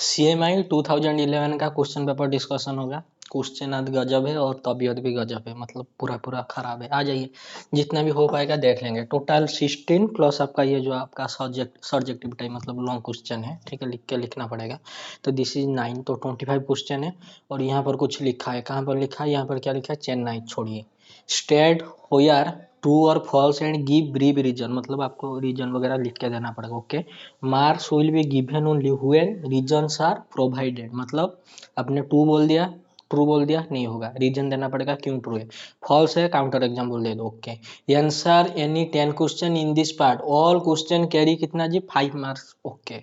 CMI 2011 का question paper discussion होगा। Question आज गजब है और तबीयत भी गजब है, मतलब पूरा पूरा खराब है। आ जाइए, जितना भी हो पाएगा देख लेंगे। टोटल 16 प्लस आपका ये जो आपका सब्जेक्टिव टाइम मतलब लॉन्ग क्वेश्चन है, ठीक है, लिख के लिखना पड़ेगा। तो दिस इज 9, तो 25 क्वेश्चन है। और यहाँ पर कुछ लिखा है, कहाँ पर लिखा है, यहाँ पर क्या लिखा है, चेन्नई छोड़िए। स्टेट हो यार ट्रू और false and give brief reason, मतलब आपको रीजन वगैरह लिख के देना पड़ेगा। Okay, marks will be given only when reasons are provided, मतलब आपने ट्रू बोल दिया, ट्रू बोल दिया नहीं होगा, रीजन देना पड़ेगा क्यों ट्रू है। फॉल्स है काउंटर एग्जाम्पल दे दो। Okay, answer any 10 question in this part, all question carry कितना जी 5 मार्क्स। ओके,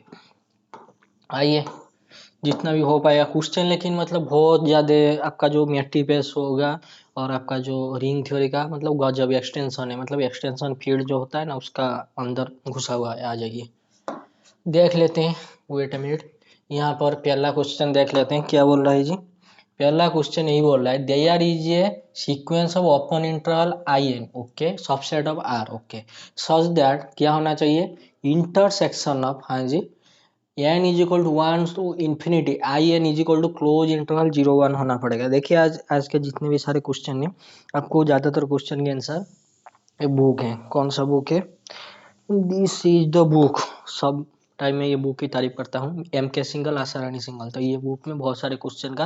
आइए जितना भी हो पाएगा क्वेश्चन, लेकिन मतलब बहुत ज़्यादा आपका जो मैट्री पेस होगा और आपका जो रिंग थ्योरी का मतलब गजब एक्सटेंशन है, मतलब एक्सटेंशन फील्ड जो होता है ना उसका अंदर घुसा हुआ है। आ जाइए देख लेते हैं, वेट अ मिनट। यहाँ पर पहला क्वेश्चन देख लेते हैं क्या बोल रहा है जी। पहला क्वेश्चन यही बोल रहा है, there is a sequence of open interval I n, okay, subset of R, okay, such that क्या होना चाहिए, इंटरसेक्शन ऑफ, हाँ जी, n is equal to 1 to infinity, I n is equal to close interval 0 1 होना पड़ेगा। देखिए आज के जितने भी सारे क्वेश्चन हैं, आपको ज़्यादातर क्वेश्चन के आंसर एक बुक है। कौन सा बुक है, दिस इज द बुक। सब टाइम में ये बुक की तारीफ करता हूँ, MK सिंगल, आशा रानी सिंगल। तो ये बुक में बहुत सारे क्वेश्चन का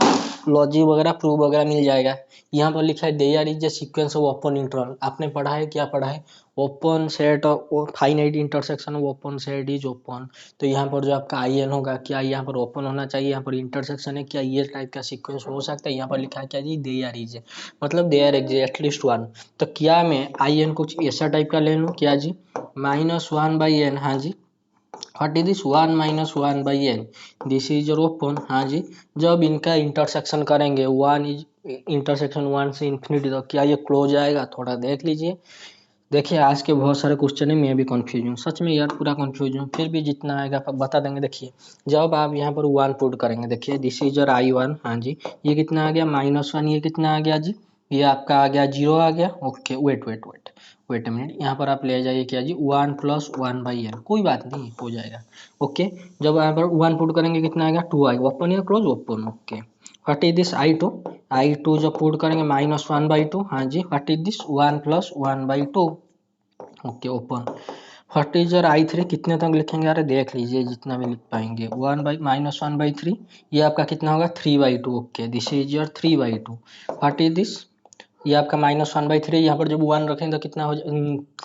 लॉजिक वगैरह प्रूफ वगैरह मिल जाएगा। यहाँ पर लिखा है there is a sequence of open interval, आपने पढ़ा है, क्या पढ़ा है, open set of finite intersection of open set is open. तो यहाँ पर जो आपका आई एन होगा, क्या यहाँ पर ओपन होना चाहिए, यहाँ पर इंटरसेक्शन है, क्या ये टाइप का सीक्वेंस हो सकता है। यहाँ पर लिखा है क्या जी, देयर इज, मतलब देयर इज एटलीस्ट वन। तो क्या मैं आई एन कुछ ऐसा टाइप का ले लूँ क्या जी, -1/n, हाँ जी, what is this 1 - 1/n, this is your open, हाँ जी। जब इनका इंटरसेक्शन करेंगे, वन इज इंटरसेक्शन 1 से इन्फिनिटी, तो क्या ये क्लोज आएगा, थोड़ा देख लीजिए। देखिए आज के बहुत सारे क्वेश्चन है, मैं भी कंफ्यूज हूँ, सच में यार पूरा कंफ्यूज हूँ, फिर भी जितना आएगा आप बता देंगे। देखिए जब आप यहाँ पर 1 पुट करेंगे, देखिए दिस इज योर I1, हाँ जी, ये कितना आ गया -1, ये कितना आ गया जी, ये आपका आ गया 0 आ गया। Okay, wait wait wait wait a minute, यहाँ पर आप ले जाइए क्या जी, 1 + 1/n, कोई बात नहीं हो जाएगा। ओके, जब यहाँ पर 1 पुट करेंगे कितना आएगा, 2 आएगा, ओपन या close, open. Okay, what is this I2 जब पुट करेंगे -1/2, हाँ जी, what is this 1 + 1/2, okay, open. What is your I3, कितने तक लिखेंगे, अरे देख लीजिए जितना भी लिख पाएंगे, -1/3, ये आपका कितना होगा 3/2, okay, this is your 3/2। What is this, ये आपका -1/3, यहाँ पर जब 1 रखें तो कितना हो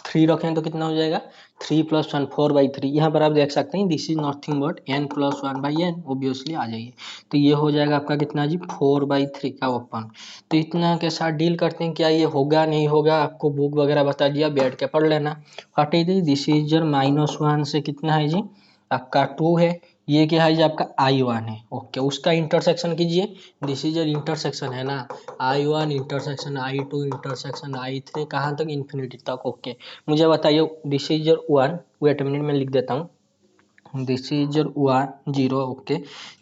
3 रखें तो कितना हो जाएगा, 3 + 1 4/3। यहाँ पर आप देख सकते हैं this is nothing but n + 1/n, obviously आ जाइए। तो ये हो जाएगा आपका कितना जी, 4/3 का ओपन। तो इतना के साथ डील करते हैं, क्या ये होगा नहीं होगा, आपको बुक वगैरह बता दिया, बैठ के पढ़ लेना। What is this is your -1 से कितना है जी, आपका 2 है, ये क्या है जी, आपका I1 है। ओके, उसका इंटरसेक्शन कीजिए, दिस इज योर इंटरसेक्शन है ना, I1 intersection I2 intersection I3, कहाँ तक, इन्फिनिटी तक। ओके, मुझे बताइए this is your 1, wait minute में लिख देता हूँ, this is your 1 0, okay,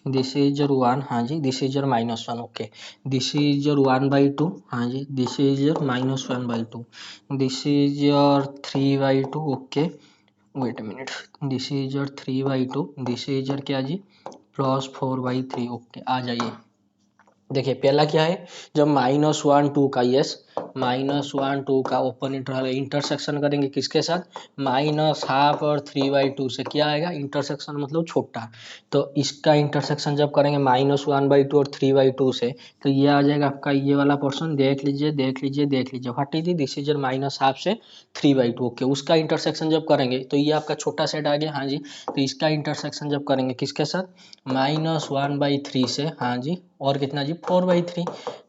this is your 1, हाँ जी, this is your -1, okay, this is your 1/2, हाँ जी, this is your -1/2, this is your 3/2, okay, wait minute, this is your 3/2, this is your क्या जी, +4/3, ओके, आ जाइए। देखिए पहला क्या है, जब -1 2 का, यस, -1 2 का ओपन इंटरवल इंटरसेक्शन करेंगे किसके साथ, -12 और 3/2 से, क्या आएगा, इंटरसेक्शन मतलब छोटा। तो इसका इंटरसेक्शन जब करेंगे -1/2 और 3/2 से, तो ये आ जाएगा आपका ये वाला पोर्शन, देख लीजिए देख लीजिए देख लीजिए, व्हाट इज दिस इज -12 से 3/2, ओके, उसका इंटरसेक्शन जब करेंगे तो ये आपका छोटा सेट आ गया, हाँ जी। तो इसका इंटरसेक्शन जब करेंगे किसके साथ, -1/3 से, हाँ जी, और कितना जी 4/3,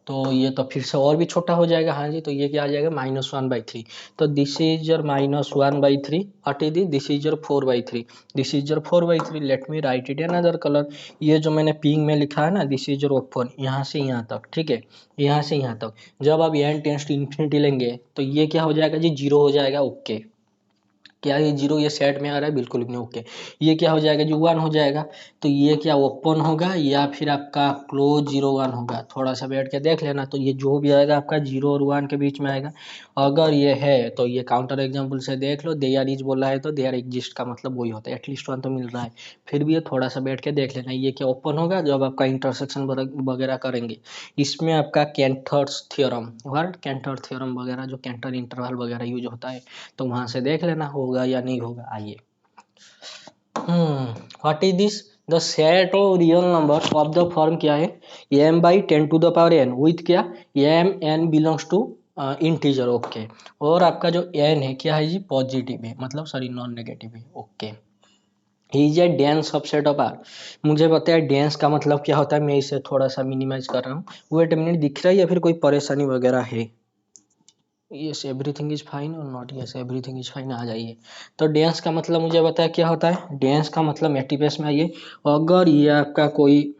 तो ये तो फिर से और भी छोटा हो जाएगा, हाँ जी, तो ये क्या आ जाएगा -1/3। तो this is your -1/3, what is this is your 4/3, this is your 4/3, let me right it in other colour. ये जो मैंने पिंक में लिखा है ना, दिस इज योर ओपन, यहाँ से यहाँ तक, ठीक है, यहाँ से यहाँ तक। जब आप n टेंड्स टू इन्फिनिटी लेंगे तो ये क्या हो जाएगा जी, 0 हो जाएगा। ओके, क्या ये जीरो ये सेट में आ रहा है, बिल्कुल भी नहीं। ओके, ये क्या हो जाएगा जी, वन हो जाएगा। तो ये क्या ओपन होगा या फिर आपका क्लोज 0 1 होगा, थोड़ा सा बैठ के देख लेना। तो ये जो भी आएगा आपका 0 और 1 के बीच में आएगा। अगर ये है तो ये काउंटर एग्जाम्पल से देख लो, दे आर इज बोला है तो दे आर एग्जिस्ट का मतलब वही होता है, एटलीस्ट वन तो मिल रहा है। फिर भी ये थोड़ा सा बैठ के देख लेना, ये क्या ओपन होगा जब आपका इंटरसेक्शन वगैरह करेंगे। इसमें आपका कैंटर्स थ्योरम, वर्ड कैंटर थ्योरम वगैरह, जो कैंटर इंटरवल वगैरह यूज होता है, तो वहां से देख लेना होगा या नहीं होगा। आइए, what is this, the set of real number of the form क्या है, m बाई 10⁻n विथ क्या, m n belongs to integer. Okay, और आपका जो n है क्या है जी, पॉजिटिव है, मतलब सॉरी नॉन नेगेटिव है। Okay, is a dense subset of R. मुझे बताया डेंस का मतलब क्या होता है, मैं इसे थोड़ा सा मिनिमाइज कर रहा हूँ। वेट मिनट, दिख रहा है या फिर कोई परेशानी वगैरह है। यस एवरीथिंग इज फाइन और not yes everything is fine, आ जाइए। तो डेंस का मतलब मुझे बताया क्या होता है, डेंस का मतलब मैट्रिक में आइए। अगर ये आपका कोई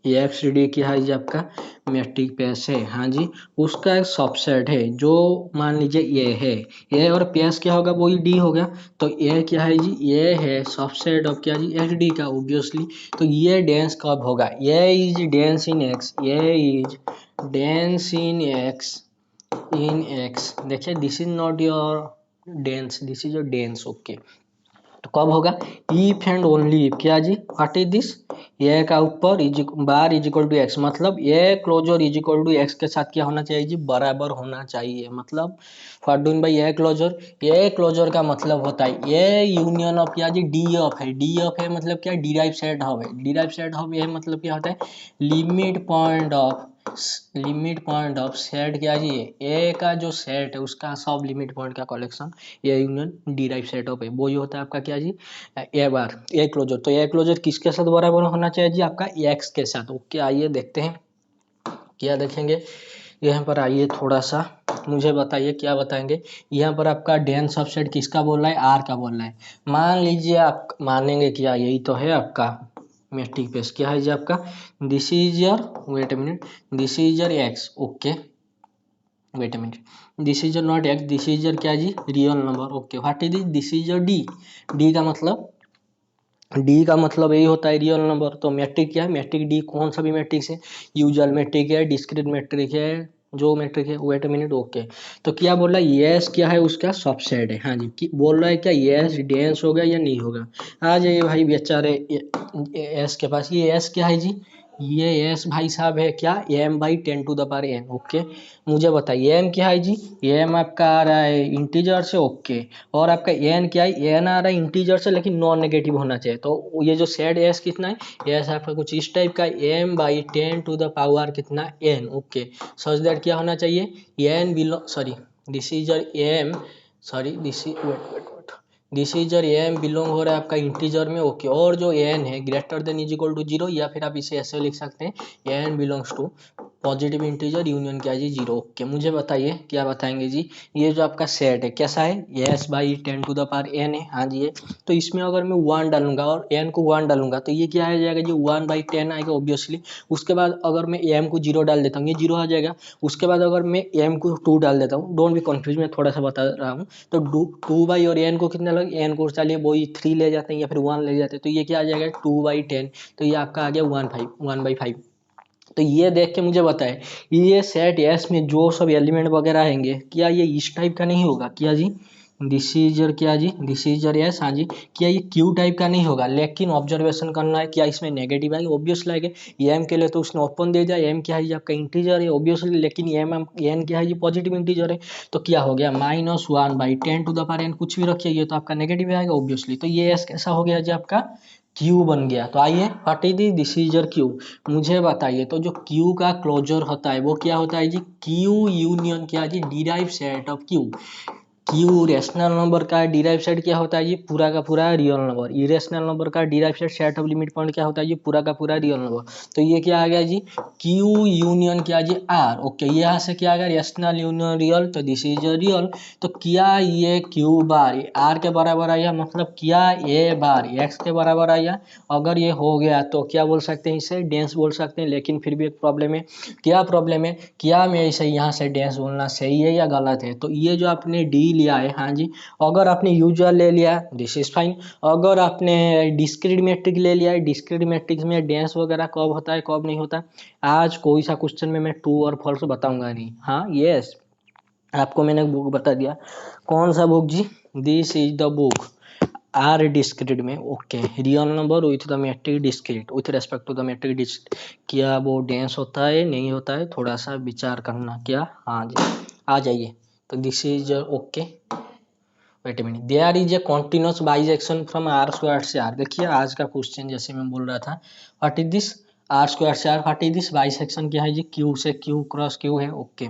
एक्स डी क्या है ये आपका मैट्रिक पेस है, हाँ जी, उसका एक सबसेट है जो मान लीजिए ये है, ये और पेस क्या होगा, वही डी होगा। तो ये क्या है जी, ये है सबसेट ऑफ क्या जी, एक्स डी का ऑब्वियसली। तो ये डेंस कब होगा, ये इज डेंस इन एक्स, ये इज डेंस इन एक्स। देखिए this is not your dense, this is your dense. Okay, तो कब होगा, इफ एंड ओनली इफ क्या जी, व्हाट इज दिस, ये का ऊपर bar is equal to x, मतलब ये closure is equal to x के साथ क्या होना चाहिए जी, बराबर होना चाहिए। मतलब व्हाट डून बाई ये क्लोजर, ये क्लोजर का मतलब होता है ये यूनियन ऑफ क्या जी, डी ऑफ है, डी ऑफ है मतलब क्या, डिराइव सेट ऑफ है, डिराइव सेट ऑफ ये मतलब क्या होता है, limit point of, limit point of set क्या जी, ए का जो सेट है उसका सब लिमिट पॉइंट का कलेक्शन, ये यूनियन डिराइव सेट ऑफ है, वो ही होता है आपका क्या जी, ए बार ए क्लोजर। तो ए क्लोजर किसके साथ बराबर होना चाहिए जी, आपका एक्स के साथ। ओके, आइए देखते हैं क्या देखेंगे। यहाँ पर आइए थोड़ा सा, मुझे बताइए क्या बताएंगे। यहाँ पर आपका डेंस सबसेट किसका बोल रहा है, आर का बोल रहा है। मान लीजिए आप मानेंगे क्या, यही तो है आपका मैट्रिक पेस, क्या है जी आपका, this is your, wait a minute, this is your x. Okay, wait a minute, this is your not x, this is your क्या जी, real number. Okay, what is this is your D, D का मतलब, D का मतलब यही होता है real number. तो मैट्रिक क्या है, मैट्रिक डी कौन सा भी मैट्रिक्स है, यूजुअल मैट्रिक है, डिस्क्रीट मैट्रिक है, जो मैट्रिक है। वेट अ मिनट, ओके, तो क्या बोल रहा है, यस क्या है उसका सबसेट है, हाँ जी, बोल रहा है क्या, यस डेंस होगा या नहीं होगा। आ जाइए भाई बेचारे एस के पास, ये एस क्या है जी, ये एस भाई साहब है क्या, एम बाई 10⁻n। ओके, मुझे बताइए एम क्या है जी, एम आपका आ रहा है इंटीजर से। ओके, और आपका एन क्या है, एन आ रहा है इंटीजर से लेकिन नॉन नेगेटिव होना चाहिए। तो ये जो सेट एस कितना है, एस आपका कुछ इस टाइप का, एम बाई 10⁻ कितना एन। ओके, सच दैट क्या होना चाहिए, n below sorry, this is your m, sorry this is wait wait wait, this is your m belong हो रहा है आपका इंटीजर में। ओके, और जो एन है greater than is equal to 0, या फिर आप इसे ऐसे लिख सकते हैं, n belongs to positive integer union क्या जी, 0। ओके, मुझे बताइए क्या बताएंगे जी, ये जो आपका सेट है कैसा है, एस बाई 10⁻n है, हाँ जी है। तो इसमें अगर मैं 1 डालूंगा और n को 1 डालूंगा तो ये क्या आ जाएगा जी, 1/10 आएगा ऑब्वियसली। उसके बाद अगर मैं m को 0 डाल देता हूँ, ये 0 आ जाएगा। उसके बाद अगर मैं m को 2 डाल देता हूँ, डोंट बी कंफ्यूज, मैं थोड़ा सा बता रहा हूँ। तो 2 बाई और n को कितना लगे, n को चलिए वही 3 ले जाते हैं या फिर 1 ले जाते हैं, तो ये क्या आ जाएगा 2/10। तो ये आपका आ गया 1/5। तो ये देख के मुझे बताए, ये सेट एस में जो सब एलिमेंट वगैरह आएंगे, क्या ये इस टाइप का नहीं होगा क्या जी, दिस इज योर क्या जी, दिस इज योर एस, हाँ जी, क्या ये क्यू टाइप का नहीं होगा। लेकिन ऑब्जर्वेशन करना है, क्या इसमें नेगेटिव आएंगे, ऑब्वियसली आएंगे। एम के लिए तो उसने ओपन दे दिया, एम क्या है जी आपका इंटीजर है ऑब्वियसली, लेकिन एम एन क्या है जी पॉजिटिव इंटीजर है। तो क्या हो गया, -1/10⁻n, कुछ भी रखिए, ये तो आपका नेगेटिव आएगा ऑब्वियसली। तो ये एस कैसा हो गया जी आपका, क्यू बन गया। तो आइए what is this is your Q, मुझे बताइए। तो जो क्यू का क्लोजर होता है वो क्या होता है जी, क्यू यूनियन क्या जी, derive set of Q. Q rational number का डिराइव सेट क्या होता है जी, पूरा का पूरा रियल नंबर। इरेशनल नंबर का derive set, set of limit point क्या होता है जी, पूरा का पूरा रियल नंबर। तो ये क्या आ गया जी, क्यू यूनियन क्या जी आर। ओके, यहाँ से क्या आ गया, रेशनल यूनियन रियल, तो दिस इज रियल। तो क्या ये क्यू बार आर के बराबर आया, मतलब क्या ए बार एक्स के बराबर आया। अगर ये हो गया तो क्या बोल सकते हैं, इसे डेंस बोल सकते हैं। लेकिन फिर भी एक प्रॉब्लम है, क्या प्रॉब्लम है, क्या मैं इसे यहाँ से डेंस बोलना सही है या गलत है। तो ये जो आपने डी लिया है, हाँ जी, अगर आपने यूजुअल ले लिया दिस इज फाइन। अगर आपने डिस्क्रीट मैट्रिक ले लिया है, डिस्क्रीट मैट्रिक्स में डेंस वगैरह कब होता है कब नहीं होता, आज कोई सा क्वेश्चन में मैं ट्रू और फॉल्स बताऊंगा नहीं। हाँ यस, आपको मैंने बुक बता दिया। कौन सा बुक जी, this is the book R discrete में, okay, real number with the metric discrete with respect to the metric discrete, क्या वो डेंस होता है नहीं होता है, थोड़ा सा विचार करना क्या, हाँ जी, आ जाइए। तो this is okay, wait a minute, there is a continuous bijection from R square से आर। देखिए आज का क्वेश्चन जैसे मैं बोल रहा था, what is this, R square से R, what is this, bisection क्या है जी, क्यू से क्यू क्रॉस क्यू है, ओके।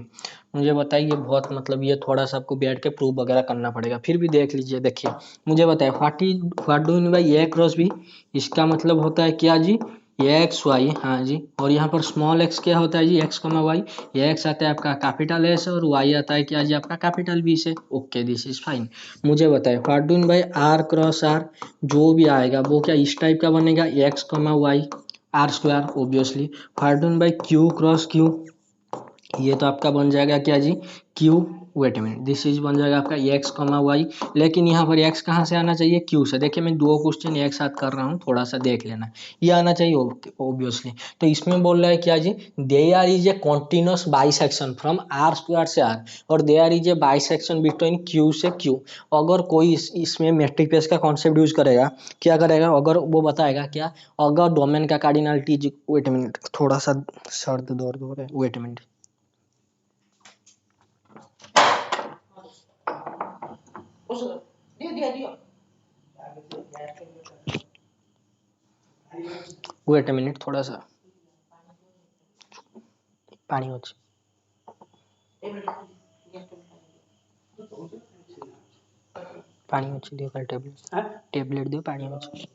मुझे बताइए, बहुत मतलब ये थोड़ा सा आपको बैठ के प्रूव वगैरह करना पड़ेगा, फिर भी देख लीजिए। देखिए मुझे बताइए, what do mean by a cross b, इसका मतलब होता है क्या जी, एक्स वाई, हाँ जी, और यहाँ पर स्मॉल एक्स क्या होता है जी, एक्स कमा वाई, एक्स आता है आपका कैपिटल एस और वाई आता है क्या जी आपका कैपिटल बी से, ओके दिस इज फाइन। मुझे बताए what do mean by R cross R, जो भी आएगा वो क्या इस टाइप का बनेगा, x comma y R square obviously. What do mean by Q cross Q, ये तो आपका बन जाएगा क्या जी, Q, wait minute, this is बन जाएगा आपका एक्स कमा वाई, लेकिन यहाँ पर एक्स कहाँ से आना चाहिए, क्यू से। देखिए मैं दो क्वेश्चन एक साथ कर रहा हूँ, थोड़ा सा देख लेना, ये आना चाहिए ऑब्वियसली। तो इसमें बोल रहा है क्या जी, there is a continuous bijection from R square से आर, और there is a bisection between Q से क्यू। अगर कोई इसमें मैट्रिक पेस का कॉन्सेप्ट यूज करेगा, क्या करेगा, अगर वो बताएगा क्या, अगर डोमेन का कार्डिनलिटी, वेट मिनट, थोड़ा सा सर दर्द हो रहा है, wait minute, wait a minute, थोड़ा सा पानी अच्छी, पानी अच्छी दियो, कल टेबलेट टेबलेट दियो, पानी अच्छी।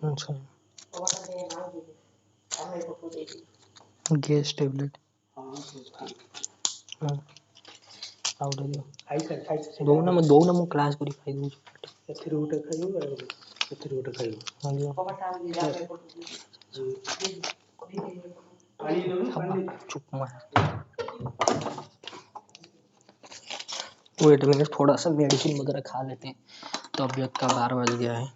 अच्छा, गैस टेबलेट, हाँ आउट दियो, दो ना मु क्लास करी खाई दूँ, एथिरे उठे खाइयो, एथिरे उठे खाइयो, हाँ दियो, चुप मार, वेट मिनट, थोड़ा सा मेडिसिन वगैरह खा लेते हैं, तबीयत का 12 बज गया है।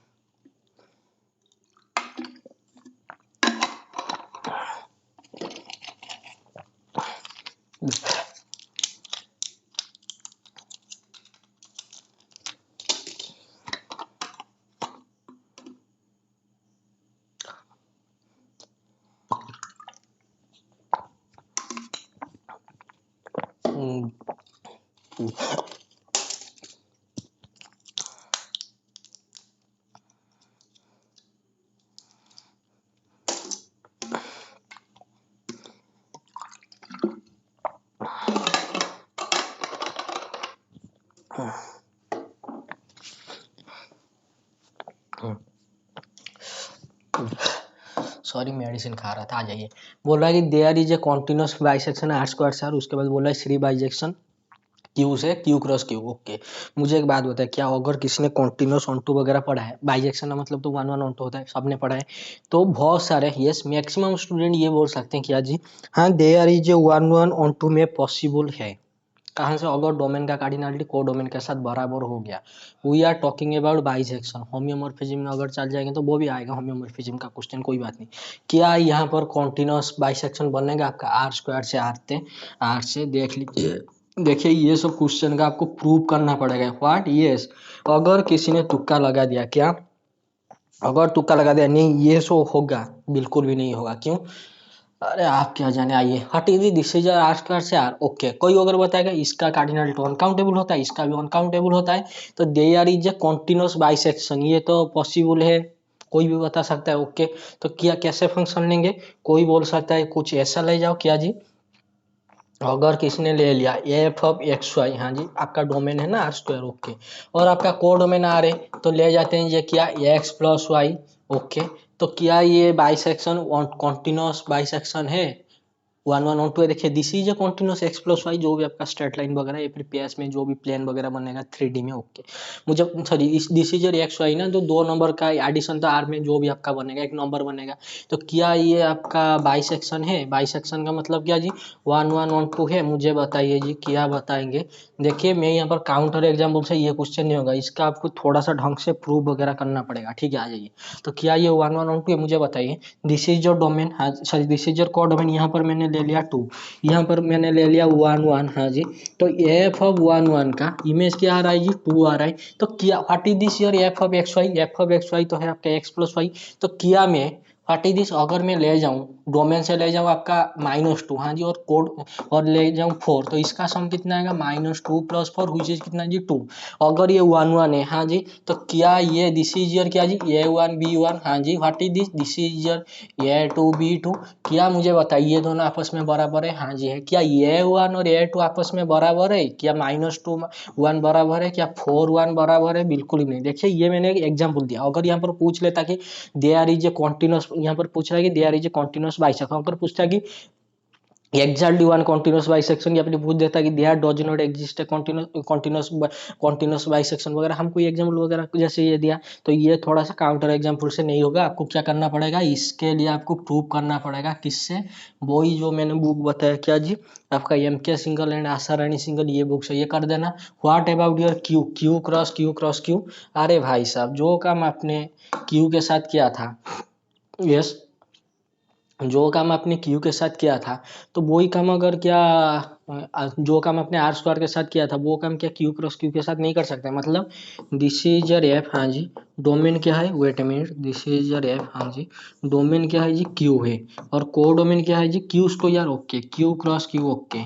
सॉरी मेडिसिन खा रहा था, आ जाइए। बोल रहा है कि there is a continuous bisection R square से आर, उसके बाद बोल रहा है श्री बाइजेक्शन क्यू से क्यू क्रॉस क्यू, ओके। मुझे एक बात बताए, क्या अगर किसी ने कॉन्टिन्यूस ऑन टू वगैरह पढ़ा है, बाइजेक्शन का मतलब तो वन वन ऑन टू होता है, सबने पढ़ा है, तो बहुत सारे यस मैक्सिमम स्टूडेंट ये बोल सकते हैं क्या जी, हाँ there is a one one onto में पॉसिबल है। कहाँ से, अगर डोमेन का कार्डिनलिटी को डोमेन के साथ बराबर हो गया। We are talking about bijection, homeomorphism में अगर चल जाएंगे तो वो भी आएगा होम्योमॉर्फिज्म का क्वेश्चन, कोई बात नहीं। क्या यहाँ पर कॉन्टिन्यूस बाइसेक्शन बनेगा आपका आर स्क्वायर से आर से, देख लीजिए। देखिए ये सब क्वेश्चन का आपको प्रूव करना पड़ेगा, व्हाट, यस। अगर किसी ने तुक्का लगा दिया, क्या अगर तुक्का लगा दिया, नहीं ये सो होगा, बिल्कुल भी नहीं होगा, क्यों, अरे आप क्या जाने, आइए, हट easy, this is R square से आर, ओके। कोई अगर बताएगा इसका कार्डिनल तो अनकाउंटेबल होता है, इसका भी अनकाउंटेबल होता है, तो there is a continuous bisection, ये तो पॉसिबल है, कोई भी बता सकता है, ओके। तो क्या कैसे फंक्शन लेंगे, कोई बोल सकता है कुछ ऐसा ले जाओ, क्या जी, अगर किसने ले लिया एफ ऑफ एक्स वाई, हाँ जी आपका डोमेन है ना आर स्क्वायर, ओके, और आपका को डोमेन आ रहे तो ले जाते हैं ये क्या एक्स प्लस वाई, ओके, तो क्या ये बाइसेक्शन कॉन्टिन्यूस बाइसेक्शन है, 1 1 1 2 है। देखिए this is a continuous x plus y, जो भी आपका स्ट्रेट लाइन वगैरह या फिर पीएस में जो भी प्लेन वगैरह बनेगा 3D में, ओके। मुझे sorry this is x y ना, तो दो नंबर का एडिशन था आर में, जो भी आपका बनेगा एक नंबर बनेगा, तो क्या ये आपका बाइसेक्शन है, बाइसेक्शन का मतलब क्या जी 1 1 1 2 है, मुझे बताइए जी क्या बताएंगे। देखिए मैं यहाँ पर काउंटर एग्जाम्पल से ये क्वेश्चन नहीं होगा, इसका आपको थोड़ा सा ढंग से प्रूव वगैरह करना पड़ेगा, ठीक है, आ जाइए। तो क्या ये 1 1 1 2 है, मुझे बताइए। दिस इज योर डोमेन, हाँ सॉरी दिस इज योर को डोमेन, यहाँ पर मैंने ले लिया 2, यहाँ पर मैंने ले लिया 1 1, हाँ जी। तो एफ ऑफ 1 1 का इमेज क्या आ रहा है जी 2 आ रहा है, तो क्या what is this your F of x y, f of x y तो है आपका एक्स प्लस वाई, तो क्या में व्हाट इज दिस, अगर मैं ले जाऊं डोमेन से ले जाऊं आपका -2, हाँ जी, और कोड और ले जाऊं 4, तो इसका सम कितना आएगा -2 + 4 विच इज कितना जी 2। अगर ये 1 1 है, हाँ जी, तो क्या ये दिस इज योर क्या जी A1 B1, हाँ जी, what is this is your A2 B2, क्या मुझे बताइए दोनों आपस में बराबर है, हाँ जी है। क्या A1 और A2 आपस में बराबर है, क्या -2 1 बराबर है, क्या 4 1 बराबर है, बिल्कुल ही नहीं। देखिए ये मैंने एक एग्जाम्पल दिया, अगर यहाँ पर पूछ लेता कि देयर इज ए कॉन्टिन्यूस, यहाँ पर पूछ रहा है कि there is a continuous bisection, अगर पूछता है कि एग्जैक्टली वन कॉन्टिन्यूस बाइसेक्शन, या फिर पूछ देता कि there does not exist continuous bisection वगैरह, हमको एग्जाम्पल वगैरह जैसे ये दिया, तो ये थोड़ा सा काउंटर एग्जाम्पल से नहीं होगा, आपको क्या करना पड़ेगा, इसके लिए आपको प्रूव करना पड़ेगा किससे, वही जो मैंने बुक बताया क्या जी आपका MK single and Asha Rani single, ये बुक से ये कर देना। What about your Q, Q cross Q, अरे भाई साहब जो काम आपने क्यू के साथ किया था, यस, जो काम आपने क्यू के साथ किया था, तो वही काम अगर क्या जो काम आपने आर स्क्वायर के साथ किया था, वो काम क्या क्यू क्रॉस क्यू के साथ नहीं कर सकते, मतलब दिस इज योर एफ, हाँ जी, डोमेन क्या है, wait a minute, this is your f, हाँ जी, डोमेन क्या है जी क्यू है, और को डोमेन क्या है जी Q square, okay, Q cross Q, okay.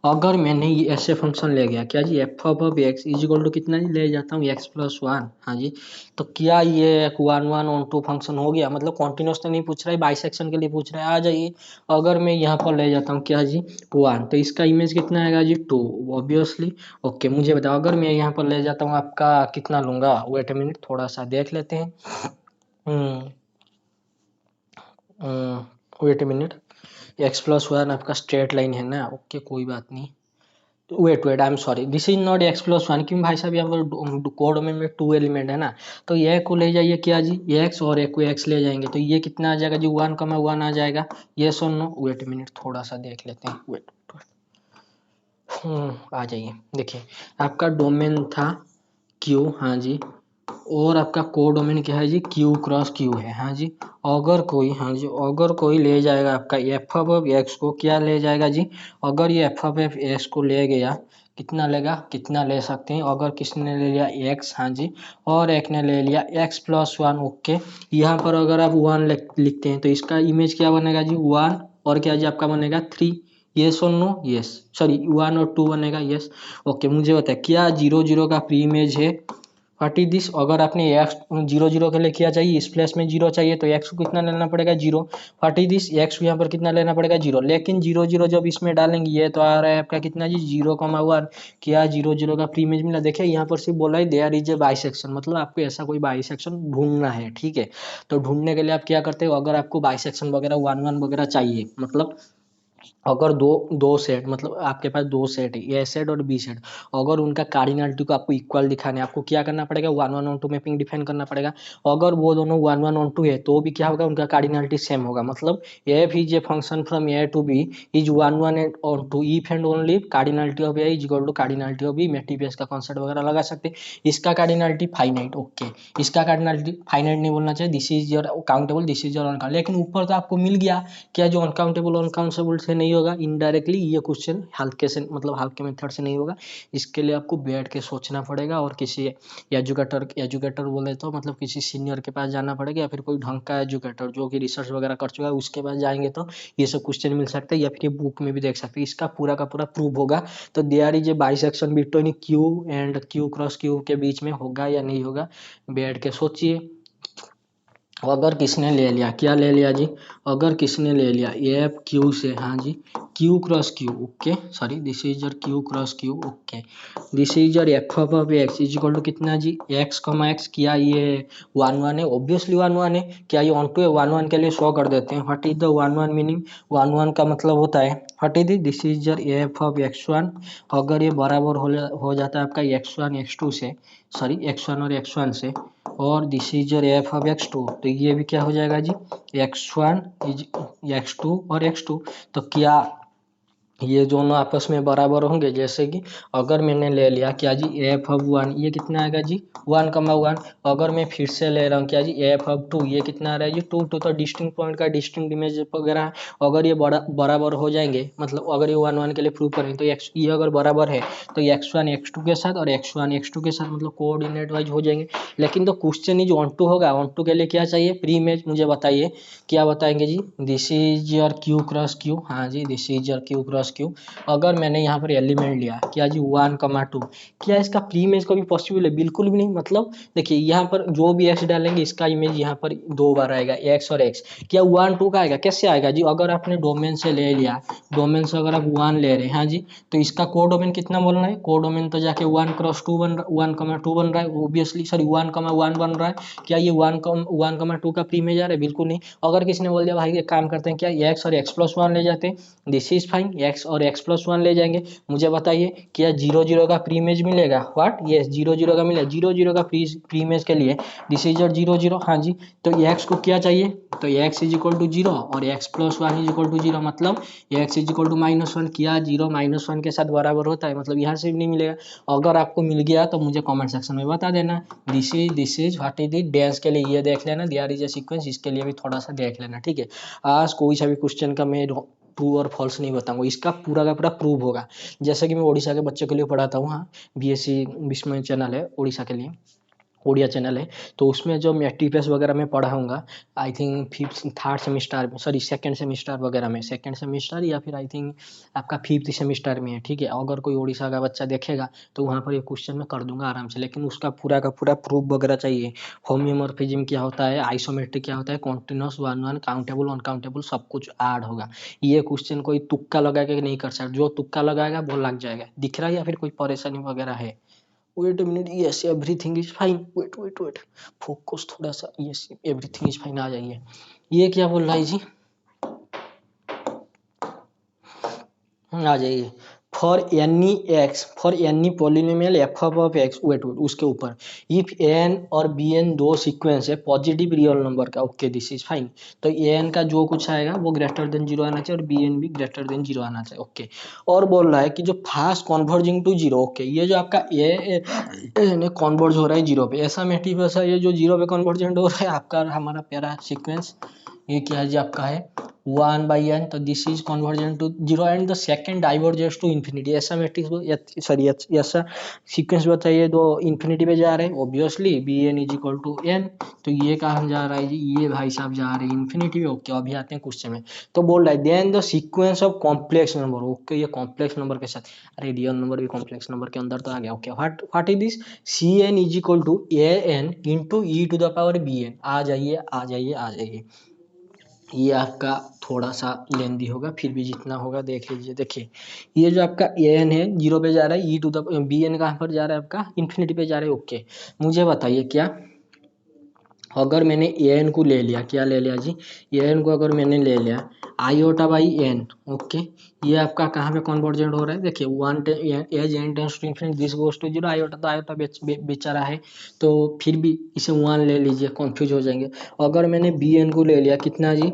अगर मैंने ये ऐसे फंक्शन ले गया क्या जी F of x is equal to कितना जी, ले जाता हूँ x+1, हाँ जी, तो क्या ये 1 1 1 2 फंक्शन हो गया, मतलब कॉन्टिन्यूस तो नहीं पूछ रहा है, बाइसेक्शन के लिए पूछ रहा है, आ जाइए। अगर मैं यहाँ पर ले जाता हूँ क्या जी 1, तो इसका इमेज कितना आएगा जी 2, ऑब्वियसली, ओके। मुझे बताओ अगर मैं यहाँ पर ले जाता हूँ आपका कितना लूंगा, वेट ए मिनट थोड़ा सा देख लेते हैं, हम्म वेट ए मिनट, x+1 आपका स्ट्रेट लाइन है ना, ओके कोई बात नहीं, wait I am sorry, this is not x+1, क्यों भाई साहब यहाँ पर कोड में 2 एलिमेंट है ना, तो ये को ले जाइए क्या जी x, और एक को x ले जाएंगे, तो ये कितना आ जाएगा जी 1 1 आ जाएगा, ये सुनो, वेट मिनट थोड़ा सा देख लेते हैं, वेट, आ जाइए। देखिए आपका डोमेन था क्यू, हाँ जी, और आपका को डोमेन क्या है जी क्यू क्रॉस क्यू है, हाँ जी। अगर कोई, हाँ जी, अगर कोई ले जाएगा आपका एफ ऑफ एक्स को, क्या ले जाएगा जी, अगर ये एफ ऑफ एक्स को ले गया, कितना लेगा, कितना ले सकते हैं, अगर किसने ले लिया एक्स, हाँ जी, और एक ने ले लिया x+1, ओके। यहाँ पर अगर आप 1 लिखते हैं तो इसका इमेज क्या बनेगा जी 1, और क्या जी आपका बनेगा 3, यस और नो, यस, सॉरी 1 और 2 बनेगा, यस, ओके। मुझे बताया क्या 0 0 का प्री इमेज है, व्हाट इज दिस, अगर आपने एक्स 0 0 के लिए किया चाहिए, इस प्लेस में 0 चाहिए, तो एक्स को कितना लेना पड़ेगा 0, व्हाट इज दिस, एक्स को यहाँ पर कितना लेना पड़ेगा 0, लेकिन 0 0 जब इसमें डालेंगे ये तो आ रहा है आपका कितना जी 0, क्या 0 0 का प्री इमेज मिला। देखिए यहाँ पर सिर्फ बोला है देयर इज ए बाइसेक्शन, मतलब आपको ऐसा कोई बाइसेक्शन ढूंढना है, ठीक है। तो ढूंढने के लिए आप क्या करते हो, अगर आपको बाइसेक्शन वगैरह 1 1 वगैरह चाहिए, मतलब अगर दो दो सेट, मतलब आपके पास दो सेट है, ए सेट और बी सेट, अगर उनका कार्डिनलिटी को आपको इक्वल दिखाना है, आपको क्या करना पड़ेगा 1 1 1 2 मैपिंग डिफाइन करना पड़ेगा। अगर वो दोनों 1 1 1 2 है तो भी क्या होगा, उनका कार्डिनलिटी सेम होगा, मतलब f is a function from A to B is 1 1 और 2 if and only cardinality of A is equal to cardinality of B, matrix का कॉन्सेप्ट वगैरह लगा सकते हैं। इसका कार्डिनलिटी फाइनाइट, ओके, इसका कार्डिनलिटी फाइनाइट नहीं बोलना चाहिए, this is your countable, this is your uncountable, लेकिन ऊपर तो आपको मिल गया, क्या जो अनकाउंटेबल अनकाउंटेबल से नहीं होगा, इनडायरेक्टली ये क्वेश्चन हल्के से, मतलब हल्के मेथड से नहीं होगा, इसके लिए आपको बैठ के सोचना पड़ेगा, और किसी एजुकेटर बोले तो मतलब किसी सीनियर के पास जाना पड़ेगा, या फिर कोई ढंग का एजुकेटर जो कि रिसर्च वगैरह कर चुका है उसके पास जाएंगे तो ये सब क्वेश्चन मिल सकते हैं, या फिर ये बुक में भी देख सकते हैं, इसका पूरा का पूरा प्रूफ होगा। तो there is a bisection between Q and Q cross Q के बीच में होगा या नहीं होगा, बैठ के सोचिए। अगर किसने ले लिया, क्या ले लिया जी, अगर किसने ले लिया एफ क्यू से, हाँ जी, Q cross Q, okay sorry this is your Q cross Q, okay this is your F of x is equal to कितना जी, एक्स कमा एक्स, क्या ये 1 1 है, ऑब्वियसली 1 1 है, क्या ये ऑन टू है, 1 1 के लिए शो कर देते हैं, व्हाट इज द 1 1 मीनिंग, 1 1 का मतलब होता है, what is this is your F of x1, अगर ये बराबर हो जाता है आपका x1 x2 से, सॉरी x1 और x1 से, और this is your F of x2, तो ये भी क्या हो जाएगा जी, x1 इज x2 और x2, तो क्या ये दोनों आपस में बराबर होंगे, जैसे कि अगर मैंने ले लिया क्या जी एफ ऑफ 1, ये कितना आएगा जी 1,1, अगर मैं फिर से ले रहा हूँ क्या जी एफ ऑफ 2, ये कितना आ रहा है जी 2 2, तो डिस्टिंक्ट पॉइंट का डिस्टिंक्ट इमेज वगैरह है, अगर ये बराबर हो जाएंगे, मतलब अगर ये 1 1 के लिए प्रूव करें तो ये अगर बराबर है तो x1 x2 के साथ और x1 x2 के साथ मतलब कोऑर्डिनेट वाइज हो जाएंगे, लेकिन तो क्वेश्चन ही जो ऑन टू होगा, ऑन टू के लिए क्या चाहिए, प्री इमेज, मुझे बताइए क्या बताएंगे जी, this is your Q cross Q, हाँ जी this is your Q cross Q, अगर मैंने यहाँ पर एलिमेंट लिया क्या जी 1,2, क्या इसका प्री इमेज कभी पॉसिबल है, बिल्कुल भी नहीं, मतलब देखिए यहाँ पर जो भी एक्स डालेंगे इसका इमेज यहाँ पर 2 बार आएगा, एक्स और एक्स, क्या 1 2 का आएगा, कैसे आएगा जी, अगर आपने डोमेन से ले लिया, डोमेन से अगर आप 1 ले रहे हैं, हाँ जी, तो इसका कोडोमेन कितना बोल रहा है, कोडोमेन तो जाके 1 क्रॉस 2 बन रहा, 1,2 बन रहा है, ऑब्वियसली सॉरी 1,1 बन रहा है, क्या ये 1,2 का प्री इमेज आ रहा है, बिल्कुल नहीं, अगर किसी ने बोल दिया भाई एक काम करते हैं क्या एक्स और एक्स प्लस 1 ले जाते हैं, दिस इज फाइन, एक्स और एक्स प्लस 1 ले जाएंगे, मुझे बताइए क्या 0 0 का प्री इमेज मिलेगा, व्हाट यस 0 0 का मिलेगा, 0 0 का प्री इमेज के लिए दिस इज योर 0 0, हाँ जी, तो एक्स को क्या चाहिए, तो एक्स इज इक्वल टू 0 और x plus 1 is equal to 0, मतलब एक्स इज इक्वल टू -1, किया 0 -1 के साथ बराबर होता है, मतलब यहाँ से भी नहीं मिलेगा, अगर आपको मिल गया तो मुझे कमेंट सेक्शन में बता देना, this is what is it, dense के लिए ये देख लेना, दियर इज अ सीक्वेंस, इसके लिए भी थोड़ा सा देख लेना, ठीक है, आज कोई सा भी क्वेश्चन का मैं ट्रू और फॉल्स नहीं बताऊंगा, इसका पूरा का पूरा प्रूव होगा, जैसे कि मैं उड़ीसा के बच्चों के लिए पढ़ाता हूँ, हाँ बीएससी विस्मय चैनल है उड़ीसा के लिए, ओडिया चैनल है, तो उसमें जो मैं टीपीएस वगैरह में पढ़ाऊंगा, I think fifth third semester में, सॉरी सेकंड सेमिस्टर वगैरह में, सेकंड सेमिस्टर या फिर आई थिंक आपका फिफ्थ सेमिस्टर में है, ठीक है, अगर कोई उड़ीसा का बच्चा देखेगा तो वहाँ पर ये क्वेश्चन मैं कर दूंगा आराम से, लेकिन उसका पूरा का पूरा प्रूफ वगैरह चाहिए, होम्योमॉर्फिज्म क्या होता है, आइसोमेट्रिक क्या होता है, कॉन्टिन्यूस 1 1, काउंटेबल अनकाउंटेबल सब कुछ ऐड होगा, ये क्वेश्चन कोई तुक्का लगा के नहीं कर सकता, जो तुक्का लगाएगा वो लग जाएगा, दिख रहा है या फिर कोई परेशानी वगैरह है, wait a minute, yes everything is fine, wait wait wait, focus थोड़ा सा, यस एवरीथिंग इज फाइन, आ जाइए, ये क्या बोल रहा है जी, आ जाइए, for any polynomial f of x, wait wait उसके ऊपर, इफ एन और बी एन दो सीक्वेंस है पॉजिटिव रियल नंबर का, ओके दिस इज फाइन, तो ए एन का जो कुछ आएगा वो ग्रेटर देन 0 आना चाहिए और बी एन भी ग्रेटर देन 0 आना चाहिए, ओके, और बोल रहा है कि जो फास्ट कन्वर्जिंग टू 0, ओके, ये जो आपका ए एन कन्वर्ज हो रहा है 0 पे, ऐसा मेटिव ये जो 0 पे कन्वर्जेंट हो रहा है आपका हमारा प्यारा सीक्वेंस, ये क्या है जी आपका है 1/n, तो this is convergent to 0 and the second divergence to infinity, ऐसा मैट्रिक्स सॉरी ऐसा सीक्वेंस बताइए दो इन्फिनिटी पे जा रहे हैं, obviously b N is equal to n, तो ये कहाँ जा रहा है जी, ये भाई साहब जा रहे हैं इन्फिनिटी पे, ओके, अभी आते हैं क्वेश्चन में, तो बोल रहा है then the sequence of complex number, okay, ये कॉम्प्लेक्स नंबर के साथ, अरे रियल नंबर भी कॉम्प्लेक्स नंबर के अंदर तो आ गया, okay, what is this, C N is equal to A N into E to the power B N, आ जाइए आ जाइए आ जाइए, ये आपका थोड़ा सा लेंदी होगा, फिर भी जितना होगा देख लीजिए, देखिए ये जो आपका ए एन है 0 पे जा रहा है, e to the B N कहाँ पर जा रहा है आपका इन्फिनिटी पे जा रहा है, ओके, मुझे बताइए क्या अगर मैंने ए एन को ले लिया, क्या ले लिया जी, ए एन को अगर मैंने ले लिया आईओटा बाई एन, ओके, ये आपका कहाँ पे कन्वर्जेंट हो रहा है, देखिए one as n tends to infinity this goes to 0, iota तो आईओटा बेचारा है, तो फिर भी इसे 1 ले लीजिए, कंफ्यूज हो जाएंगे, अगर मैंने बी एन को ले लिया कितना जी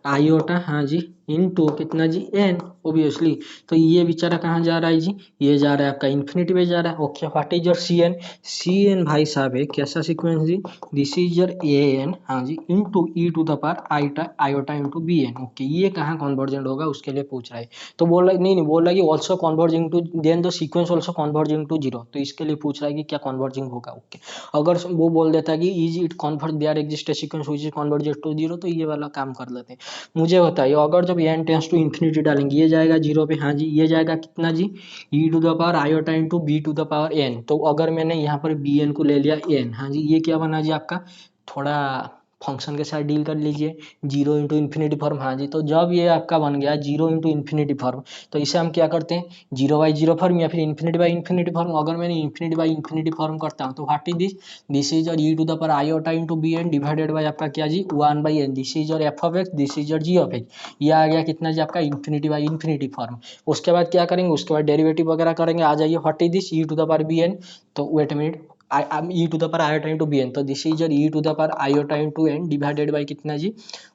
आईओटा, हाँ जी, इनटू कितना जी एन, ओबियसली, तो ये बेचारा कहाँ जा रहा है जी, ये जा रहा है आपका इन्फिनिटी पे जा रहा है, okay, what is your C N, C N भाई साहब है कैसा सीक्वेंस जी, this is your A N, हाँ जी, into E to the power iota into B N, okay, ये कहाँ कन्वर्जेंट होगा उसके लिए पूछ रहा है, तो बोल रहा है नहीं बोल रहा है कि also converging to then the sequence also converging to 0, तो इसके लिए पूछ रहा है कि क्या कन्वर्जिंग होगा, ओके, अगर वो बोल देता है कि is it convert there exist a sequence which is convergent to 0, तो ये वाला काम कर लेते हैं, मुझे बताइए अगर जब एन टेंस टू इन्फिनिटी डालेंगे ये जाएगा 0 पे, हाँ जी, ये जाएगा कितना जी ई to the power iota into B to the power N, तो अगर मैंने यहाँ पर बी एन को ले लिया एन, हाँ जी, ये क्या बना जी आपका थोड़ा फंक्शन के साथ डील कर लीजिए, 0 इंटू इन्फिनिटी फॉर्म। हाँ जी, तो जब ये आपका बन गया 0 इंटू इन्फिनिटी फॉर्म, तो इसे हम क्या करते हैं, 0/0 फॉर्म या फिर इन्फिनिटी बाई इन्फिनिटी फॉर्म। अगर मैंने इन्फिनिटी बाई इन्फिनिटी फॉर्म करता हूँ तो what is this, this is your E to the power iota into B n divided by आपका क्या जी 1/n, this is your F of x, this is your g of x. ये आ गया कितना जी आपका इन्फिनिटी बाई इन्फिनिटी फॉर्म। उसके बाद क्या करेंगे, उसके बाद डेरिवेटिव वगैरह करेंगे। आ जाइए, what is this E to the power B N, तो wait minute, E to the power iota into B N, तो this is your E to the power iota into N divided by कितना जी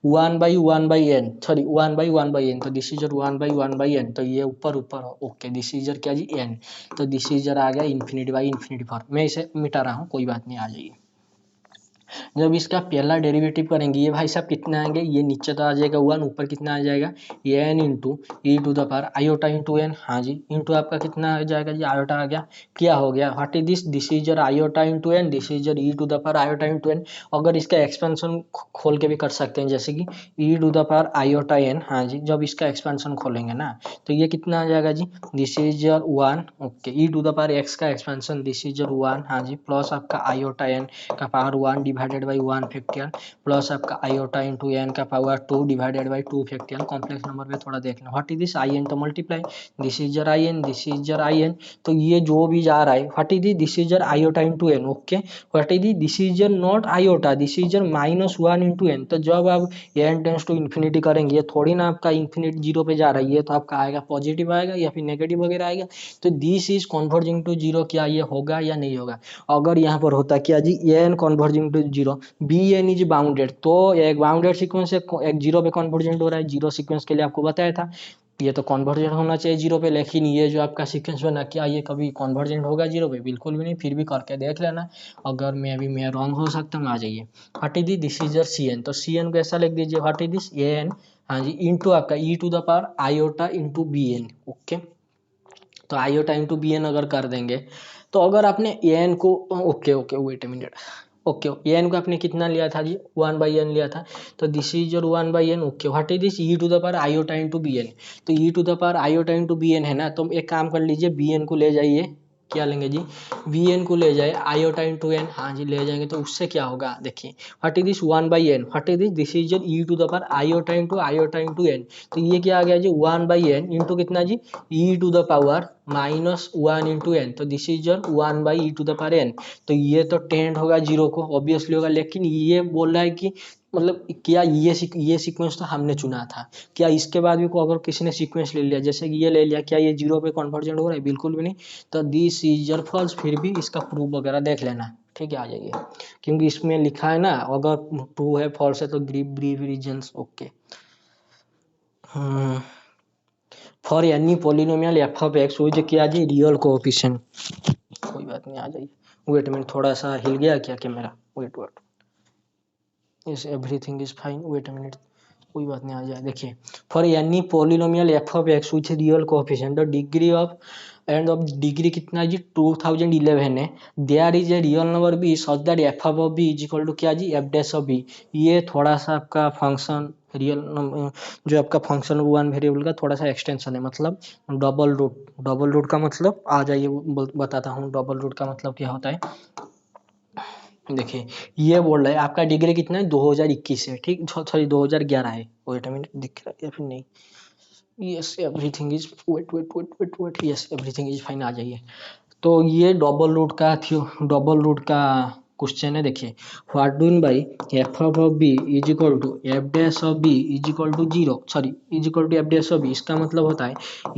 1/1/n, sorry 1/1/n, तो this is your 1/1/n, तो ये ऊपर ऊपर हो, ओके, दिस इज योर क्या जी n, तो दिस इज योर आ गया इन्फिनिटी बाई इन्फिनिटी फॉर्म। मैं इसे मिटा रहा हूँ, कोई बात नहीं, आ जाइए। जब इसका पहला डेरिवेटिव करेंगे, ये भाई साहब कितना आएंगे, ये नीचे तो आ जाएगा 1, ऊपर कितना आ जाएगा ये n into E to the power iota into n. हाँ जी, इंटू आपका कितना आ जाएगा जी आयोटा आ गया, क्या हो गया, what is this, this is your iota into n, this is your E to the power iota into n. अगर इसका एक्सपेंशन खोल के भी कर सकते हैं, जैसे कि E to the power iota N. हाँ जी, जब इसका एक्सपेंशन खोलेंगे ना, तो ये कितना आ जाएगा जी, this is your 1, okay, E to the power X का एक्सपेंशन, दिस इज योर 1, हाँ जी, प्लस आपका आयोटा एन का power 1 divided by 1 factorial, plus आपका आयोटा इंटू एन का power 2 divided by 2 factorial. Complex number में थोड़ा देख लो, what is this I N, तो multiply, this is your I N, this is your I N, तो ये जो भी जा रहा है, what is this is your iota into n, okay, what is this is your naught iota, this is your -1 into N. तो जब आप एन टेंस टू इन्फिनिटी करेंगे, ये थोड़ी ना आपका इन्फिनिटी 0 पे जा रही है, तो आपका आएगा पॉजिटिव आएगा या फिर नेगेटिव वगैरह आएगा। तो दिस इज कन्वर्जिंग टू 0, क्या ये होगा या नहीं होगा। अगर यहाँ पर होता क्या जी N converging to 0, B N is bounded, तो एक बाउंडेड सीक्वेंस है, एक 0 पे कन्वर्जेंट हो रहा है, 0 सीक्वेंस के लिए आपको बताया था ये तो कन्वर्जेंट होना चाहिए 0 पे, लेकिन ये जो आपका सीक्वेंस बना, क्या ये कभी कन्वर्जेंट होगा 0 पे, बिल्कुल भी नहीं। फिर भी करके देख लेना, अगर मैं रॉन्ग हो सकता हूँ। आ जाइए, what is this is your C N, तो सी एन को ऐसा लिख दीजिए, what is this A N, हाँ जी, इंटू आपका ई to the power iota into B N, okay, तो आयोटा इंटू बी एन अगर कर देंगे, तो अगर आपने ए एन को, okay okay wait a minute, okay, A N को आपने कितना लिया था जी 1/n लिया था, तो this is your 1/n, okay, what is this E to the power iota into B N, तो ई to the power iota into B N है ना, तो एक काम कर लीजिए, बी एन को ले जाइए, क्या लेंगे जी, वी एन को ले जाए आयोटा इंटू एन, हाँ जी ले जाएंगे, तो उससे क्या होगा देखिए, what is this 1/n, what is this, this is your E to the power iota into N, तो ये क्या आ गया जी 1/n इंटू कितना जी ई to the power -1 into N, तो this is your 1/e to the power N. तो ये तो टेंड होगा 0 को, ऑब्वियसली होगा, लेकिन ये बोल रहा है कि मतलब क्या ये सीक्वेंस तो हमने चुना था, क्या इसके बाद भी को अगर किसी ने सीक्वेंस ले लिया, जैसे कि ये ले लिया, क्या ये 0 पे कन्वर्जेंट हो रहा है, बिल्कुल भी नहीं। तो दिस इज योर फॉल्स, फिर भी इसका प्रूफ वगैरह देख लेना, ठीक है, आ जाइए, क्योंकि इसमें लिखा है ना, अगर ट्रू है फॉल्स है तो brief reasons, okay. For any polynomial F of x which क्या जी रियल कोएफिशिएंट, कोई बात नहीं, आ जाइए, वेट मिनट, थोड़ा सा हिल गया क्या camera, wait wait, yes everything is fine, wait a minute, कोई बात नहीं, आ जाए, देखिए, for any polynomial F of x with real coefficient, the degree of and of degree कितना जी 2011 है, there is a real number b such that f of B is equal to क्या जी एफ डैश ऑफ बी। ये थोड़ा सा आपका function real जो आपका फंक्शन वन वेरिएबल का थोड़ा सा एक्सटेंशन है, मतलब डबल रूट का मतलब, आ जाइए बताता हूँ डबल रूट का मतलब क्या होता है। देखिए, ये बोल रहा है आपका डिग्री कितना है 2021 है, ठीक, सॉरी 2011 है, वेट अ मिनट, दिख रहा है या फिर नहीं, yes everything is wait, yes everything is fine, आ जाइए। तो ये डबल रूट का क्वेश्चन है, देखिए, what do mean by F of B is equal to F dash of B is equal to 0, sorry is equal to F dash of B, इसका मतलब होता है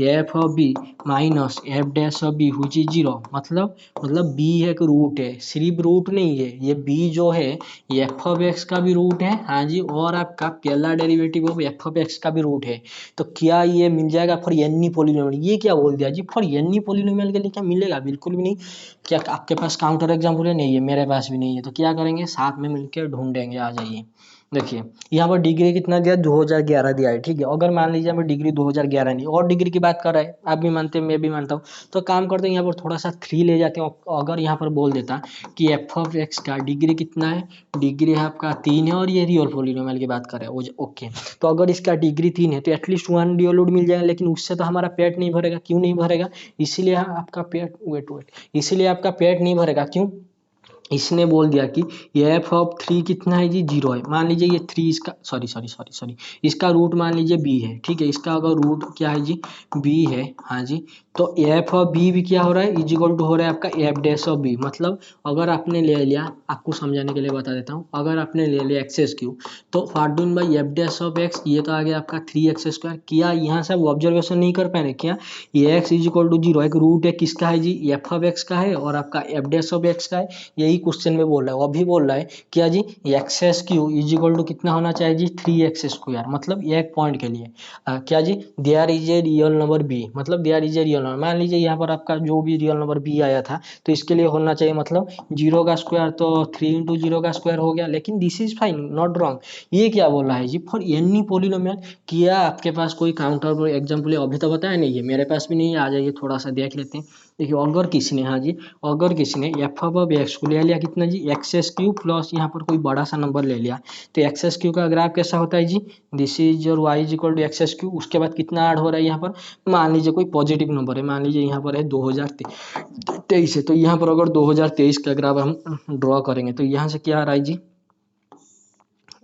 F of B minus F dash of B which is 0, मतलब B एक root है, सिर्फ root नहीं है, ये बी जो है ये एफ ऑफ एक्स का भी रूट है, हाँ जी, और आपका पहला derivative of F of x का भी रूट है। तो क्या ये मिल जाएगा फॉर एनी पोलिनोमियल, ये क्या बोल दिया जी, फॉर एनी पोलिनोमियल के लिए क्या मिलेगा, बिल्कुल भी नहीं। क्या आपके पास काउंटर एग्जाम्पल है, नहीं है, मेरे पास भी नहीं है, तो क्या करेंगे साथ में मिलकर ढूंढेंगे, आ जाइए। देखिए, यहाँ पर डिग्री कितना दिया 2011 दिया है, ठीक है, अगर मान लीजिए हमें डिग्री 2011 नहीं और डिग्री की बात कर रहा है, आप भी मानते हैं मैं भी मानता हूँ, तो काम करते हैं यहाँ पर थोड़ा सा 3 ले जाते हैं, अगर यहाँ पर बोल देता कि एफ ऑफ एक्स का डिग्री कितना है, डिग्री है आपका 3 है, और ये रियल पोलिनोमियल की बात कर रहे हैं, ओके, तो अगर इसका डिग्री 3 है तो एटलीस्ट 1 रियल रूट मिल जाएगा, लेकिन उससे तो हमारा पेट नहीं भरेगा, क्यों नहीं भरेगा, इसीलिए आपका पेट, वेट इसीलिए आपका पेट नहीं भरेगा, क्यों, इसने बोल दिया कि एफ ऑफ 3 कितना है जी, 0 है। मान लीजिए ये 3 इसका सॉरी इसका रूट मान लीजिए बी है, ठीक है। इसका अगर रूट क्या है जी, बी है, हाँ जी। तो एफ ऑफ बी भी क्या हो रहा है, इज इक्वल टू हो रहा है आपका एफ डैश ऑफ बी। मतलब अगर आपने ले लिया, आपको समझाने के लिए बता देता हूँ, अगर आपने ले लिया एक्स एस क्यू, तो फार्डून by F dash of x, ये तो आ गया आपका 3x²। किया यहाँ से वो ऑब्जर्वेशन नहीं कर पा रहे क्या, ये एक्स इज इक्वल टू 0, एक रूट है किसका है जी, एफ ऑफ एक्स का है और आपका एफ डैश ऑफ एक्स का है। यही क्वेश्चन में बोल रहा है, वो अभी बोल रहा है क्या जी, X S Q is equal to कितना होना चाहिए जी, 3x²। मतलब एक पॉइंट के लिए क्या जी, there is a real number B, मतलब there is a real number. मान लीजिए यहाँ पर आपका जो भी रियल नंबर बी आया था, तो इसके लिए होना चाहिए मतलब 0 का स्क्वायर, तो 3 इंटू 0 का स्क्वायर हो गया। लेकिन this is fine, not wrong. ये क्या बोला है जी, फॉर एनी पोलिनोमियल। किया आपके पास कोई काउंटर एग्जाम्पल अभी तो बताया नहीं है, मेरे पास भी नहीं है, आ जाइए थोड़ा सा देख लेते हैं। देखिए अगर किसी ने, हाँ जी, अगर किसी ने एफ ऑफ एक्स को ले लिया कितना जी, एक्स एस क्यू प्लस यहाँ पर कोई बड़ा सा नंबर ले लिया, तो एक्स एस क्यू का ग्राफ कैसा होता है जी, this is your Y is equal to X S Q. उसके बाद कितना ऐड हो रहा है यहाँ पर, मान लीजिए कोई पॉजिटिव नंबर है, मान लीजिए यहाँ पर है 2023 है, तो यहाँ पर अगर 2023 का ग्राफ हम ड्रॉ करेंगे, तो यहाँ से क्या आ रहा है जी,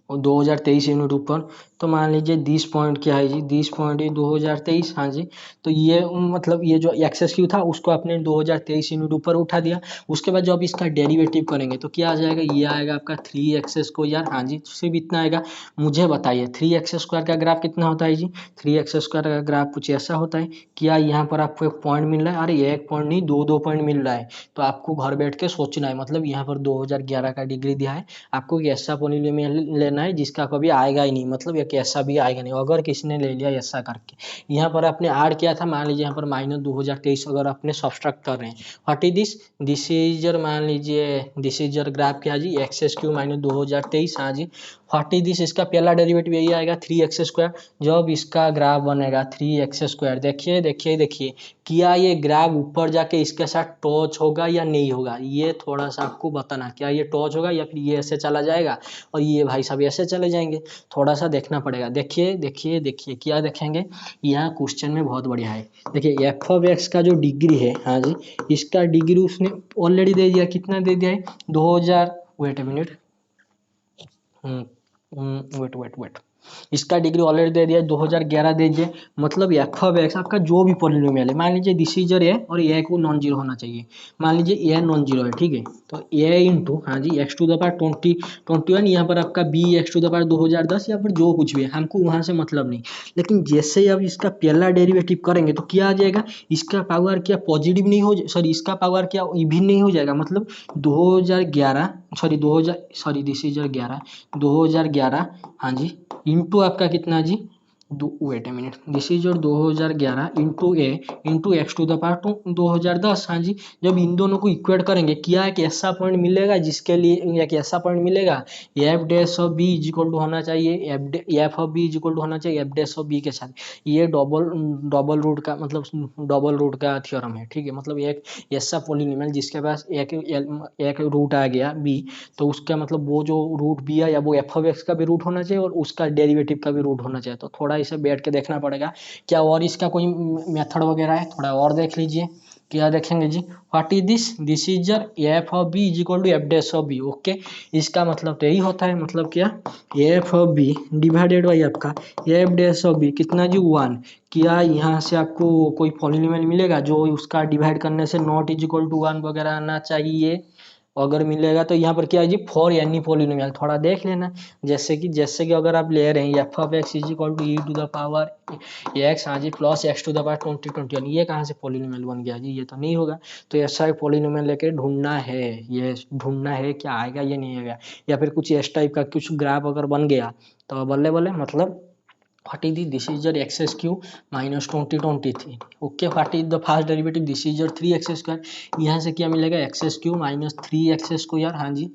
और 2023 यूनिट ऊपर, तो मान लीजिए 20 पॉइंट क्या है जी, 20 पॉइंट 2023, हाँ जी। तो ये मतलब ये जो एक्सेस क्यू था उसको आपने 2023 यूनिट ऊपर उठा दिया। उसके बाद जब इसका डेरिवेटिव करेंगे तो क्या आ जाएगा, ये आएगा आपका 3x², हाँ जी। सिर्फ इतना आएगा। मुझे बताइए 3x² का ग्राफ कितना होता है जी, 3x² का ग्राफ कुछ ऐसा होता है। क्या यहाँ पर आपको एक पॉइंट मिल रहा है, अरे एक पॉइंट नहीं, दो पॉइंट मिल रहा है। तो आपको घर बैठ के सोचना है, मतलब यहाँ पर 2011 का डिग्री दिया है, आपको एक ऐसा पॉलिनोमियल लेना है जिसका कभी आएगा ही नहीं, मतलब एक ऐसा भी आएगा नहीं। अगर किसी ने ले लिया ऐसा करके, यहाँ पर आपने ऐड किया था, मान लीजिए यहाँ पर -2023 अगर आपने सब्सट्रैक्ट कर रहे हैं, what is this, this is your, मान लीजिए दिस इज योर ग्राफ क्या जी, एक्स एस क्यू -2023, हाँ जी। व्हाट इज दिस, इसका पहला डेरिवेटिव यही आएगा 3x²। जब इसका ग्राफ बनेगा 3x², देखिए देखिए देखिए, क्या ये ग्राफ ऊपर जाके इसके साथ टच होगा या नहीं होगा, ये थोड़ा सा आपको बताना, क्या ये टच होगा या फिर ये ऐसे चला जाएगा और ये भाई साहब ऐसे चले जाएंगे, थोड़ा सा देखना पड़ेगा। देखिए देखिए देखिए, क्या देखेंगे, यहाँ क्वेश्चन में बहुत बढ़िया है। देखिए एफ ऑफ एक्स का जो डिग्री है, हाँ जी, इसका डिग्री उसने ऑलरेडी दे दिया, कितना दे दिया है, 2000, wait a minute, wait wait wait, इसका डिग्री ऑलरेडी दे दिया, 2011 दे दिए। मतलब एफ ऑफ एक्स आपका जो भी पॉलिनोमियल है, मान लीजिए दिस इज ए और ए को नॉन जीरो होना चाहिए, मान लीजिए ए नॉन जीरो है, ठीक है। तो ए इंटू, हाँ जी, एक्स टू द पावर 21, यहाँ पर आपका b x to the power 2010 या फिर जो कुछ भी है, हमको वहाँ से मतलब नहीं। लेकिन जैसे ही अब इसका पहला डेरिवेटिव करेंगे तो क्या आ जाएगा, इसका पावर क्या पॉजिटिव नहीं हो, सॉरी इसका पावर क्या इवन नहीं हो जाएगा, मतलब 2011, सॉरी 2000, सॉरी दिस इज 2011, हाँ जी, इंटू आपका कितना जी, wait a minute, this is your 2011 into A into x to the power 2010, हाँ जी। जब इन दोनों को इक्वेट करेंगे, क्या एक ऐसा पॉइंट मिलेगा जिसके लिए एक ऐसा पॉइंट मिलेगा, f dash of B is equal to होना चाहिए f of B is equal to होना चाहिए एफ डैश ऑफ बी के साथ। ये डबल रूट का मतलब डबल रूट का थ्योरम है, ठीक है। मतलब एक ऐसा पॉलिनोमियल जिसके पास एक रूट आ गया बी, तो उसका मतलब वो जो रूट बी है या वो एफ ऑफ एक्स का भी रूट होना चाहिए और उसका डेरिवेटिव का भी रूट होना चाहिए। तो थोड़ा इसे बैठ के देखना पड़ेगा, क्या और इसका कोई मेथड वगैरह है, थोड़ा और देख लीजिए। क्या देखेंगे जी, what is this, this is F of B is equal to F dash of B, okay. इसका मतलब तो यही होता है, मतलब क्या, F of B divided by आपका एफ डैश ऑफ बी कितना जी 1। क्या यहाँ से आपको कोई पॉलिनोमियल मिलेगा जो उसका डिवाइड करने से नॉट इज इक्वल टू 1 वगैरह आना चाहिए, अगर मिलेगा तो यहाँ पर क्या है जी, फॉर एनी पॉलिनोमियल, थोड़ा देख लेना। जैसे कि अगर आप ले रहे हैं F of x is equal to E to the power X, हाँ जी, plus X to the power 2021, ये कहाँ से पॉलिनोमियल बन गया जी, ये तो नहीं होगा। तो ऐसा एक पॉलिनोमियल लेके ढूंढना है, ये ढूंढना है क्या आएगा ये नहीं आएगा, या फिर कुछ इस टाइप का कुछ ग्राफ अगर बन गया तो बल्ले बल्ले, मतलब what is the, this is your x³ minus 2023, okay. what is the first derivative, this is your 3x², यहाँ से क्या मिलेगा x³ minus 3x², हाँ जी,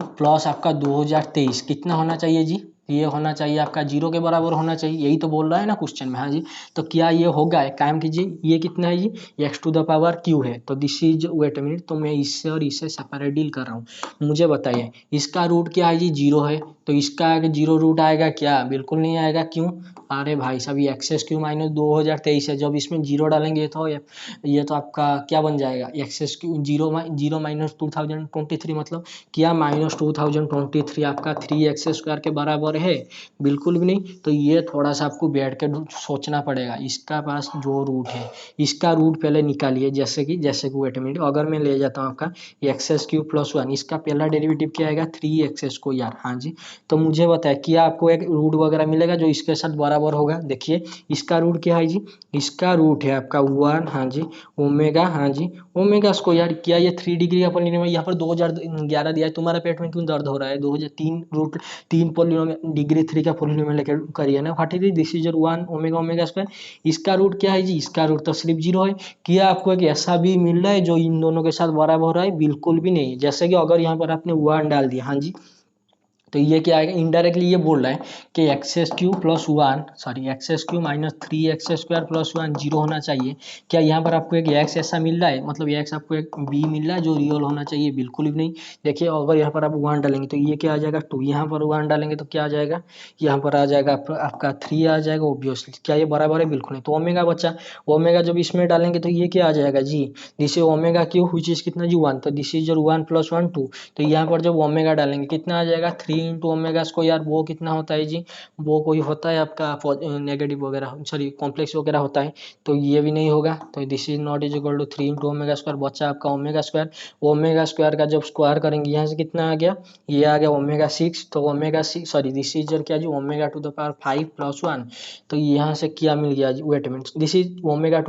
प्लस आपका 2023 कितना होना चाहिए जी, ये होना चाहिए आपका 0 के बराबर होना चाहिए, यही तो बोल रहा है ना क्वेश्चन में। हाँ जी, तो क्या ये होगा, एक काम कीजिए, ये कितना है जी, x⁻q है, तो this is, wait a minute, तो मैं इससे और इससे सेपरेट डील कर रहा हूँ। मुझे बताइए इसका रूट क्या है जी, 0 है, तो इसका 0 रूट आएगा क्या, बिल्कुल नहीं आएगा, क्यों, अरे भाई साहब ये एक्स माइनस 2023 है, जब इसमें 0 डालेंगे तो ये तो आपका क्या बन जाएगा, एक्स जीरो जीरो माइनस 2023, मतलब क्या -2023 आपका 3x² के बराबर है, बिल्कुल भी नहीं। तो ये थोड़ा सा आपको बैठ के सोचना पड़ेगा, इसका पास जो रूट है इसका रूट पहले निकालिए, जैसे कि वेट मिनट, अगर मैं ले जाता हूँ आपका x³ + 1, इसका पहला डेरिवेटिव क्या आएगा 3x², हाँ जी। तो मुझे बताए क्या आपको एक रूट वगैरह मिलेगा जो इसके साथ बराबर होगा, देखिए इसका रूट क्या है जी, इसका रूट है आपका 1, हाँ जी, ओमेगा, हाँ जी, ओमेगा स्क्वायर, क्या ये 3 डिग्री का पॉलिनोमियल, यहाँ पर 2011 दिया है, तुम्हारा पेट में क्यों दर्द हो रहा है, 2003 रूट 3 पॉलिनोमियल डिग्री 3 का पॉलिनोमियल लेकर करिए ना, what is this is 1 omega omega square, इसका रूट क्या है जी, इसका रूट तो सिर्फ 0 है। क्या आपको एक ऐसा भी मिल रहा है जो इन दोनों के साथ बराबर हो रहा है, बिल्कुल भी नहीं। जैसे कि अगर यहाँ पर आपने 1 डाल दिया, हाँ जी, तो ये क्या आएगा, इनडायरेक्टली ये बोल रहा है कि एक्स³ माइनस 3x² + 1 0 होना चाहिए। क्या यहाँ पर आपको एक x ऐसा मिल रहा है, मतलब x आपको एक b मिल रहा है जो रियल होना चाहिए, बिल्कुल भी नहीं। देखिए अगर यहाँ पर आप 1 डालेंगे तो ये क्या आ जाएगा 2, यहाँ पर 1 डालेंगे तो क्या आ जाएगा, यहाँ पर आ जाएगा आपका 3 आ जाएगा ऑब्वियसली, क्या ये बराबर है, बिल्कुल नहीं। तो ओमेगा बचा, ओमेगा जब इसमें डालेंगे तो ये क्या आ जाएगा जी, this is omega Q which is कितना जी 1, तो दिस इज 1 + 1 2, तो यहाँ पर जब ओमेगा डालेंगे कितना आ जाएगा 3 × ओमेगा स्क्वायर, वो कितना होता है जी, वो कोई होता है आपका नेगेटिव वगैरह, सॉरी कॉम्प्लेक्स वगैरह होता है, तो ये भी नहीं होगा। तो this is not is equal to 3 × omega square, बचा आपका ओमेगा स्क्वायर। ओमेगा स्क्वायर का जब स्क्वायर करेंगे यहाँ से कितना आ गया, ये आ गया ओमेगा 6, तो ओमेगा 6 सॉरी दिस इज क्या जी ओमेगा⁵ + 1, तो यहाँ से क्या मिल गया जी, वेट मिनट, दिस इज ओमेगा⁵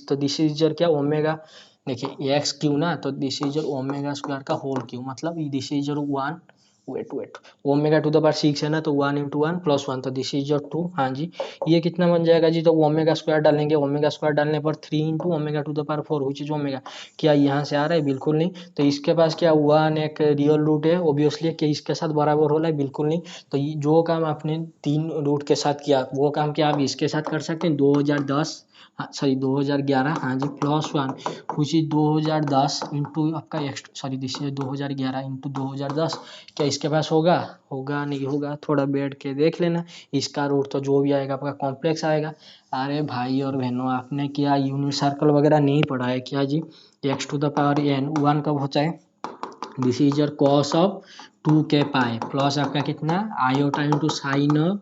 तो दिस इज क्या ओमेगा, देखिए x³ ना, तो दिस इज ओमेगा² का होल क्यू, मतलब दिस इज 1, वेट ओमेगा⁵ है ना, तो 1 × 1 + 1, तो दिस इज 2, हाँ जी। ये कितना बन जाएगा जी, तो ओमेगा² डालेंगे, ओमेगा² डालने पर 3 × ओमेगा⁴ व्हिच इज ओमेगा, क्या यहाँ से आ रहा है, बिल्कुल नहीं। तो इसके पास क्या 1 एक रियल रूट है ऑब्वियसली, कि इसके साथ बराबर हो रहा है, बिल्कुल नहीं। तो जो काम आपने 3 रूट के साथ किया, वो काम क्या आप इसके साथ कर सकते हैं, 2010 सॉरी 2011, हाँ जी, +1 कुछ 2010 इंटू आपका दिस इज 2011 इंटू 2010, क्या इसके पास होगा, होगा नहीं होगा, थोड़ा बैठ के देख लेना। इसका रूट तो जो भी आएगा आपका कॉम्प्लेक्स आएगा। अरे भाई और बहनों, आपने क्या यूनिट सर्कल वगैरह नहीं पढ़ा है क्या जी, x⁴n 1 कब होता है, this is your cos of 2k pi plus आपका कितना iota into sine of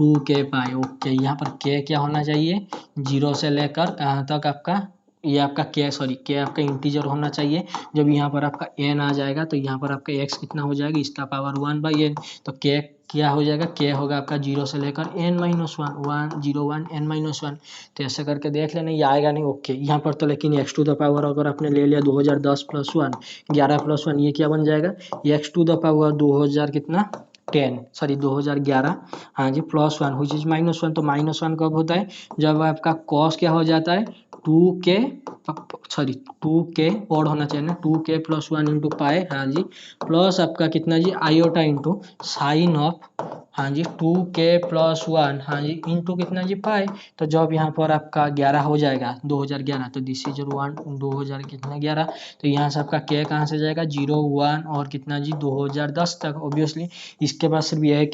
2k pi, okay. यहाँ पर k क्या होना चाहिए, 0 से लेकर कहाँ तक आपका, ये आपका k आपका इंटीजर होना चाहिए। जब यहाँ पर आपका n आ जाएगा तो यहाँ पर आपका x कितना हो जाएगा, इसका पावर 1/n, तो k क्या हो जाएगा, k होगा आपका 0 से लेकर n-1 1 0 1 n-1, तो ऐसे करके देख लेना, ये आएगा नहीं, ओके। यहाँ पर तो लेकिन x⁴ अगर आपने ले लिया 2010 + 1 11 + 1, ये क्या बन जाएगा, x⁴ 2000 कितना 10 सॉरी 2011, हाँ जी, +1 व्हिच इज -1, तो -1 कब होता है, जब आपका cos क्या हो जाता है 2k सॉरी 2k और होना चाहिए ना, 2k + 1 इंटू पाए, हाँ जी, प्लस आपका कितना जी आयोटा इंटू साइन ऑफ, हाँ जी, 2k + 1, हाँ जी, इंटू कितना जी पाए। तो जब यहाँ पर आपका 11 हो जाएगा 2011, तो दिस इज 1 2000 कितना 11, तो यहाँ से आपका k कहाँ से जाएगा 0 1 और कितना जी 2010 तक ऑब्वियसली। इसके बाद सिर्फ यह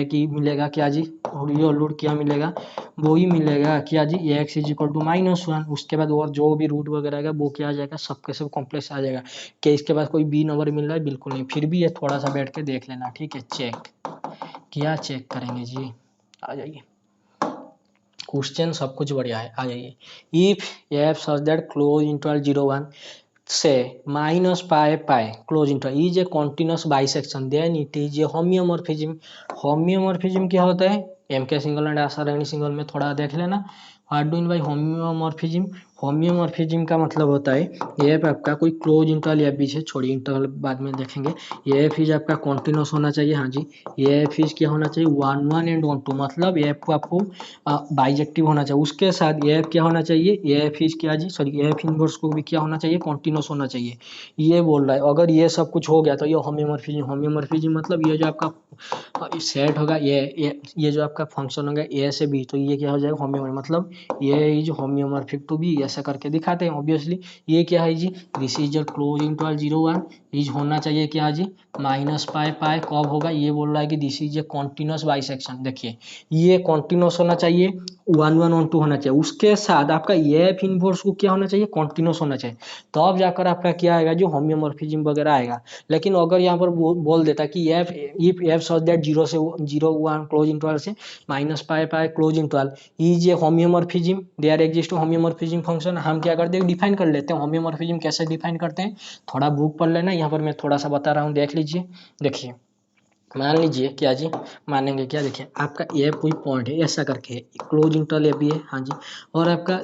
कि मिलेगा क्या जी, रियल रूट क्या मिलेगा, वो ही मिलेगा क्या जी x इज इक्वल टू -1। उसके बाद और जो भी रूट वगैरह आएगा वो क्या आ जाएगा, सबके सब कॉम्प्लेक्स आ जाएगा। क्या इसके बाद कोई b नंबर मिल रहा है, बिल्कुल नहीं। फिर भी ये थोड़ा सा बैठ के देख लेना, ठीक है। चेक क्या चेक करेंगे जी, आ जाइए, क्वेश्चन सब कुछ बढ़िया है, आ जाइए। If f such that close interval 0 1 से -π close interval is a continuous bijection, then it is a homeomorphism. Homeomorphism क्या होता है, M K Singhal and Asha Rani Singhal में थोड़ा देख लेना। What do mean by homeomorphism? Homeomorphism का मतलब होता है एफ आपका कोई क्लोज इंटरवल या पीछे छोड़िए इंटरवल बाद में देखेंगे। एफ इज आपका कॉन्टिन्यूस होना चाहिए, हाँ जी। एफ इज क्या होना चाहिए, 1 1 एंड 1 2, मतलब एफ को आपको बाइजेक्टिव होना चाहिए। उसके साथ एफ क्या होना चाहिए, एफ इज क्या जी, सॉरी एफ इनवर्स को भी क्या होना चाहिए, कॉन्टिन्यूस होना चाहिए। ये बोल रहा है अगर ये सब कुछ हो गया तो ये होम्योमॉर्फिज्म। होम्योमॉर्फिज्म मतलब ये जो आपका सेट होगा, ये जो आपका फंक्शन होगा ए से बी, तो ये क्या हो जाएगा, होम्योमॉर्फिक, मतलब ये इज होम्योमॉर्फिक टू बी, ऐसा करके दिखाते हैं ऑब्वियसली। ये क्या है जी, this is close interval 0 1 is होना चाहिए क्या जी, माइनस पाई पाई। कब होगा, ये बोल रहा है कि this is a continuous bisection. देखिए ये कॉन्टिन्यूस होना चाहिए, 1 1 1 2 होना चाहिए। उसके साथ आपका एफ इनवर्स को क्या होना चाहिए, कॉन्टिन्यूस होना चाहिए। तब जाकर आपका क्या आएगा, जो होम्योमॉर्फिज्म वगैरह आएगा। लेकिन अगर यहाँ पर बोल देता कि F if F such that 0 से 0 1 क्लोज इंटरवल से minus pi pi close interval is a homeomorphism, there exist homeomorphism function. हम क्या करते हैं, डिफाइन कर लेते हैं होम्योमॉर्फिज्म कैसे डिफाइन करते हैं। थोड़ा बुक पढ़ लेना, यहाँ पर मैं थोड़ा सा बता रहा हूँ, देख लीजिए। देखिए मान लीजिए क्या जी, मानेंगे क्या, देखिए आपका ए कोई पॉइंट है ऐसा करके, क्लोज इंटरवल ए भी है, हाँ जी। और आपका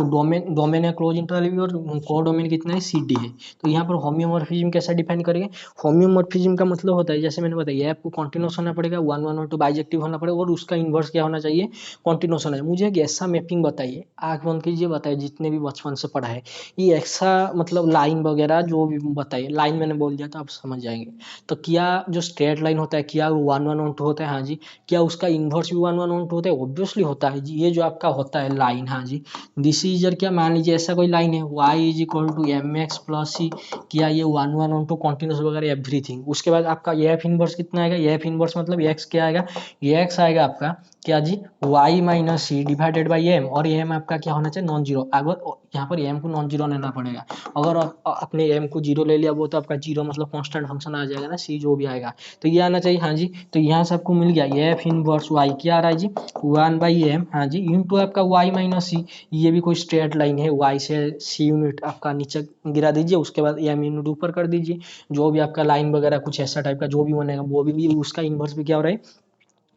डोमेन डोमेन है क्लोज इंटरवल भी, और को डोमेन कितना है, सी डी है। तो यहाँ पर होम्योमॉर्फिज्म कैसे डिफाइन करेंगे। होम्योमॉर्फिज्म का मतलब होता है, जैसे मैंने बताया, आपको कॉन्टिन्यूस होना पड़ेगा, 1 1 और 2 बाइजेक्टिव होना पड़ेगा, और उसका इन्वर्स क्या होना चाहिए, कॉन्टिन्यूस होना चाहिए। मुझे एक ऐसा मैपिंग बताइए, आंख बंद कीजिए, बताइए जितने भी बचपन से पढ़ा है, ये ऐसा मतलब लाइन वगैरह जो भी बताइए, लाइन मैंने बोल दिया तो आप समझ जाएंगे। तो क्या जो स्ट्रेट लाइन होता है, क्या 1 1 1 2 होता है, हाँ जी। क्या उसका इन्वर्स भी 1 1 1 2 होता है, ऑब्वियसली होता है जी। ये जो आपका होता है लाइन, हाँ जी, दिस इज क्या, मान लीजिए ऐसा कोई लाइन है, y is equal to M X plus C, क्या ये 1 1 1 2 कॉन्टिन्यूस वगैरह एवरीथिंग। उसके बाद आपका एफ इनवर्स कितना आएगा, एफ इनवर्स मतलब x क्या आएगा, x आएगा आपका क्या जी, y minus c divided by m, और एम आपका क्या होना चाहिए, नॉन जीरो। अगर यहाँ पर एम को नॉन जीरो लेना पड़ेगा, अगर आप अपने एम को जीरो ले लिया, वो तो आपका जीरो मतलब कांस्टेंट फंक्शन आ जाएगा ना, सी जो भी आएगा, तो ये आना चाहिए, हाँ जी। तो यहाँ से आपको मिल गया एफ इनवर्स वाई क्या आ रहा है जी, 1 बाई एम, हाँ जी, इंटू आपका वाई माइनस सी। ये भी कोई स्ट्रेट लाइन है, वाई से सी यूनिट आपका नीचे गिरा दीजिए, उसके बाद एम यूनिट ऊपर कर दीजिए। जो भी आपका लाइन वगैरह कुछ ऐसा टाइप का जो भी बनेगा, वो भी उसका इन्वर्स भी क्या हो रहा है,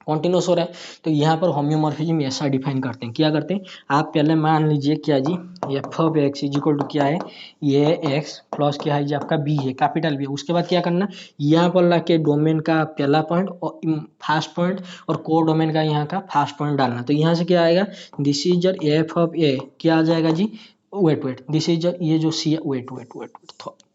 कॉन्टिन्यूस हो रहा है। तो यहाँ पर होम्योमॉर्फिज्म ऐसा डिफाइन करते हैं, क्या करते हैं, आप पहले मान लीजिए क्या जी, F of x is equal to क्या है, ये एक्स प्लस क्या है जी, आपका बी है, कैपिटल बी है। उसके बाद क्या करना, यहाँ पर ला के डोमेन का पहला पॉइंट और फर्स्ट पॉइंट, और को डोमेन का यहाँ का फर्स्ट पॉइंट डालना। तो यहाँ से क्या आएगा, दिस इज एफ ऑफ ए, क्या आ जाएगा जी, वेट वेट, दिस इज ये जो सी, वेट वेट वेट,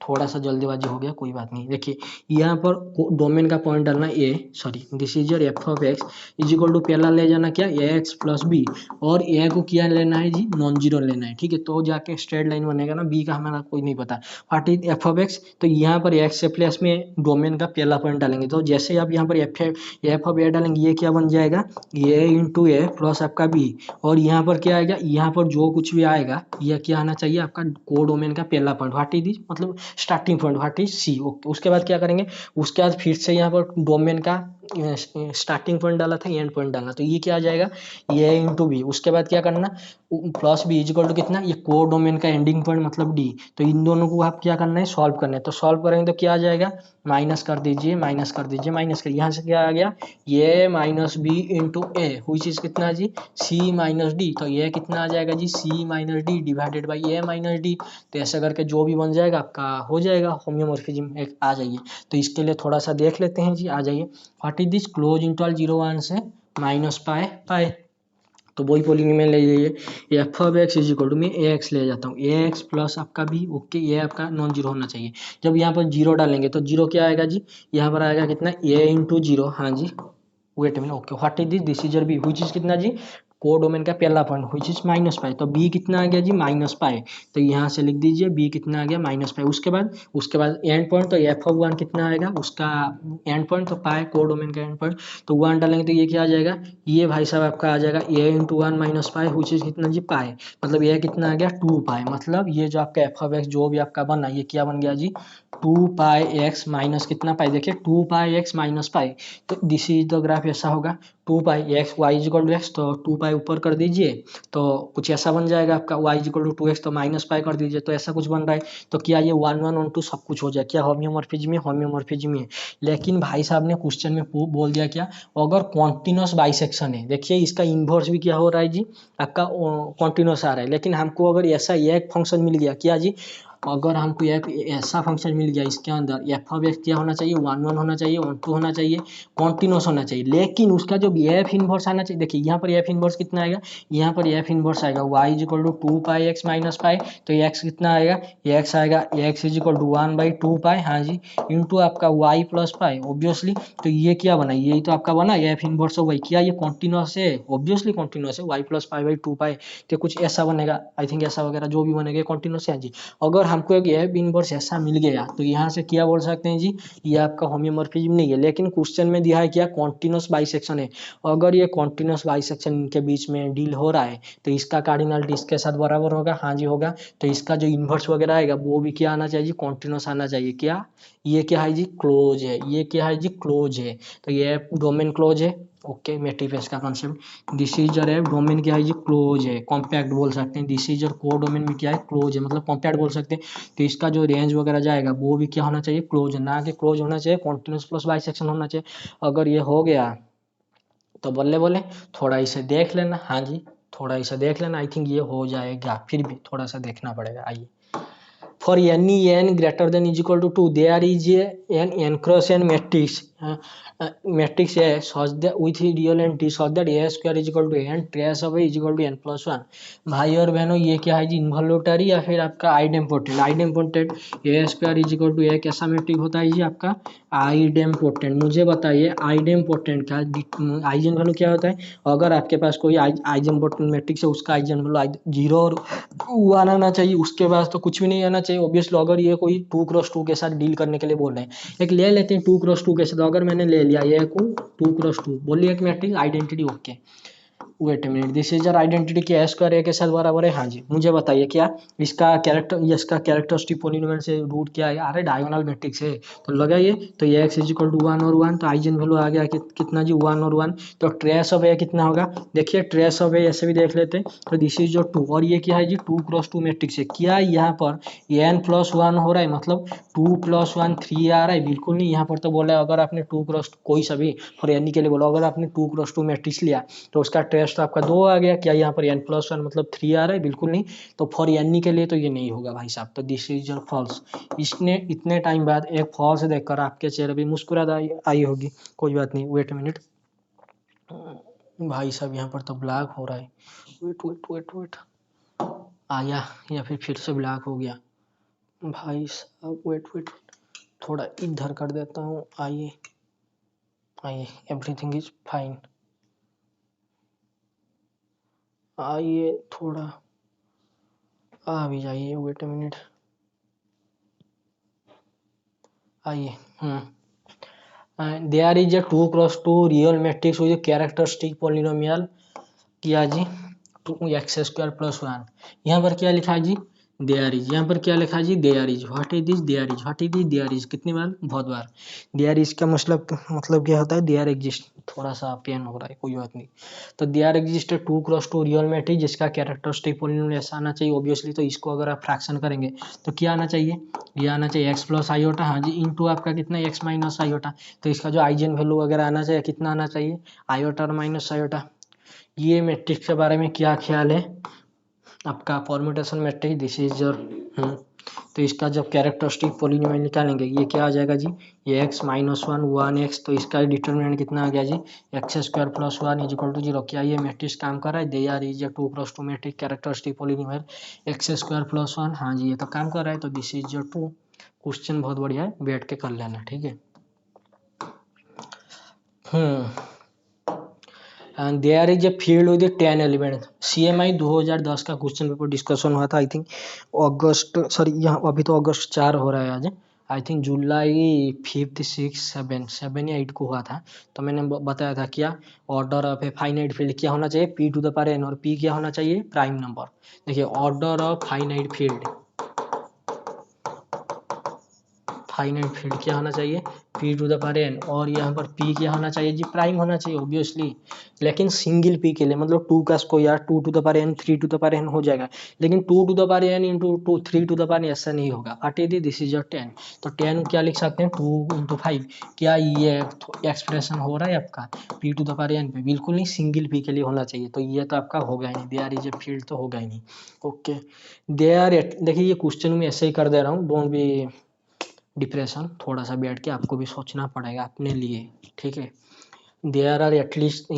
थोड़ा सा जल्दीबाजी हो गया, कोई बात नहीं। देखिए यहाँ पर डोमेन का पॉइंट डालना ए, sorry this is your F of x is equal to पहला ले जाना क्या, ए एक्स प्लस बी, और ए को क्या लेना है जी, नॉन जीरो लेना है, ठीक है। तो जाके स्ट्रेट लाइन बनेगा ना, बी का हमारा कोई नहीं पता, what is F of x. तो यहाँ पर एक्स से प्लस में डोमेन का पहला पॉइंट डालेंगे, तो जैसे आप यहाँ पर एफ ऑफ ए डालेंगे, ये क्या बन जाएगा, ए इंटू ए प्लस आपका बी, और यहाँ पर क्या आएगा, यहाँ पर जो कुछ भी आएगा यह क्या आना चाहिए, आपका को डोमेन का पहला पॉइंट, व्हाट इज मतलब starting point, what is c, okay. उसके बाद क्या करेंगे, उसके बाद फिर से यहाँ पर डोमेन का स्टार्टिंग पॉइंट डाला था, एंड पॉइंट डालना, तो ये क्या आ जाएगा, ये इंटू बी। उसके बाद क्या करना, प्लस बी इजिकल टू कितना, ये को डोमेन का एंडिंग पॉइंट मतलब डी। तो इन दोनों को आप क्या करना है, सॉल्व करना है। तो सॉल्व करेंगे तो क्या आ जाएगा, माइनस कर दीजिए, माइनस कर दीजिए, माइनस कर, यहाँ से क्या आ गया, ये minus b into a, which is कितना जी, सी माइनस डी। तो ये कितना आ जाएगा जी, C minus D divided by A minus D. तो ऐसा करके जो भी बन जाएगा आपका हो जाएगा होम्योमॉर्फिज्म एक, आ जाइए। तो इसके लिए थोड़ा सा देख लेते हैं जी, आ जाइए। What is this, close interval 0 1 से माइनस पाए पाए, तो वही बोलेंगे, मैं ले जाइए f of x is equal to, मैं ए एक्स ले जाता हूँ, ए एक्स प्लस आपका बी, ओके, ये आपका नॉन जीरो होना चाहिए। जब यहाँ पर जीरो डालेंगे तो जीरो क्या आएगा जी, यहाँ पर आएगा कितना, ए इंटू जीरो, हाँ जी, wait minute, okay, what is this, this is your B, which is कितना जी, को डोमेन का पहला point, which is minus pi. तो बी कितना आ गया जी, माइनस पाई। तो यहाँ से लिख दीजिए बी कितना आ गया, माइनस पाई। उसके बाद एंड पॉइंट, तो एफ ऑफ वन कितना आएगा, उसका एंड पॉइंट, तो पाई को डोमेन का एंड पॉइंट, तो वन डालेंगे तो ये क्या आ जाएगा, ये भाई साहब आपका आ जाएगा A into one minus pi, which is कितना जी, पाई। मतलब ये कितना आ गया, 2 पाई। मतलब ये जो आपका एफ ऑफ एक्स जो भी आपका बना, ये क्या बन गया जी, 2 पाई एक्स माइनस कितना पाई, देखिए 2 पाई एक्स माइनस पाई। तो दिस इज द ग्राफ ऐसा होगा। Two pi x y is equal to x, तो टू पाई ऊपर कर दीजिए तो कुछ ऐसा बन जाएगा आपका, y is equal to two x तो माइनस पाई कर दीजिए तो ऐसा कुछ बन रहा है। तो क्या ये वन वन वन टू सब कुछ हो जाए, क्या होम्योमॉर्फिज्म है, होम्योमॉर्फिज्म है। लेकिन भाई साहब ने क्वेश्चन में बोल दिया क्या, अगर कॉन्टिन्यूस बाइसेक्शन है, देखिए इसका इन्वर्स भी क्या हो रहा है जी, आपका कॉन्टिन्यूस आ रहा है। लेकिन हमको अगर ऐसा एक फंक्शन मिल गया, क्या जी, अगर हमको एक ऐसा फंक्शन मिल गया इसके अंदर एफ ऑफ एक्स क्या होना चाहिए, वन वन होना चाहिए, वन टू होना चाहिए, कॉन्टिन्यूस होना चाहिए। लेकिन उसका जो एफ इनवर्स आना चाहिए, देखिए यहाँ पर एफ इनवर्स कितना आएगा, यहाँ पर एफ इनवर्स आएगा Y is equal to two pi X minus pi, तो एक्स कितना आएगा, एक्स आएगा X is equal to one by two pi, हाँ जी, इंटू आपका वाई प्लस पाई ऑब्वियसली। तो ये क्या बना, यही तो आपका बना एफ इनवर्स ऑफ वाई, क्या ये कॉन्टिन्यूस है, ऑब्वियसली कॉन्टिन्यूस है, Y plus pi by two pi, तो कुछ ऐसा बनेगा, आई थिंक ऐसा वगैरह जो भी बनेगा कॉन्टिन्यूस है, हाँ जी। अगर हमको एक एफ इनवर्स ऐसा मिल गया तो यहाँ से क्या बोल सकते हैं जी, ये आपका होम्योमॉर्फिज्म नहीं है। लेकिन क्वेश्चन में दिया है क्या, कॉन्टिन्यूस बाइसेक्शन है। अगर ये कॉन्टिन्यूस बाइसेक्शन इनके बीच में डील हो रहा है तो इसका कार्डिनलिटी इसके साथ बराबर होगा, हाँ जी होगा। तो इसका जो इन्वर्स वगैरह आएगा वो भी क्या आना चाहिए, कॉन्टिन्यूस आना चाहिए। क्या ये क्या है जी, क्लोज है, ये क्या है जी, क्लोज है। तो ये डोमेन क्लोज है, ओके, मैट्रिफेस का कॉन्सेप्ट। दिस इज है डोमेन क्या है जी, क्लोज है, कॉम्पैक्ट बोल सकते हैं। दिस इज को डोमेन में क्या है, क्लोज है, मतलब कॉम्पैक्ट बोल सकते हैं। तो इसका जो रेंज वगैरह जाएगा वो भी क्या होना चाहिए, क्लोज, ना कि क्लोज होना चाहिए, कॉन्टिन्यूस प्लस बाइसेक्शन होना चाहिए। अगर ये हो गया तो बल्ले बोले, थोड़ा इसे देख लेना, हाँ जी, थोड़ा इसे देख लेना, आई थिंक ये हो जाएगा, फिर भी थोड़ा सा देखना पड़ेगा। आइए, for any n greater than is equal to 2 there is an n cross n matrix matrix A such that with real entity such that a square is equal to n trace of a is equal to n plus 1। भाई और बहनों ये क्या है जी, इन्वॉल्यूटरी या फिर आपका idempotent. Idempotent A square is equal to A कैसा मैट्रिक्स होता है जी आपका, आइडेम्पोटेंट। मुझे बताइए आइडेम्पोटेंट का आइजन वैल्यू क्या होता है। अगर आपके पास कोई आइडेम्पोटेंट मैट्रिक्स है उसका आइजन वैल्यू 0 और 1 आना चाहिए, उसके बाद तो कुछ भी नहीं आना चाहिए ऑब्वियसली। अगर ये कोई 2x2 के साथ डील करने के लिए बोल रहे हैं, एक ले लेते हैं 2x2 के साथ। अगर मैंने ले लिया ये को 2x2, बोलिए एक matrix identity, okay, wait minute, this is identity क्या स्क्वायर ए के साथ बराबर है, हाँ जी। मुझे बताइए क्या इसका कैरेक्टरिस्टिक पॉलिनोमियल से रूट क्या है, अरे डायगोनल मैट्रिक्स है तो लगाइए। तो ये एक्स इज इक्वल टू 1 और 1, तो आइजन वैल्यू आ गया कितना जी, 1 और 1। तो ट्रेस ऑफ ए कितना होगा, देखिए ट्रेस ऑफ ए ऐसे भी देख लेते हैं। तो दिस इज जो 2 और ये क्या है जी, 2x2 मैट्रिक्स है। क्या यहाँ पर n प्लस 1 हो रहा है, मतलब 2 प्लस 1 3 आ रहा है, बिल्कुल नहीं। यहाँ पर तो बोला है अगर आपने 2x कोई सा भी फॉर एनी के लिए बोला, अगर आपने 2x2 मैट्रिक्स लिया तो उसका ट्रेस तो आपका 2 आ गया। क्या यहाँ पर n प्लस 1 मतलब 3 आ रहा है, बिल्कुल नहीं। तो फॉर एनी के लिए तो ये नहीं होगा भाई साहब, तो दिस इज योर फॉल्स। इसने इतने टाइम बाद एक फॉल्स देखकर आपके चेहरे पे मुस्कुराहट आई होगी, कोई बात नहीं, वेट मिनट। भाई साहब यहाँ पर तो ब्लैक हो रहा है, वेट वेट वेट वेट, आया या फिर से ब्लैक हो गया भाई साहब, वेट वेट, थोड़ा इधर कर देता हूँ। आइए आइए, एवरीथिंग इज फाइन, आइए थोड़ा आ भी जाइए, वेट अ मिनट, आइए। There is a 2x2 real matrix with characteristic polynomial, किया जी 2x² + 1। यहाँ पर क्या लिखा है जी, देयर इज, यहाँ पर क्या लिखा है जी, there is, what is this, there is, what is this, there is, कितनी बार, बहुत बार। देयर इज का मतलब क्या होता है, देयर एग्जिस्ट, थोड़ा सा पेन हो रहा है, कोई बात नहीं। तो there exist 2x2 real matrix जिसका कैरेक्टरिस्टिक पॉलिनोमियल ऐसा आना चाहिए ऑब्वियसली। तो इसको अगर आप फ्रैक्शन करेंगे तो क्या आना चाहिए, ये आना चाहिए x प्लस आयोटा, हाँ जी, इंटू आपका कितना x माइनस आयोटा। तो इसका जो आइजन वैल्यू वगैरह आना चाहिए, कितना आना चाहिए, आयोटा और माइनस आयोटा। ये मैट्रिक्स के बारे में क्या ख्याल है आपका, fermentation matrix, this is your. तो इसका जब कैरेक्टरिस्टिक पॉलिनोमियल निकालेंगे ये क्या आ जाएगा जी, ये x माइनस 1 1x, तो इसका डिटरमिनेंट कितना आ गया जी, x² + 1 इज इक्वल टू 0। क्या ये मैट्रिक्स काम कर रहा है, there is 2x2 matrix characteristic polynomial x² + 1, हाँ जी ये तो काम कर रहा है। तो दिस इज योर 2। क्वेश्चन बहुत बढ़िया है, बैठ के कर लेना, ठीक है। And there is a field with 10 element. CMI 2010 का क्वेश्चन पेपर डिस्कशन हुआ था, आई थिंक अगस्त, सॉरी यहाँ अभी तो अगस्त 4 हो रहा है आज, आई थिंक जुलाई 5 6 7 या 8 को हुआ था। तो मैंने बताया था क्या, order of a finite field क्या होना चाहिए, p⁴n, और p क्या होना चाहिए, प्राइम नंबर। देखिए order of finite field, finite field क्या होना चाहिए, p to the power n, और यहाँ पर p क्या होना चाहिए जी, प्राइम होना चाहिए ऑब्वियसली, लेकिन सिंगल p के लिए मतलब 2 का square 2 to the power n 3 to the power n हो जाएगा, लेकिन 2 to the power n into 2 3 to the power ऐसा नहीं होगा, हटे दी, दिस इज योर 10, तो 10 क्या लिख सकते हैं 2 इंटू 5, क्या ये एक्सप्रेशन हो रहा है आपका p to the power n पे, बिल्कुल नहीं, सिंगल p के लिए होना चाहिए, तो ये तो आपका होगा ही नहीं, देयर इज ए फील्ड तो होगा ही नहीं। ओके, देयर, देखिए ये क्वेश्चन में ऐसे ही कर दे रहा हूँ, डोंट बी डिप्रेशन, थोड़ा सा बैठ के आपको भी सोचना पड़ेगा अपने लिए, ठीक है। There are at least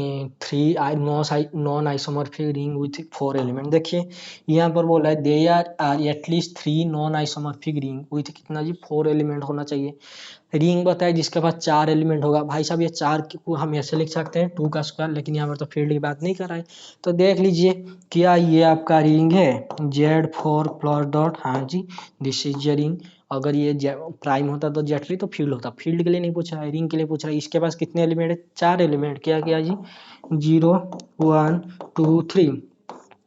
3 non isomorphic ring with 4 element, देखिए यहाँ पर बोला है there are at least 3 non isomorphic ring with कितना जी 4 एलिमेंट होना चाहिए, रिंग बताए जिसके पास 4 एलिमेंट होगा, भाई साहब ये 4 को हम ऐसे लिख सकते हैं 2 का स्क्वायर, लेकिन यहाँ पर तो फील्ड की बात नहीं कर रहा है, तो देख लीजिए क्या ये आपका रिंग है Z4 प्लस डॉट, हाँ जी दिस इज ए रिंग, अगर ये प्राइम होता तो जेड3 तो फील्ड होता, फील्ड के लिए नहीं पूछ रहा है, रिंग के लिए पूछ रहा है, इसके पास कितने एलिमेंट है 4 एलिमेंट, क्या क्या जी 0 1 2 3,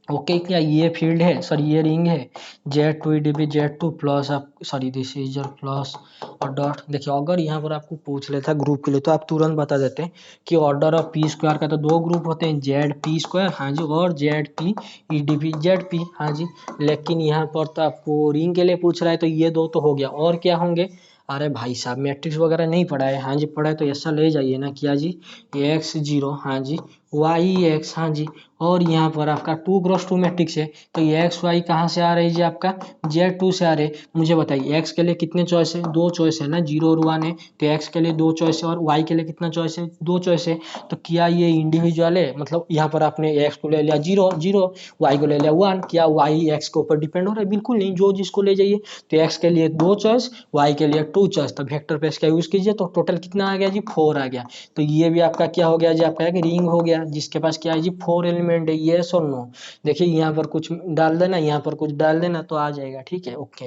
ओके क्या ये फील्ड है, सॉरी ये रिंग है Z2 प्लस आप sorry this is your plus और डॉट, देखिए अगर यहाँ पर आपको पूछ लेता ग्रुप के लिए तो आप तुरंत बता देते हैं कि ऑर्डर ऑफ पी स्क्वायर का तो 2 ग्रुप होते हैं, जेड पी स्क्वायर हाँ जी और Z P E D P Z P हाँ जी, लेकिन यहाँ पर तो आपको रिंग के लिए पूछ रहा है, तो ये 2 तो हो गया, और क्या होंगे, अरे भाई साहब मैट्रिक्स वगैरह नहीं पढ़ा है, हाँ जी पढ़ा है तो ऐसा ले जाइए ना, क्या जी x0 हाँ जी y हाँ जी, और यहाँ पर आपका 2x2 मैट्रिक्स है, तो ये एक्स वाई कहाँ से आ रही है जी आपका Z2 से आ रहे, मुझे बताइए x के लिए कितने चॉइस है, 2 चॉइस है ना, 0 और 1 है, तो x के लिए 2 चॉइस है और y के लिए कितना चॉइस है, 2 चॉइस है, तो क्या ये इंडिविजुअल है, मतलब यहाँ पर आपने x को ले लिया 0 0, y को ले लिया 1, क्या y x के ऊपर डिपेंड हो रहा है, बिल्कुल नहीं, जो जिसको ले जाइए, तो x के लिए 2 चॉइस y के लिए 2 चॉइस, तो वेक्टर पे इसका यूज कीजिए, तो टोटल कितना आ गया जी 4 आ गया, तो ये भी आपका क्या हो गया जी, आपका एक रिंग हो गया जिसके पास क्या है जी 4 एलिमेंट है, यस और नो, देखिए यहाँ पर कुछ डाल देना, यहाँ पर कुछ डाल देना तो आ जाएगा, ठीक है ओके,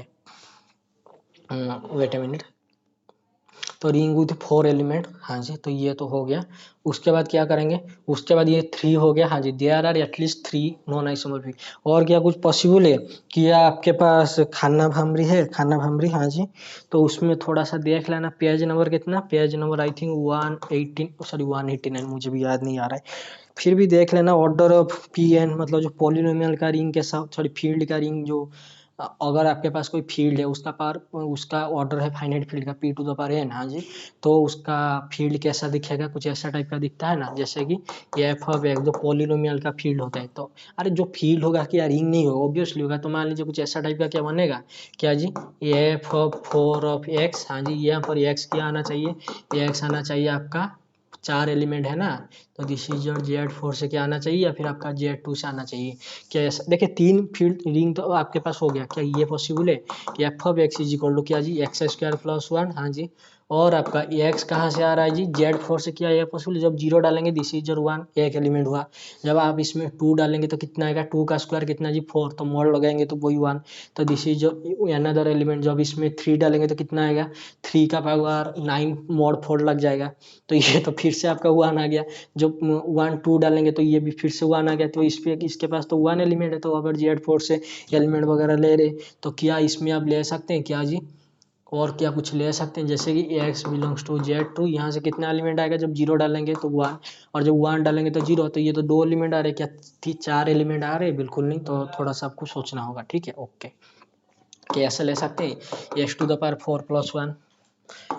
वेट अ मिनट, तो रिंग विथ 4 एलिमेंट हाँ जी, तो ये तो हो गया, उसके बाद क्या करेंगे, उसके बाद ये 3 हो गया हाँ जी, there are at least 3 non isomorphic, और क्या कुछ पॉसिबल है कि आपके पास खाना भमरी है, खाना भमरी हाँ जी, तो उसमें थोड़ा सा देख लेना, पेज नंबर कितना, page number I think 118 sorry 189, मुझे भी याद नहीं आ रहा है, फिर भी देख लेना ऑर्डर ऑफ पी एन, मतलब जो पॉलिनोमियल का रिंग के साथ सॉरी फील्ड का रिंग जो अगर आपके पास कोई फील्ड है उसका पार उसका ऑर्डर है फाइनाइट फील्ड का p to the power n हाँ जी, तो उसका फील्ड कैसा दिखेगा, कुछ ऐसा टाइप का दिखता है ना, जैसे कि एफ ऑफ एक्स जो पॉलिनोमियल का फील्ड होता है, तो अरे जो फील्ड होगा क्या रिंग नहीं होगा, ऑब्वियसली होगा, तो मान लीजिए कुछ ऐसा टाइप का क्या बनेगा, क्या जी एफ ऑफ 4 ऑफ एक्स हाँ जी, यहाँ पर एक्स क्या आना चाहिए, एक्स आना चाहिए आपका 4 एलिमेंट है ना, तो दिस इज योर Z4 से क्या आना चाहिए या फिर आपका Z2 से आना चाहिए, क्या ऐसा देखिए 3 फील्ड रिंग तो आपके पास हो गया, क्या ये पॉसिबल है कि f of x is equal to क्या जी एक्स स्क्वायर प्लस 1 हाँ जी, और आपका एक्स कहाँ से आ रहा है जी Z4 से, क्या ये पॉसिबल, जब 0 डालेंगे दिस इज योर 1 एक एलिमेंट हुआ, जब आप इसमें 2 डालेंगे तो कितना आएगा, 2 का स्क्वायर कितना जी 4, तो मोड लगाएंगे तो वही 1, तो this is your another element, जब इसमें 3 डालेंगे तो कितना आएगा 3 का पावर 9 मोड 4 लग जाएगा, तो ये तो फिर से आपका 1 आ गया, जब 1 2 डालेंगे तो ये भी फिर से 1 आ गया, तो इस पे इसके पास तो 1 एलिमेंट है, तो अगर Z4 से एलिमेंट वगैरह ले रहे तो क्या इसमें आप ले सकते हैं क्या जी, और क्या कुछ ले सकते हैं, जैसे कि x बिलोंग्स टू Z2, यहाँ से कितना एलिमेंट आएगा, जब 0 डालेंगे तो 1 और जब 1 डालेंगे तो 0, तो ये तो 2 एलिमेंट आ रहे, क्या 4 एलिमेंट आ रहे, बिल्कुल नहीं, तो थोड़ा सा आपको सोचना होगा, ठीक है ओके, कैसे ले सकते हैं x to the power 4 plus 1,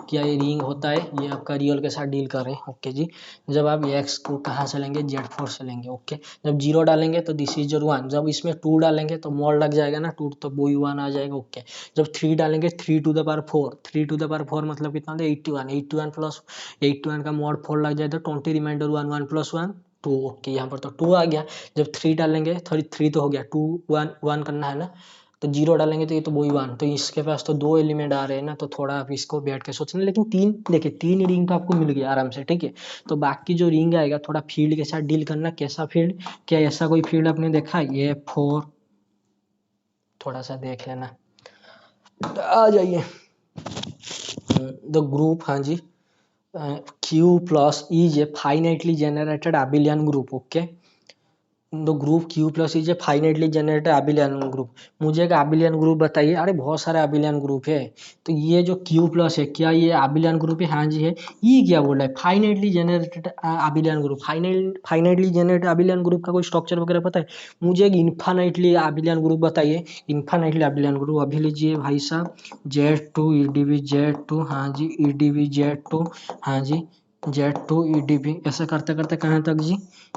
क्या ये रिंग होता है, ये आपका रियल के साथ डील कर रहे हैं ओके जी, जब आप x को कहाँ से लेंगे Z4 से लेंगे ओके, जब 0 डालेंगे तो दिस इज योर 1, जब इसमें 2 डालेंगे तो मोड लग जाएगा ना 2, तो वही 1 आ जाएगा ओके, जब 3 डालेंगे 3 to the power 4, 3 to the power 4 मतलब कितना होता है 81, 81 प्लस 81 का मोड 4 लग जाए तो 20 रिमाइंडर 1 1 प्लस 1 2 ओके, यहाँ पर तो 2 आ गया, जब 3 डालेंगे 3 तो हो गया 2 1 1 करना है ना, तो 0 डालेंगे तो ये तो वही 1, तो इसके पास तो 2 एलिमेंट आ रहे हैं ना, तो थोड़ा आप इसको बैठ के सोचना, लेकिन 3 देखिए 3 रिंग तो आपको मिल गया आराम से, ठीक है, तो बाकी जो रिंग आएगा थोड़ा फील्ड के साथ डील करना, कैसा फील्ड, क्या ऐसा कोई फील्ड आपने देखा है, ये 4 थोड़ा सा देख लेना, आ जाइए द ग्रुप हाँ जी Q plus is a finitely generated abelian group okay, the group Q plus is a finitely generated abelian group. मुझे एक अबिलियन ग्रुप बताइए। अरे बहुत सारे अबिलियन ग्रुप है। तो ये जो क्यू प्लस है, क्या ये अबिलियन ग्रुप है? हाँ जी है। ये क्या बोल रहा है? Finitely generated abelian group. Finitely generated abelian group का कोई स्ट्रक्चर वगैरह पता है? मुझे एक इन्फानाइटली अबिलियन ग्रुप बताइए। इन्फानाइटली अबिलियन ग्रुप अभी लीजिए भाई साहब। Z2 EDB Z2, हाँ जी EDB Z2, हाँ जी Z2 EDB, ऐसा करते करते कहाँ तक जी?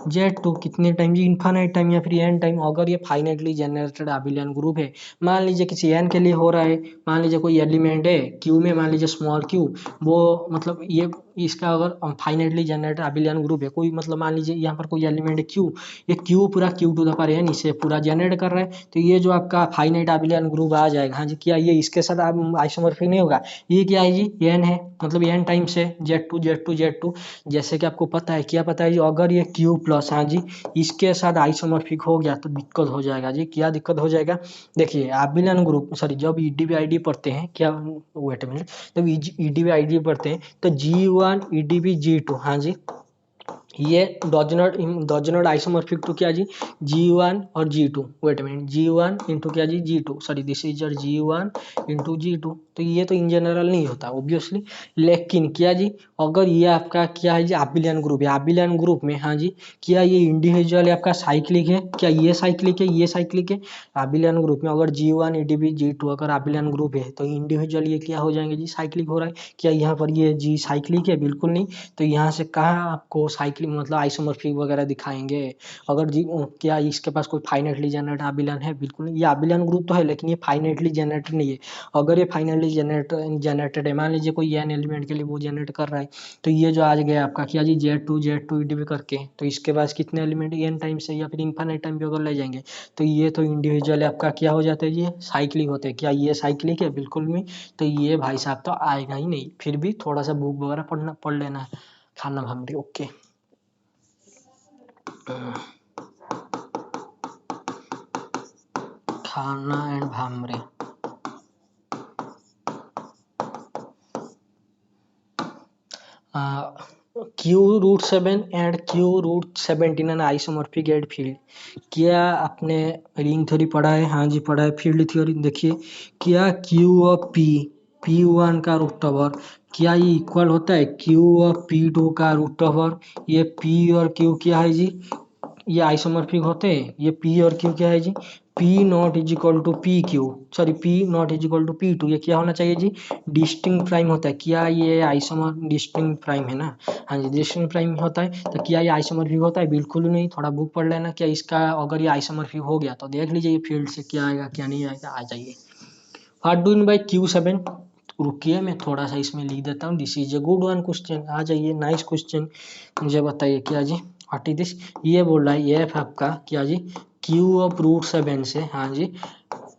Z2 कितने टाइम जी? इन्फानाइट टाइम या फिर n टाइम। अगर ये फाइनाइटली जनरेटेड अबिलियन ग्रुप है, मान लीजिए किसी n के लिए हो रहा है, मान लीजिए कोई एलिमेंट है क्यू में, मान लीजिए स्मॉल क्यू, वो मतलब ये इसका अगर फाइनाइटली जनरेटेड अबिलियन ग्रुप है, कोई मतलब मान लीजिए यहाँ पर कोई एलिमेंट है क्यू, ये क्यू पूरा Q to the power n इसे पूरा जनरेट कर रहा है, तो ये जो आपका फाइनाइट अबिलियन ग्रुप आ जाएगा। हाँ जी, क्या ये इसके साथ आइसोमॉर्फिक नहीं होगा? ये क्या है जी? n है, मतलब n टाइम्स है Z2 Z2 Z2। जैसे कि आपको पता है, क्या पता है जी? अगर ये क्यू प्लस, हाँ जी, इसके साथ आइसोमॉर्फिक हो गया तो दिक्कत हो जाएगा जी। क्या दिक्कत हो जाएगा? देखिए अबिलियन ग्रुप, सॉरी, जब EDB पढ़ते हैं, क्या, वेट अ मिनट, जब EDB पढ़ते हैं तो G1 EDB G2, हाँ जी, ये डज नॉट आइसोमॉर्फिक टू क्या जी? G1 और G2। Wait minute, G1 into क्या जी? G2, sorry this is your G1 into G2। तो ये तो इन जनरल नहीं होता ऑब्वियसली, लेकिन क्या जी, अगर ये आपका क्या है जी? अबिलियन ग्रुप है। अबिलियन ग्रुप में, हाँ जी, क्या ये इंडिविजुअल आपका साइक्लिक है? क्या ये साइक्लिक है? ये साइक्लिक है। अबिलियन ग्रुप में अगर G1 EDB G2 अगर अबिलियन ग्रुप है, तो इंडिविजुअल ये क्या हो जाएंगे जी? साइक्लिक हो रहा है। क्या यहाँ पर ये जी साइक्लिक है? बिल्कुल नहीं। तो यहाँ से कहाँ आपको साइक्लिक मतलब आइसोमॉर्फिक वगैरह दिखाएंगे? अगर जी क्या इसके पास कोई फाइनाइटली जनरेटेड अबिलियन है? बिल्कुल नहीं। ये अबिलियन ग्रुप तो है, लेकिन ये फाइनाइटली जनरेटेड नहीं है। अगर ये फाइनाइटली जनरेटेड है, मान लीजिए कोई n एलिमेंट के लिए वो जनरेट कर रहा है, तो ये जो आज गया आपका क्या जी? Z2 EDB करके, तो इसके पास कितने एलिमेंट n टाइम्स है या फिर इन्फानाइट टाइम पे अगर ले जाएंगे, तो ये तो इंडिविजुअल आपका क्या हो जाता है? ये साइक्लिक होते हैं। क्या ये साइक्लिक है? बिल्कुल नहीं। तो ये भाई साहब तो आएगा ही नहीं। फिर भी थोड़ा सा बुक वगैरह पढ़ लेना है। खाना भामरी, ओके। खाना एंड भामरे, Q√7 and Q√17 an isomorphic at field. क्या आपने रिंग थ्योरी पढ़ा है? हाँ जी पढ़ा है। फील्ड थ्योरी देखिए, क्या Q ऑफ P1 का रूट ओवर, क्या ये इक्वल होता है Q ऑफ P2 का रूट ओवर? ये P और Q क्या है जी? ये आइसोमॉर्फिक होते हैं। ये P और Q क्या है जी? P naught is equal to PQ, sorry P naught is equal to P2। ये क्या होना चाहिए जी? डिस्टिंक्ट प्राइम होता है। क्या ये आइसोमर डिस्टिंक्ट प्राइम है ना? हाँ जी डिस्टिंक्ट प्राइम होता है। तो क्या ये आइसोमॉर्फिक होता है? बिल्कुल नहीं। थोड़ा बुक पढ़ लेना। क्या इसका अगर ये आइसोमॉर्फिक हो गया तो देख लीजिए फील्ड से क्या आएगा क्या नहीं आएगा। आ जाइए। What do mean by Q7? रुकिए मैं थोड़ा सा इसमें लिख देता हूँ। This is a good one question. आ जाइए, नाइस क्वेश्चन। मुझे बताइए क्या जी? What is this? ये बोल रहा है ये आपका क्या जी? Q ऑफ √7 से, हाँ जी,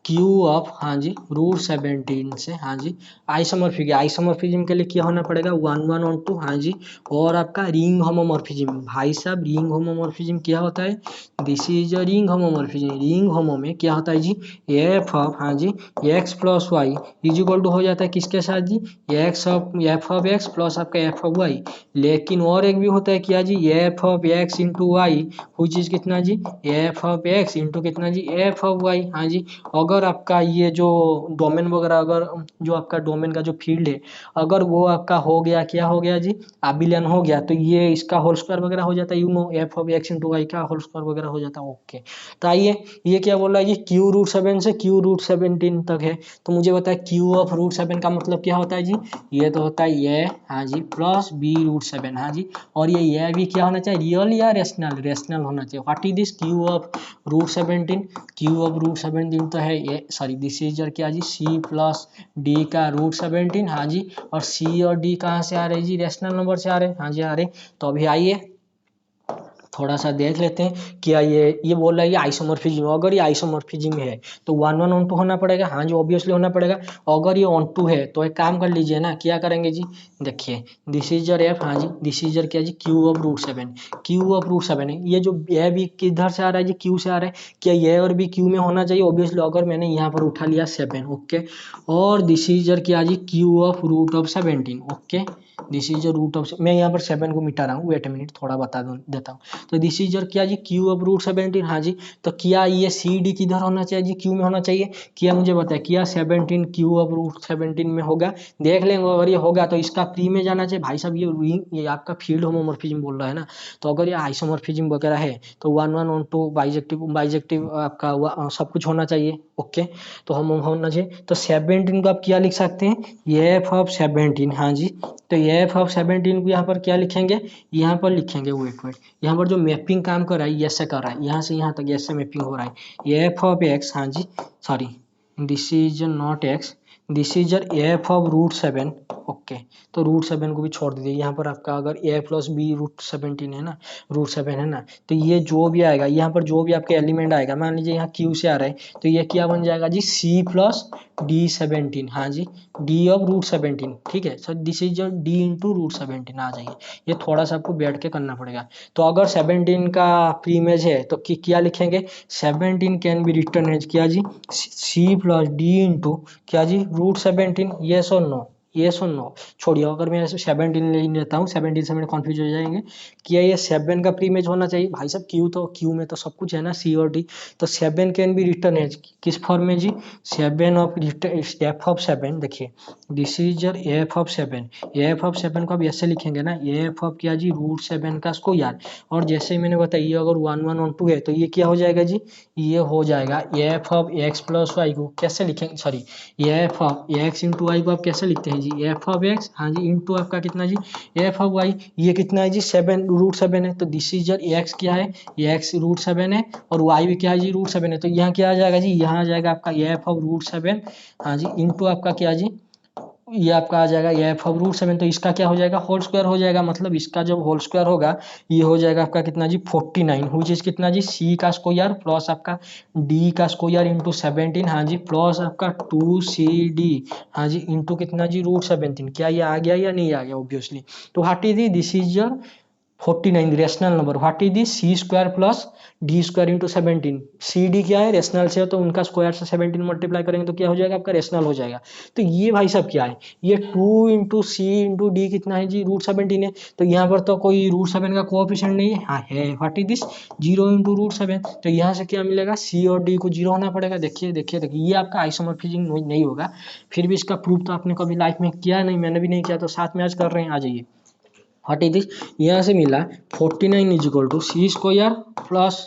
Q ऑफ, हाँ जी, √17 से, हाँ जी, आइसोमॉर्फिक है। आइसोमॉर्फिज्म के लिए क्या होना पड़ेगा? 1 1 और 2, हाँ जी। और आपका रिंग होमोमॉर्फिज्म, भाई साहब रिंग होमोमॉर्फिज्म क्या होता है? This is a ring homomorphism. Ring homo में क्या होता है जी? एफ ऑफ, हाँ जी, X plus Y is equal to हो जाता है किसके साथ जी? एफ ऑफ एक्स प्लस आपका एफ ऑफ वाई। लेकिन और एक भी होता है क्या जी? F of x into Y, which is कितना जी? एफ ऑफ एक्स इंटू कितना जी? F of Y. हाँ जी, अगर आपका ये जो डोमेन वगैरह, अगर जो आपका डोमेन का जो फील्ड है, अगर वो आपका हो गया, क्या हो गया जी? अबिलियन हो गया, तो ये इसका होल स्क्वायर वगैरह हो जाता है। You know f of x into y का होल स्क्वायर वगैरह हो जाता है। ओके, तो आइए, ये क्या बोल रहा है? ये Q√7 से Q√17 तक है। तो मुझे बताया Q ऑफ √7 का मतलब क्या होता है जी? ये तो होता है ये, हाँ जी, प्लस B√7, हाँ जी। और ये भी क्या होना चाहिए? रियल या रेशनल? रेशनल होना चाहिए। What is this Q of √17? Q of √17 तो है ये, सॉरी दिस इज योर क्या जी? C प्लस D का √17, हाँ जी। और C और D कहाँ से आ रहे जी? रेशनल नंबर से आ रहे, हाँ जी आ रहे। तो अभी आइए थोड़ा सा देख लेते हैं। क्या ये बोल रहा है ये आइसोमॉर्फिज्म। अगर ये आइसोमॉर्फिज्म है तो 1 1 ऑन 2 होना पड़ेगा। हाँ जी ऑब्वियसली होना पड़ेगा। अगर ये ऑन 2 है तो एक काम कर लीजिए ना, क्या करेंगे जी? देखिए दिस इज योर एफ, हाँ जी, दिस इज योर क्या जी? Q of √7। Q ऑफ √7 है। ये जो ए भी किधर से आ रहा है जी? Q से आ रहा है। क्या ये और भी Q में होना चाहिए? ऑब्वियसली, अगर मैंने यहाँ पर उठा लिया 7, ओके। और दिस इज योर क्या जी? Q ऑफ √17, ओके। दिस इज रूट ऑफ, मैं यहाँ पर 7 को मिटा रहा हूँ, वेट मिनट थोड़ा बता देता हूँ। तो दिस इज क्या जी, क्यू ऑफ रूट 17। हाँ जी, तो क्या ये सी डी किधर होना चाहिए जी, क्यू में होना चाहिए। क्या मुझे बताया, क्या 17 क्यू ऑफ रूट 17 में होगा, देख लेंगे अगर ये होगा तो इसका प्री में जाना चाहिए भाई साहब। ये आपका फील्ड होमोमॉर्फिज्म बोल रहा है ना, तो अगर ये आइसोमॉर्फिज्म वगैरह है तो 1 1 1 2 बाइजेक्टिव आपका सब कुछ होना चाहिए। ओके, तो हम होना चाहिए। तो 17 को आप क्या लिख सकते हैं, एफ ऑफ 17। हाँ जी, तो एफ ऑफ 17 को यहाँ पर क्या लिखेंगे, यहाँ पर लिखेंगे, वेट यहाँ पर जो मैपिंग काम कर रहा है ये से कर रहा है, यहाँ से यहाँ तक ऐसे मैपिंग हो रहा है। एफ ऑफ एक्स, हाँ जी sorry this is not x, this is F of root 7। Okay, तो रूट 7 को भी छोड़ दीजिए। यहाँ पर आपका अगर ए प्लस बी रूट 17 है ना, रूट 7 है ना, तो ये जो भी आएगा यहाँ पर जो भी आपके एलिमेंट आएगा, मान लीजिए यहाँ क्यू से आ रहा है तो ये क्या बन जाएगा जी, सी प्लस डी 17। हाँ जी, डी ऑफ रूट 17, ठीक है sir, this is d into root 17 आ जाइए। ये थोड़ा सा आपको बैठ के करना पड़ेगा। तो अगर 17 का प्रीमेज है तो क्या लिखेंगे, 17 कैन बी रिटर्न एज क्या जी, सी प्लस डी इंटू क्या जी रूट 17। येस और नो, येस और नो। छोड़िए, अगर मैं 17 ले लेता हूँ, 17 से मेरे कन्फ्यूज हो जाएंगे। क्या ये 7 का प्रीमेज होना चाहिए भाई साहब, क्यू तो क्यू में तो सब कुछ है ना, सी और डी। तो 7 कैन बी रिटर्न एज किस फॉर्म में जी, 7 ऑफ एफ ऑफ 7। देखिए this is F of 7, F of 7 को आप ऐसे लिखेंगे ना, एफ ऑफ क्या जी रूट 7 का स्क्वायर। और जैसे ही मैंने बताया अगर 1 1 1 2 है तो ये क्या हो जाएगा जी, ये हो जाएगा f of x plus y को कैसे लिखेंगे, sorry f of x into y को आप कैसे लिखते हैं जी, एफ ऑफ एक्स, हाँ जी इंटू आपका कितना जी एफ ऑफ वाई। ये कितना है जी 7 रूट 7 है, तो दिस इज एक्स क्या है, ये एक्स रूट 7 है और वाई भी क्या है जी रूट 7 है। तो यहाँ क्या आ जाएगा जी, यहाँ आ जाएगा आपका एफ ऑफ रूट 7, हाँ जी इंटू आपका क्या जी, ये आपका आ जाएगा एफ ऑफ रूट 7। तो इसका क्या हो जाएगा, होल स्क्वायर हो जाएगा। मतलब इसका जब होल स्क्वायर होगा ये हो जाएगा आपका कितना जी 49, व्हिच इज कितना जी सी का स्क्वायर प्लस आपका डी का स्क्वायर इंटू 17। हाँ जी, प्लस आपका 2cd, हाँ जी इंटू कितना जी रूट 17। क्या ये आ गया या नहीं आ गया, ऑब्वियसली। तो what is this is 49 rational number, what is this c square plus d square into 17। C d क्या है, रेशनल से, तो उनका स्क्वायर से 17 मल्टीप्लाई करेंगे तो क्या हो जाएगा आपका रेशनल हो जाएगा। तो ये भाई साहब क्या है, ये 2 इंटू सी इंटू डी कितना है जी रूट 17 है। तो यहाँ पर तो कोई रूट 7 का कोएफिशिएंट नहीं है, हाँ है, what is this 0 into root 7। तो यहाँ से क्या मिलेगा, सी और डी को 0 होना पड़ेगा। देखिए देखिए देखिए, ये आपका आइसोमॉर्फिज्म नहीं होगा। फिर भी इसका प्रूफ तो आपने कभी लाइफ में किया नहीं, मैंने भी नहीं किया, तो साथ में आज कर रहे हैं। आ जाइए, व्हाट इज दिस, यहाँ से मिला 49 is equal to c square plus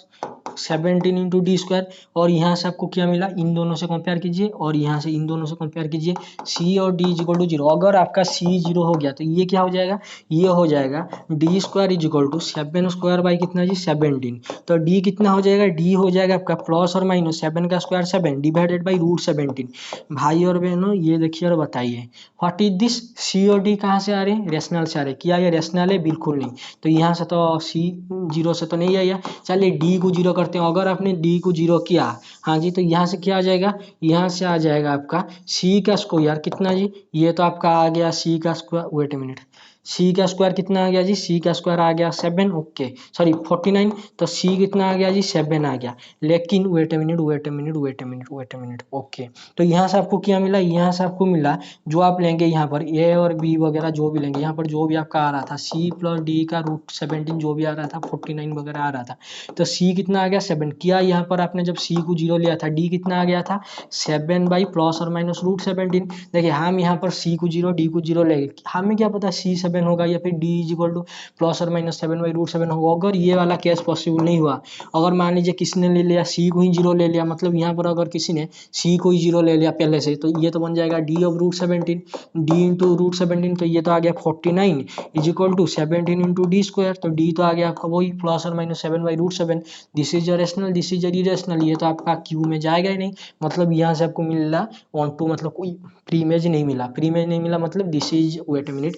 17 into d square. और यहाँ से आपको क्या मिला, इन दोनों से कंपेयर कीजिए और यहाँ से इन दोनों से कंपेयर कीजिए, सी और डी इज इक्वल टू 0। अगर आपका सी 0 हो गया तो ये क्या हो जाएगा, ये हो जाएगा d square is equal to 7 square by कितना जी 17। तो डी कितना हो जाएगा, डी हो जाएगा आपका प्लस और माइनस 7 का स्क्वायर 7 डिवाइडेड बाई रूट 17। भाई और बहनों ये देखिए और बताइए, व्हाट इज दिस, सी और डी कहाँ से आ रहे हैं, रेशनल से आ रहे हैं। क्या ये रेशनल है, बिल्कुल नहीं। तो यहाँ से तो सी 0 से तो नहीं आया। चलिए डी को 0 करते हैं, अगर आपने डी को 0 किया, हाँ जी, तो यहाँ से क्या आ जाएगा, यहाँ से आ जाएगा आपका सी का स्क्वायर कितना जी, ये तो आपका आ गया सी का स्क्वायर, वेट ए मिनट, सी का स्क्वायर कितना आ गया जी, सी का स्क्वायर आ गया 7, ओके सॉरी 49। तो सी कितना आ गया जी 7 आ गया। लेकिन wait a minute wait a minute wait a minute wait a minute, okay. तो यहाँ से आपको क्या मिला, यहाँ से आपको मिला जो आप लेंगे यहाँ पर ए और बी वगैरह जो भी लेंगे, यहाँ पर जो भी आपका आ रहा था सी प्लस डी का रूट 17 जो भी आ रहा था 49 वगैरह आ रहा था। तो सी कितना आ गया 7, किया यहाँ पर आपने जब सी को 0 लिया था, डी कितना आ गया था 7 बाई प्लस और माइनस रूट 17। देखिए हम यहाँ पर सी को 0 डी को 0 ले, हमें क्या पता सी 7 होगा या फिर D is equal two plus और माइनस 7 बाई रूट 7 होगा। अगर ये वाला केस पॉसिबल नहीं हुआ, अगर मान लीजिए किसी ने ले लिया सी को ही 0 ले लिया, मतलब यहाँ पर अगर किसी ने सी को ही 0 ले लिया पहले से, तो ये तो बन जाएगा d of root 17, d into root 17। तो ये तो आ गया 49 is equal to 17 into d square. तो डी तो आ गया आपका वही प्लस और minus 7 by root 7। This is rational, this is irrational, ये तो आपका क्यू में जाएगा ही नहीं। मतलब यहाँ से आपको मिल रहा ऑन टू, मतलब कोई प्रीमेज नहीं मिला, प्रीमेज नहीं मिला मतलब this is, wait a minute,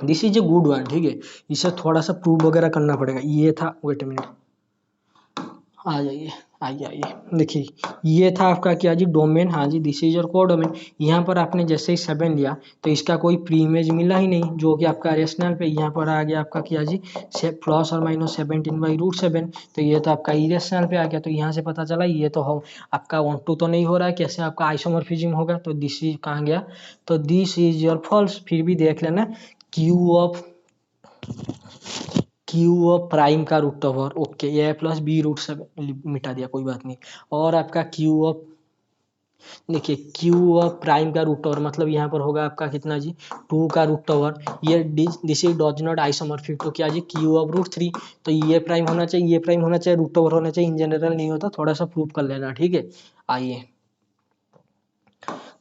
this is a good one, ठीक है। इसे थोड़ा सा प्रूव वगैरह करना पड़ेगा। ये था, वेट ए मिनट, आ जाइए, आइए आइए, देखिए ये था आपका क्या जी डोमेन, हाँ जी दिस इज और को डोमेन। यहाँ पर आपने जैसे ही 7 लिया तो इसका कोई प्रीमेज मिला ही नहीं, जो कि आपका रेशनल पे यहाँ पर आ गया आपका क्या जी प्लस और माइनस 17 बाई रूट 7। तो ये तो आपका इरेशनल पे आ गया। तो यहाँ से पता चला ये तो हो आपका 1 2 तो नहीं हो रहा है, कैसे आपका आइसोमॉर्फिज्म होगा। तो दिस इज कहाँ गया, तो दिस इज योर फॉल्स। फिर भी देख लेना क्यू ऑफ प्राइम का रूट ओवर, ओके, ए प्लस बी रूट से मिटा दिया, कोई बात नहीं। और आपका क्यू ऑफ, देखिए क्यू ऑफ प्राइम का रूट ओवर मतलब यहाँ पर होगा आपका कितना जी, 2 का रूट ओवर, ये this is does not isomorphic, तो क्या जी क्यू ऑफ रूट 3, तो ये प्राइम होना चाहिए, ये प्राइम होना चाहिए, रूट ओवर होना चाहिए, इन जनरल नहीं होता, थोड़ा सा प्रूव कर लेना, ठीक है। आइए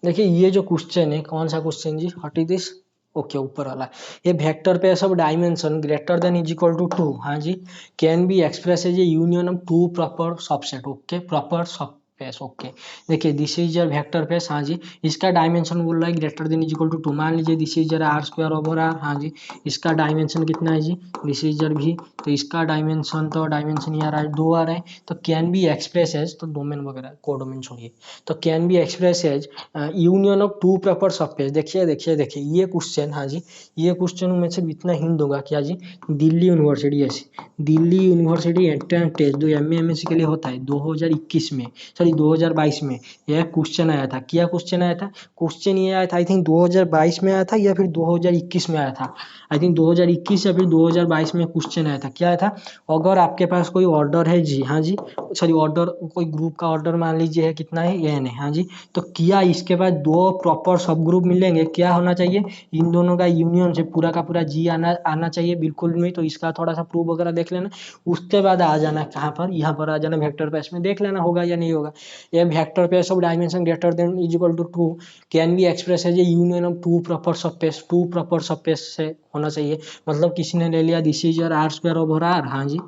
देखिए ये जो क्वेश्चन है, कौन सा क्वेश्चन जी, व्हाट इज दिस, ओके ऊपर वाला, ये vector pairs of dimension greater than is equal to 2, हाँ जी, can be express as a union of 2 proper subset, okay, proper sub pairs, okay. देखिए this is your vector pairs, हाँ जी, इसका dimension बोल रहा है greater than is equal to 2, मान लीजिए this is your r square over r, हाँ जी, इसका डायमेंशन कितना है जी, दिस इज योर भी, तो इसका डायमेंशन, तो डायमेंशन यार 2 आ रहा है, तो कैन बी एक्सप्रेस एज, तो डोमेन वगैरह कोडोमेन छोड़िए, तो can be express as union of 2 proper subpage. देखिए देखिए देखिए ये क्वेश्चन, हाँ जी, ये क्वेश्चन मैं सिर्फ इतना हिंट दूंगा, क्या जी, दिल्ली यूनिवर्सिटी, ऐसी दिल्ली यूनिवर्सिटी एंट्रेंस टेस्ट जो एमए के लिए होता है 2021 में, सॉरी 2022 में, यह क्वेश्चन आया था, क्या क्वेश्चन आया था, क्वेश्चन ये आया था, आई थिंक 2022 में आया था या फिर 2021 में आया था, आई थिंक 2021 या फिर 2022 में क्वेश्चन आया था, क्या आया था, अगर आपके पास कोई ऑर्डर है जी, हाँ जी, सॉरी ऑर्डर, कोई ग्रुप का ऑर्डर मान लीजिए है कितना है, एन है, हाँ जी, तो क्या इसके बाद 2 प्रॉपर सब ग्रुप मिलेंगे, क्या होना चाहिए, इन दोनों का यूनियन से पूरा का पूरा जी आना आना चाहिए, बिल्कुल नहीं, तो इसका थोड़ा सा प्रूफ वगैरह देख लेना, उसके बाद आ जाना कहाँ पर, यहाँ पर आ जाना वेक्टर स्पेस में, देख लेना होगा या नहीं होगा। ये vector space of dimension greater than is equal to 2 can be express as a union of 2 proper subspace, 2 proper subspace से होना चाहिए, मतलब किसी ने ले लिया this is your r square over r, हाँ जी,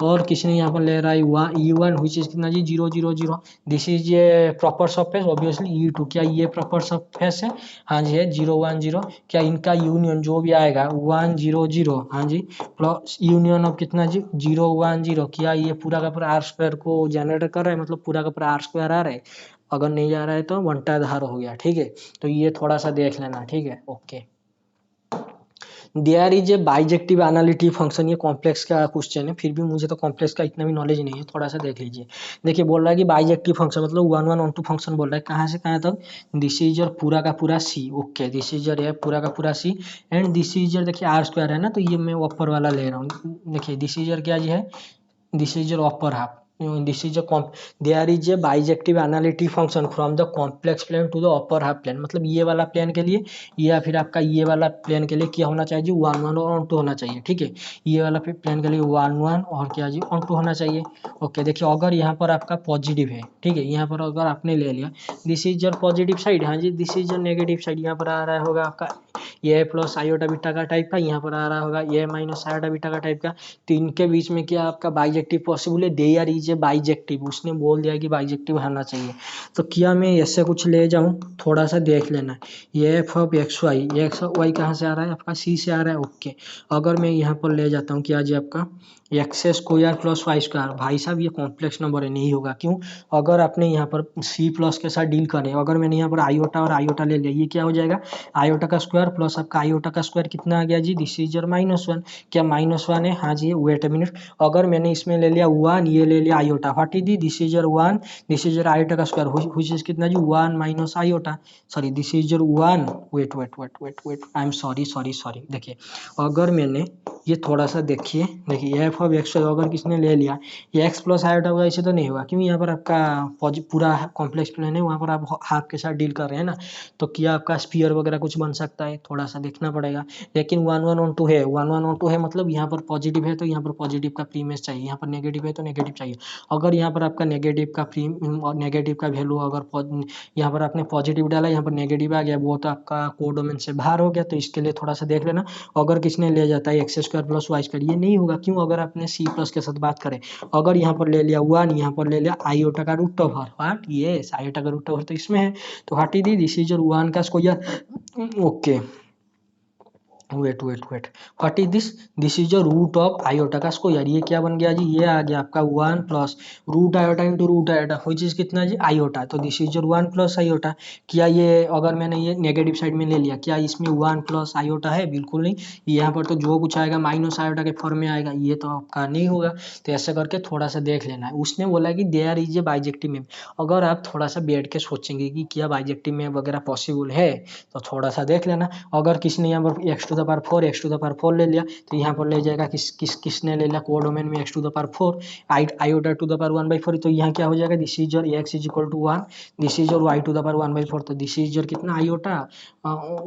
और किसी ने यहाँ पर ले रहा है E1 विच इज कितना जी 0 0 0, दिस इज ये प्रॉपर सरफेस ऑब्वियसली E2, क्या ये प्रॉपर सरफेस है, हाँ जी है 0 1 0, क्या इनका यूनियन जो भी आएगा 1 0 0, हाँ जी, प्लस यूनियन ऑफ कितना जी 0 1 0, क्या ये पूरा का पूरा आर स्क्वायर को जनरेट कर रहा है, मतलब पूरा का पूरा आर स्क्वायर आ रहा है, अगर नहीं आ रहा है तो वनटा धार हो गया, ठीक है, तो ये थोड़ा सा देख लेना, ठीक है, okay. There is a bijective analytic function, ये कॉम्प्लेक्स का क्वेश्चन है, फिर भी मुझे तो कॉम्प्लेक्स का इतना भी नॉलेज नहीं है, थोड़ा सा देख लीजिए। देखिए बोल रहा है कि बाइजेक्टिव फंक्शन मतलब 1 1 1 2 फंक्शन बोल रहा है, कहाँ से कहाँ तक, दिस इज योर पूरा का पूरा सी, ओके, दिस इज योर है पूरा का पूरा सी, एंड दिस इज योर, देखिए आर स्क्वायर है ना, तो ये मैं ऊपर वाला ले रहा हूँ, देखिए दिस इज योर क्या जी है, this is your upper half, this is a there is a bijective analytic function from the complex plane to the upper half plane, मतलब ये वाला प्लेन के लिए या फिर आपका ये वाला प्लेन के लिए क्या होना चाहिए जी 1 1 और 2 होना चाहिए, ठीक है, ये वाला प्लेन के लिए 1 1 और क्या जी 2 होना चाहिए, ओके। देखिए अगर यहाँ पर आपका पॉजिटिव है, ठीक है, यहाँ पर अगर आपने ले लिया this is your positive side, हाँ जी, this is your negative side, यहाँ पर आ रहा होगा आपका ये प्लस आयोटा बीटा का टाइप का, यहाँ पर आ रहा होगा ये माइनस आयोटा बीटा का टाइप का, तो इनके बीच में क्या आपका बाइजेक्टिव पॉसिबल है, देयर इज ए बाइजेक्टिव, उसने बोल दिया कि बाइजेक्टिव आना चाहिए, तो क्या मैं ऐसे कुछ ले जाऊं, थोड़ा सा देख लेना, ये एफ ऑफ एक्स वाई कहाँ से आ रहा है, आपका सी से आ रहा है, ओके। अगर मैं यहाँ पर ले जाता हूँ क्या जी आपका x square plus y square, भाई साहब ये कॉम्प्लेक्स नंबर है, नहीं होगा, क्यों, अगर आपने यहाँ पर सी प्लस के साथ डील करें, अगर मैंने यहाँ पर आयोटा और आयोटा ले लिया, ये क्या हो जाएगा, आयोटा का स्क्वायर प्लस आपका आयोटा का स्क्वायर कितना आ गया जी, दिस इज योर -1, क्या -1 है, हाँ जी, वेट अ मिनट, अगर मैंने इसमें ले लिया 1, ये ले लिया iota, what is the, this is your 1, this is your iota का स्क्वायर व्हिच इज कितना जी 1 minus iota, sorry this is your 1, wait wait wait wait wait, I am sorry sorry sorry, देखिए अगर मैंने ये थोड़ा सा देखिए, देखिए एफ ऑफ एक्स अगर किसने ले लिया ये एक्स प्लस आयोटा होगा, ऐसे तो नहीं होगा, क्योंकि यहाँ पर आपका पूरा कॉम्प्लेक्स प्लेन है, वहाँ पर आप हाफ के साथ डील कर रहे हैं ना, तो क्या आपका स्पीयर वगैरह कुछ बन सकता है, थोड़ा सा देखना पड़ेगा, लेकिन 1 1 और 2 है, 1 1 और 2 है, मतलब यहाँ पर पॉजिटिव है तो यहाँ पर पॉजिटिव का प्रीमेस चाहिए, यहाँ पर नेगेटिव है तो नेगेटिव चाहिए, अगर यहाँ पर आपका नेगेटिव का प्री और नेगेटिव का वैल्यू अगर यहाँ पर आपने पॉजिटिव डाला, यहाँ पर नेगेटिव आ गया, वो तो आपका कोडोमेन से बाहर हो गया, तो इसके लिए थोड़ा सा देख लेना, अगर किसने ले जाता है x square plus y square, ये नहीं होगा, क्यों, अगर आपने सी प्लस के साथ बात करें, अगर यहाँ पर ले लिया 1, यहाँ पर ले लिया आयोटा का root over, what, yes iota का रूट ओवर तो इसमें है, तो what is this is your 1 का square, okay, wait wait wait, what is this, this is your root of iota का स्क्वायर, ये क्या बन गया जी, ये आ गया आपका 1 plus root iota into root iota, कोई चीज कितना जी आयोटा, तो this is your 1 plus iota, क्या ये अगर मैंने ये नेगेटिव साइड में ले लिया, क्या इसमें 1 प्लस आयोटा है, बिल्कुल नहीं, यहाँ पर तो जो कुछ आएगा माइनस आयोटा के फॉर्म में आएगा, ये तो आपका नहीं होगा, तो ऐसे करके थोड़ा सा देख लेना है, उसने बोला कि there is a bijective map, अगर आप थोड़ा सा बैठ के सोचेंगे कि क्या बाइजेक्टिव मैप वगैरह पॉसिबल है, तो थोड़ा सा देख लेना, अगर किसी ने यहाँ पर x to the the power 4 x to the power 4 ले लिया, तो यहाँ पर ले जाएगा किसने ले लिया कोडोमेन में x to the power 4 iota to the power 1/4, तो यहाँ क्या हो जाएगा this is your x is equal to 1, this is your y to the power 1/4, तो दिस इज योर कितना iota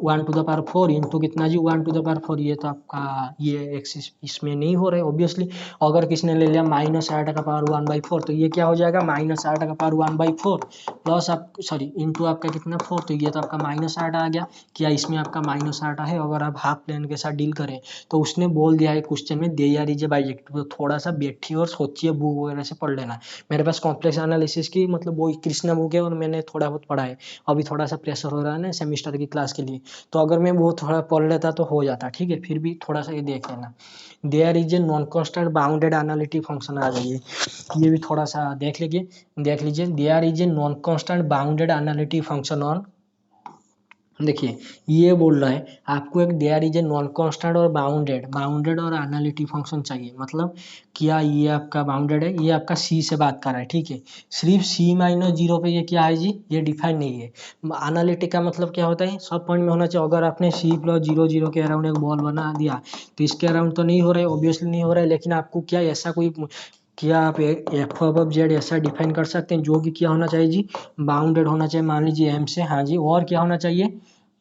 1 to the power 4 into कितना जी 1 टू द पावर 4, ये तो आपका ये एक्स इसमें नहीं हो रहा है ऑब्वियसली। अगर किसने ले लिया माइनस आयोटा का पावर 1/4, तो ये क्या हो जाएगा माइनस आयोटा का पावर 1/4 प्लस आप सॉरी इंटू आपका कितना 4, तो ये तो आपका माइनस आयोटा आ गया। क्या इसमें आपका माइनस आयोटा है? अगर आप हाफ प्लेन के साथ डील करें तो उसने बोल दिया है क्वेश्चन में they are is a bijective, तो थोड़ा सा बैठिए और सोचिए, बुक वगैरह से पढ़ लेना। मेरे पास कॉम्प्लेक्स एनालिसिस की मतलब वो कृष्णा बुक है और मैंने थोड़ा बहुत पढ़ा है, अभी थोड़ा सा प्रेशर हो रहा है ना सेमिस्टर की क्लास के लिए, तो अगर मैं वो थोड़ा पढ़ लेता तो हो जाता, ठीक है। फिर भी थोड़ा सा ये देख लेना, there is a non constant bounded analytic function आ जाइए, ये भी थोड़ा सा देख लीजिए there is a non constant bounded analytic function on, देखिए ये बोल रहा है आपको एक there is a non constant और बाउंडेड और एनालिटिक फंक्शन चाहिए, मतलब क्या ये आपका बाउंडेड है, ये आपका सी से बात कर रहा है, ठीक है। सिर्फ सी माइनस जीरो पे ये क्या है जी, ये डिफाइन नहीं है। एनालिटिक का मतलब क्या होता है, सब पॉइंट में होना चाहिए। अगर आपने सी प्लस जीरो जीरो के अराउंड एक बॉल बना दिया तो इसके अराउंड तो नहीं हो रहा है, ऑब्वियसली नहीं हो रहा है, लेकिन आपको क्या ऐसा कोई क्या आप एफ ऑफ जेड ऐसा डिफाइन कर सकते हैं जो कि क्या होना चाहिए जी, बाउंडेड होना चाहिए, मान लीजिए एम से, हाँ जी, और क्या होना चाहिए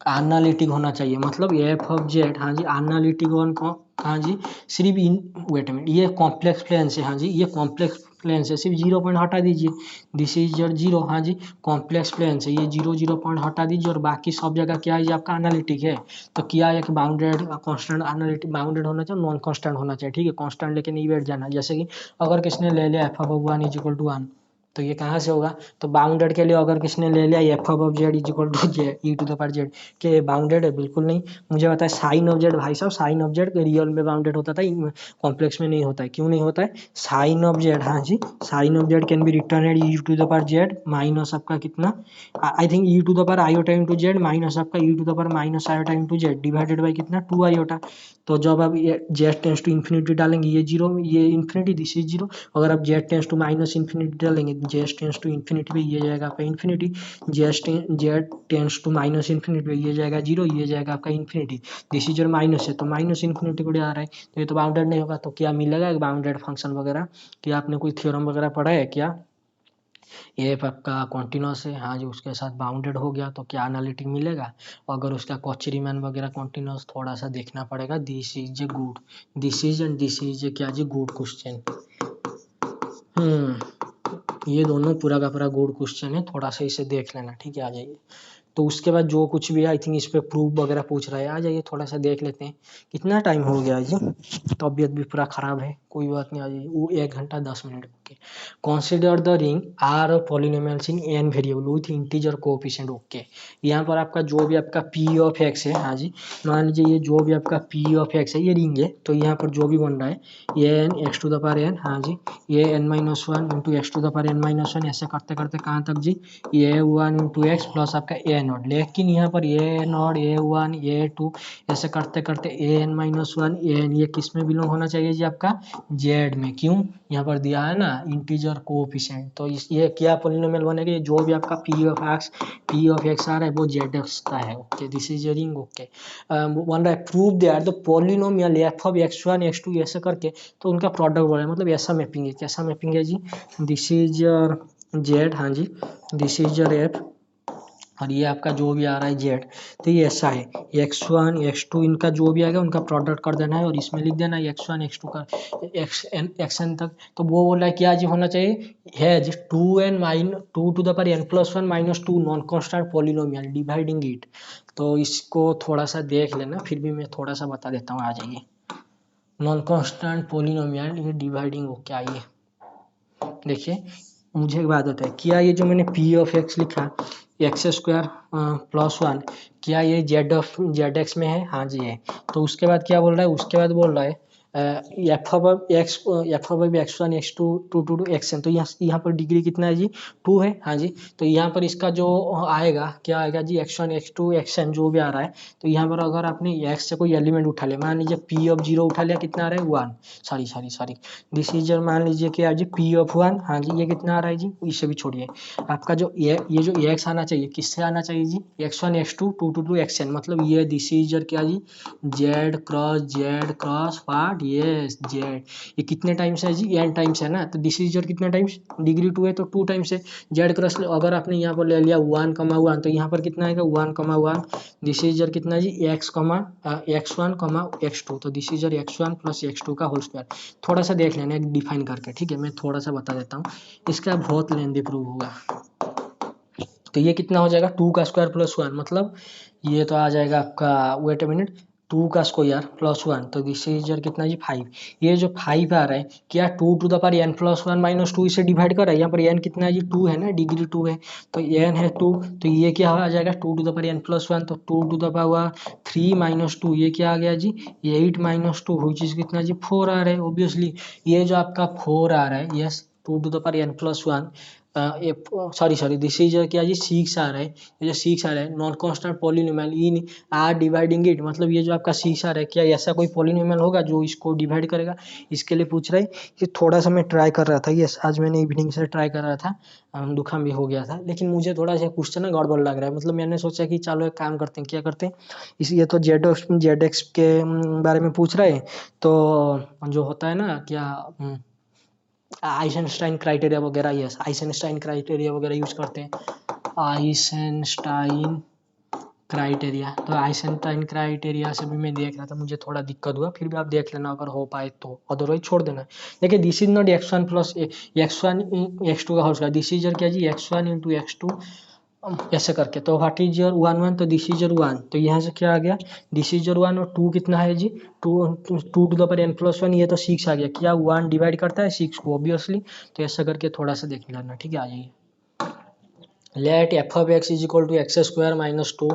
एनालिटिक होना चाहिए, मतलब एफ ऑफ जेड, हाँ जी एनालिटिक वन को, हाँ जी सिर्फ इन वेट मिनट ये कॉम्प्लेक्स प्लेन से, हाँ जी ये कॉम्प्लेक्स प्लेन से सिर्फ 0 पॉइंट हटा दीजिए, दिस इज योर 0, हाँ जी कॉम्प्लेक्स प्लेन से ये 0 पॉइंट हटा दीजिए और बाकी सब जगह क्या है आपका एनालिटिक है। तो क्या है कि बाउंडेड कांस्टेंट एनालिटिक बाउंडेड होना चाहिए, नॉन कांस्टेंट होना चाहिए, ठीक है। कांस्टेंट लेके नहीं बैठ जाना, जैसे कि अगर किसने ले लिया f of 1 is equal to 1, तो ये कहाँ से होगा, तो बाउंडेड के लिए अगर किसने ले लिया f of z is equal to z e to the power z, के बाउंडेड है, बिल्कुल नहीं। मुझे पता है साइन ऑफ जेड, भाई साहब साइन ऑफ जेड रियल में बाउंडेड होता था, कॉम्प्लेक्स में नहीं होता है, क्यों नहीं होता है, साइन ऑफ जेड, हाँ जी sine of z can be return at e to the power z minus आपका कितना, I think e to the power iota into z minus आपका ई to the power minus iota into z divided by कितना 2 iota. तो जब आप z tends to infinity डालेंगे ये zero, ये इन्फिनिटी, दिस इज जीरो। अगर आप z tends to minus infinity डालेंगे, जेड टेंस टू इन्फिनिटी पे ये जाएगा आपका infinity, z tends to minus infinity पे ये जाएगा जीरो, ये जाएगा आपका infinity, this is your minus है, तो माइनस इन्फिनिटी को आ रहा है, तो ये तो बाउंडेड नहीं होगा। तो क्या मिलेगा बाउंडेड फंक्शन वगैरह, क्या आपने कोई थ्योरम वगैरह पढ़ा है क्या, ये आपका कॉन्टिन्यूस है, हाँ जी उसके साथ बाउंडेड हो गया तो क्या एनालिटिक मिलेगा। अगर उसका कॉचरीमैन वगैरह कॉन्टिन्यूस थोड़ा सा देखना पड़ेगा, this is a good, this is and this is ए क्या जी गुड क्वेश्चन, ये दोनों पूरा का पूरा गुड क्वेश्चन है, थोड़ा सा इसे देख लेना, ठीक है। आ जाइए, तो उसके बाद जो कुछ भी आई थिंक इस पे प्रूफ वगैरह पूछ रहा है, आ जाइए थोड़ा सा देख लेते हैं। कितना टाइम हो गया जी, तबीयत भी पूरा खराब है, कोई बात नहीं, आ जाइए। वो 1 घंटा 10 minute, okay. Consider the ring R polynomials in n variable with integer coefficient, okay. यहाँ पर आपका जो भी आपका पी ऑफ एक्स है, हाँ जी मान लीजिए ये जो भी आपका पी ऑफ एक्स है ये रिंग है, तो यहाँ पर जो भी बन रहा है ये n x to the power n, हाँ जी ये n minus one into x to the power n minus one, ऐसे करते करते कहाँ तक जी, ये वन इंटू एक्स प्लस आपका ए नॉट, लेकिन यहाँ पर a naught a one a two ऐसे करते करते a n minus one a n, ये किस में बिलोंग होना चाहिए जी आपका जेड में, क्यों यहाँ पर दिया है ना इंटीजर कोएफिशिएंट, तो इस ये क्या पॉलिनोमियल बनेगा, जो भी आपका पी ऑफ एक्स आ रहा है वो जेड एक्स का है, okay this is ring, okay. वन रहा है prove that the polynomial f of x one x two ऐसे करके, तो उनका प्रोडक्ट बना है, मतलब ऐसा मैपिंग है, कैसा मैपिंग है जी, दिस इज जेड, हाँ जी दिस इज योर एफ और ये आपका जो भी आ रहा है जेड, तो ये ऐसा है x1 x2 इनका जो भी आएगा उनका प्रोडक्ट कर देना है और इसमें लिख देना है x1 x2 का xn तक। तो वो बोल रहा है क्या जी होना चाहिए है जी 2n minus 2 to the power n plus 1 minus 2 non constant polynomial dividing it. तो इसको थोड़ा सा देख लेना, फिर भी मैं थोड़ा सा बता देता हूँ, आ जाइए। नॉन कांस्टेंट पॉलिनोमियल ये डिवाइडिंग हो क्या, ये देखिए मुझे एक बात होता है, क्या ये जो मैंने पी ऑफ एक्स लिखा एक्स स्क्वायर प्लस वन, क्या ये जेड एक्स में है, हाँ जी है। तो उसके बाद क्या बोल रहा है, उसके बाद बोल रहा है x1 x2 2 to xn, तो यहाँ पर डिग्री कितना है जी 2 है। हाँ जी, तो यहाँ पर इसका जो आएगा क्या आएगा जी x1 x2 xn जो भी आ रहा है, तो यहाँ पर अगर आपने x से कोई एलिमेंट उठा लिया, मान लीजिए p ऑफ 0 उठा लिया, कितना आ रहा है 1, सॉरी दिस इज मान लीजिए क्या है जी p ऑफ 1। हाँ जी, ये कितना आ रहा है जी, इसे भी छोड़िए, आपका जो ये जो x आना चाहिए, किससे आना चाहिए जी x1 x2 2 to xn, मतलब ये दिस इज क्या जी z क्रॉस वाट, यस z, ये कितने टाइम्स है जी n टाइम्स है ना, तो दिस इज कितने टाइम्स, डिग्री 2 है तो 2 टाइम्स है। z क्रॉस अगर आपने यहाँ पर ले लिया 1,1, तो यहाँ पर कितना आएगा 1,1, दिस इज कितना जी x1 x2, तो this is x1 plus x2 का होल स्क्वायर। थोड़ा सा देख लेना डिफाइन करके, ठीक है, मैं थोड़ा सा बता देता हूँ, इसका बहुत लेंदी प्रूव होगा। तो ये कितना हो जाएगा 2 का स्क्वायर प्लस 1, मतलब ये तो आ जाएगा आपका, वेट अ मिनट, 2 का स्क्वायर प्लस 1, तो दिस इज कितना जी 5। ये जो 5 आ रहा है क्या 2 to the power n plus 1 minus 2 इसे डिवाइड कर रहा है, यहाँ पर n कितना है जी 2 है ना, डिग्री 2 है, तो n है 2, तो ये क्या आ जाएगा 2 to the power n plus 1, तो 2 टू द पावर 3 माइनस 2, ये क्या आ गया जी 8 माइनस 2, हुई चीज कितना जी 4 आ रहा है। ऑब्वियसली ये जो आपका 4 आ रहा है, yes 2 to the power n plus 1, sorry this is क्या जी 6 आ रहा है, ये जो 6 आ रहा है non constant polynomial in are dividing it, मतलब ये जो आपका 6 आ रहा है, क्या ऐसा कोई पॉलिनोमियल होगा जो इसको डिवाइड करेगा, इसके लिए पूछ रहा है। ये थोड़ा सा मैं ट्राई कर रहा था, यस आज मैंने इवनिंग से ट्राई कर रहा था, दुखा भी हो गया था, लेकिन मुझे थोड़ा सा क्वेश्चन ना गड़बड़ लग रहा है, मतलब मैंने सोचा कि चलो एक काम करते हैं, क्या करते हैं, इस ये तो जेड एक्स के बारे में पूछ रहा है, तो जो होता है ना क्या आइंस्टाइन क्राइटेरिया वगैरह, यस आइंस्टाइन क्राइटेरिया वगैरह यूज करते हैं, आइंस्टाइन क्राइटेरिया, तो आइंस्टाइन क्राइटेरिया से भी मैं देख रहा था, मुझे थोड़ा दिक्कत हुआ, फिर भी आप देख लेना अगर हो पाए तो, अदरवाइज छोड़ देना। देखिए this is not x1 plus x1 x2 का होल स्क्वायर, दिस इज क्या जी x1 इंटू x2, ऐसे करके, तो व्हाट इज योर 1 तो दिस इज योर 1, तो यहाँ से क्या आ गया दिस इज योर 1, और 2 कितना है जी 2 to the power n plus 1, ये तो 6 आ गया, क्या 1 डिवाइड करता है 6 को ऑब्वियसली, तो ऐसा करके थोड़ा सा देख लेना, ठीक है, आ जाइए। Let f of x is equal to x square minus 2,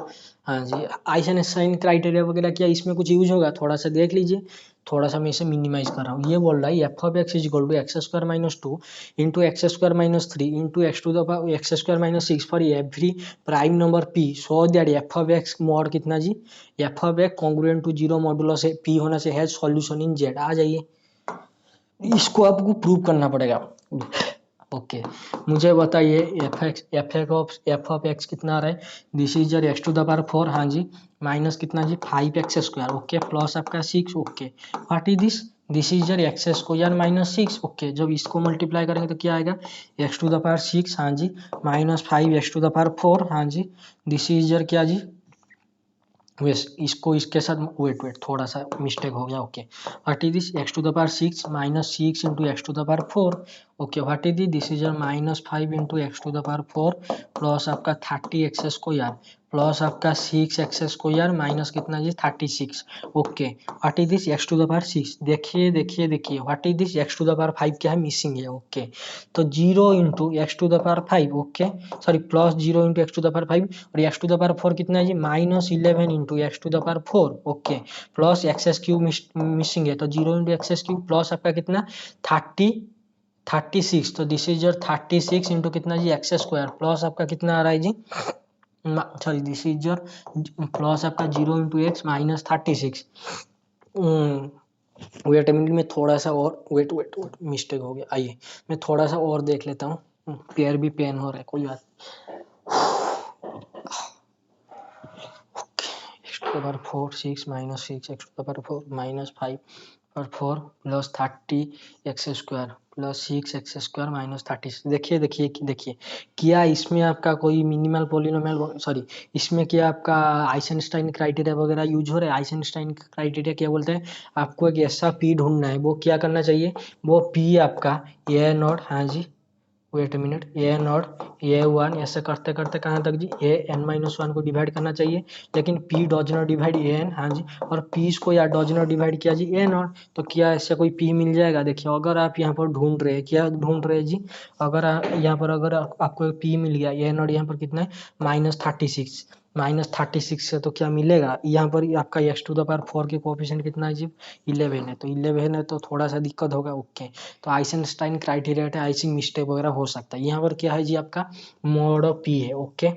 हाँ जी आइंस्टाइन क्राइटेरिया वगैरह क्या इसमें कुछ यूज होगा, थोड़ा सा देख लीजिए, थोड़ा सा मैं इसे मिनिमाइज कर रहा हूँ। ये बोल रहा है F of x is equal to x square minus 2 into x square minus 3 into x to the power x square minus 6 for every prime number p, so that f of x mod कितना जी F of x congruent to 0 modulus p होना से has solution in z. आ जाइए, इसको आपको prove करना पड़ेगा। Okay मुझे बताइए एफ ऑफ एक्स कितना आ रहा है, this is your x to the power 4, हाँ जी माइनस कितना जी 5x स्क्वायर, ओके प्लस आपका 6, okay what is this is your x square minus 6, okay जब इसको मल्टीप्लाई करेंगे तो क्या आएगा एक्स टू द पावर 6, हाँ जी minus 5x to the power 4, हाँ जी दिस इज योर क्या जी इसको इसके साथ वेट थोड़ा सा मिस्टेक हो गया, okay what is this x to the power 6 minus 6 into x to the power 4, okay what is this is minus 5 into x to the power 4 plus आपका 30x square plus आपका 6x square minus कितना जी 36, okay what is this x to the power 6, देखिए what is this x to the power 5 क्या है missing है, okay तो 0 into x to the power 5, okay sorry plus 0 into x to the power 5, और x to the power 4 कितना है जी minus 11 into x to the power 4, okay plus x cube missing है, तो 0 इंटू एक्स क्यूब प्लस आपका कितना 36, तो this is your 36 into कितना जी एक्स स्क्वायर प्लस आपका कितना आ रहा है जी sorry this is your plus आपका 0 into x minus 36, wait minute में थोड़ा सा और वेट मिस्टेक हो गया, आइए मैं थोड़ा सा और देख लेता हूँ, पैर भी पेन हो रहा है, कोई बात x to the power 4 6 minus 6 x to the power 4 minus 5 और 4 plus 30x square plus 6x square minus 30, देखिए क्या इसमें आपका कोई मिनिमल पॉलिनोमियल सॉरी इसमें क्या आपका आइंस्टाइन क्राइटेरिया वगैरह यूज हो रहा है। आइंस्टाइन क्राइटेरिया क्या बोलते हैं, आपको एक ऐसा पी ढूंढना है, वो क्या करना चाहिए, वो पी आपका ए नॉट, हाँ जी wait minute a naught a one, ऐसे करते करते कहाँ तक जी ए एन माइनस 1 को डिवाइड करना चाहिए, लेकिन p does not divide a N, हाँ जी और पी को या डज नॉट डिवाइड किया जी ए नॉट, तो क्या ऐसे कोई पी मिल जाएगा। देखिए अगर आप यहाँ पर ढूंढ रहे हैं, क्या ढूंढ रहे हैं जी, अगर यहाँ पर अगर आपको पी मिल गया ए नॉट यहाँ पर कितना है माइनस 36, -36 से तो क्या मिलेगा, यहाँ पर आपका x⁴ के कोएफिशिएंट कितना है जी, 11 है, तो 11 है तो थोड़ा सा दिक्कत होगा। ओके, तो आइंस्टाइन क्राइटेरिया है, आइसिंग मिस्टेक वगैरह हो सकता है। यहाँ पर क्या है जी आपका मॉड ऑफ पी है। ओके,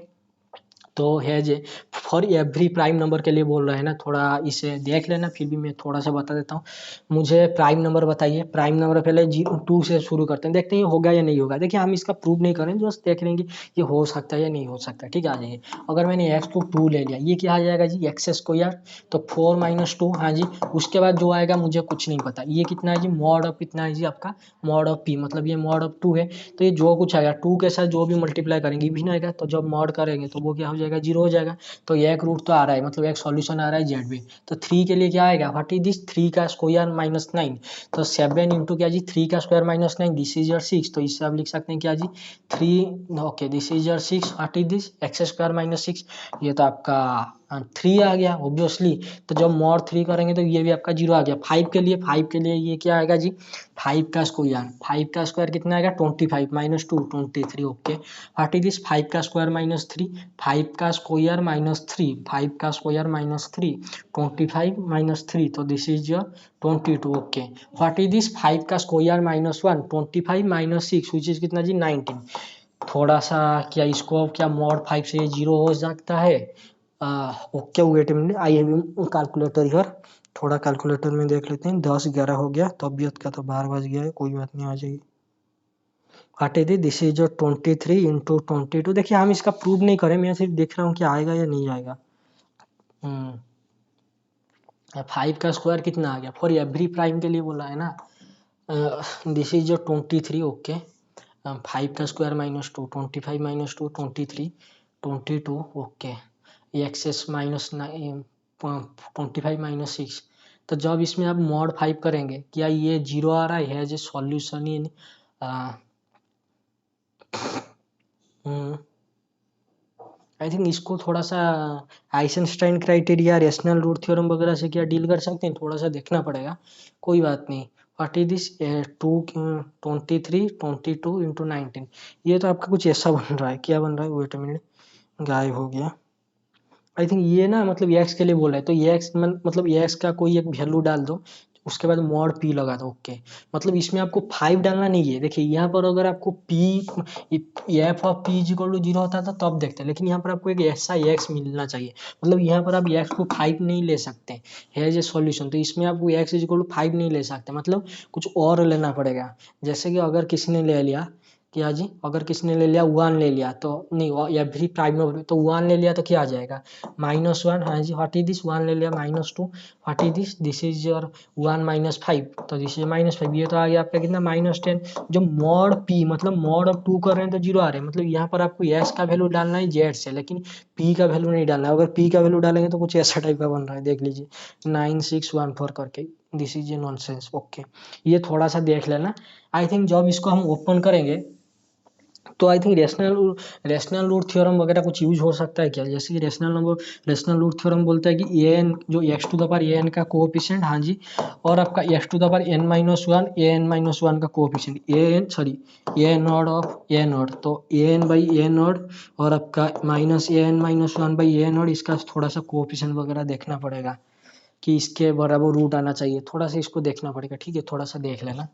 तो है J for every prime number के लिए बोल रहे हैं ना, थोड़ा इसे देख लेना, फिर भी मैं थोड़ा सा बता देता हूँ। मुझे प्राइम नंबर बताइए, प्राइम नंबर पहले 2 से शुरू करते हैं, देखते हैं ये होगा या नहीं होगा। देखिए हम इसका प्रूव नहीं करेंगे, बस देख लेंगे ये हो सकता है या नहीं हो सकता। ठीक है, आ जाइए। अगर मैंने एक्स को 2 ले लिया, ये क्या आ जाएगा जी एक्स स्क्वायर, तो 4 - 2, हाँ जी। उसके बाद जो आएगा मुझे कुछ नहीं पता, ये कितना है जी मॉड ऑफ कितना है जी आपका मॉड ऑफ पी, मतलब ये मॉड ऑफ 2 है। तो ये जो कुछ आएगा 2 के साथ जो भी मल्टीप्लाई करेंगे भी आएगा, तो जब मॉड करेंगे तो वो क्या हो जाएगा 0 हो जाएगा। तो ये एक रूट तो आ रहा है, मतलब एक सॉल्यूशन आ रहा है जेड में। तो 3 के लिए क्या आएगा, व्हाट इज दिस, 3 का स्क्वायर -9, तो 7 इंटू क्या जी 3 का स्क्वायर -9, दिस इज योर 6। तो इससे आप लिख सकते हैं क्या जी 3, okay this is your 6, what is this x square -6, ये तो आपका 3 आ गया ऑब्वियसली। तो जब मॉड 3 करेंगे तो ये भी आपका 0 आ गया। 5 के लिए, 5 के लिए ये क्या आएगा जी 5 का स्क्वायर, 5 का स्क्वायर कितना आएगा 25 -2 23। ओके, व्हाट इज दिस 5 का स्क्वायर -3, 5 का स्क्वायर -3, 5 का स्क्वायर -3, 25 -3, तो this is your 22। Okay, what is this 5 का स्क्वायर -1, 25 -6 विच इज कितना जी 19। थोड़ा सा क्या इसको क्या मॉड 5 से 0 हो सकता है। Okay wait a minute, I have calculator here. थोड़ा कैलकुलेटर में देख लेते हैं, 10 11 हो गया, तबीयत का तो 12 बज गया है, कोई बात नहीं, आ जाइए। काटे दी, दिस इज जो 23 इंटू 22। देखिए हम इसका प्रूव नहीं करें, मैं सिर्फ देख रहा हूँ कि आएगा या नहीं आएगा। 5 का स्क्वायर कितना आ गया, फॉर एवरी प्राइम के लिए बोला है ना। दिस इज जो 23। ओके, 5 का स्क्वायर -2, 25 -2 23, 22। Okay, access -25 -6। तो जब इसमें आप मॉड 5 करेंगे, क्या ये 0 आ रहा है जो सॉल्यूशन इन आई थिंक इसको थोड़ा सा Einstein criteria, rational root theorem वगैरह से क्या डील कर सकते हैं, थोड़ा सा देखना पड़ेगा, कोई बात नहीं। व्हाट इज दिस 23 इंटू 19, ये तो आपका कुछ ऐसा बन रहा है, क्या बन रहा है, वेट अ मिनट, गायब हो गया। आई थिंक ये ना मतलब एक्स के लिए बोल रहा है, तो ये एक्स मतलब ये एक्स का कोई एक वैल्यू डाल दो, उसके बाद मॉड पी लगा दो। ओके, मतलब इसमें आपको 5 डालना नहीं है। देखिए यहाँ पर अगर आपको p f of p is equal to 0 होता था तब देखते हैं, लेकिन यहाँ पर आपको एक ऐसा एक्स मिलना चाहिए, मतलब यहाँ पर आप एक्स को 5 नहीं ले सकते है जे सॉल्यूशन, तो इसमें आपको एक्स इज इक्वल टू 5 नहीं ले सकते, मतलब कुछ और लेना पड़ेगा। जैसे कि अगर किसी ने ले लिया क्या जी, अगर किसी ने ले लिया 1 ले लिया, तो नहीं एवरी प्राइम नंबर, तो 1 ले लिया तो क्या आ जाएगा -1, हाँ जी। व्हाट इज दिस 1 ले लिया -2, what is this, this is your 1 -5, तो दिस इज -5, ये तो आ गया आपका कितना -10। जो मॉड पी मतलब मॉड ऑफ 2 कर रहे हैं तो 0 आ रहे हैं, मतलब यहाँ पर आपको एक्स का वैल्यू डालना है जेड से, लेकिन पी का वैल्यू नहीं डालना है। अगर पी का वैल्यू डालेंगे तो कुछ ऐसा टाइप का बन रहा है, देख लीजिए 9614 करके, this is A nonsense. Okay, ये थोड़ा सा देख लेना। आई थिंक जब इसको हम ओपन करेंगे तो I think rational root theorem वगैरह कुछ यूज हो सकता है क्या, जैसे कि रेशनल रूट थ्योरम बोलता है कि ए एन जो x⁴n का कोएफिशिएंट, हाँ जी, और आपका x⁴n-1 an-1 का coefficient a n sorry a naught of a naught, तो a n by a naught और आपका -an-1/a नॉट, इसका थोड़ा सा कोएफिशिएंट वगैरह देखना पड़ेगा कि इसके बराबर रूट आना चाहिए, थोड़ा सा इसको देखना पड़ेगा। ठीक है, थोड़ा सा देख लेना,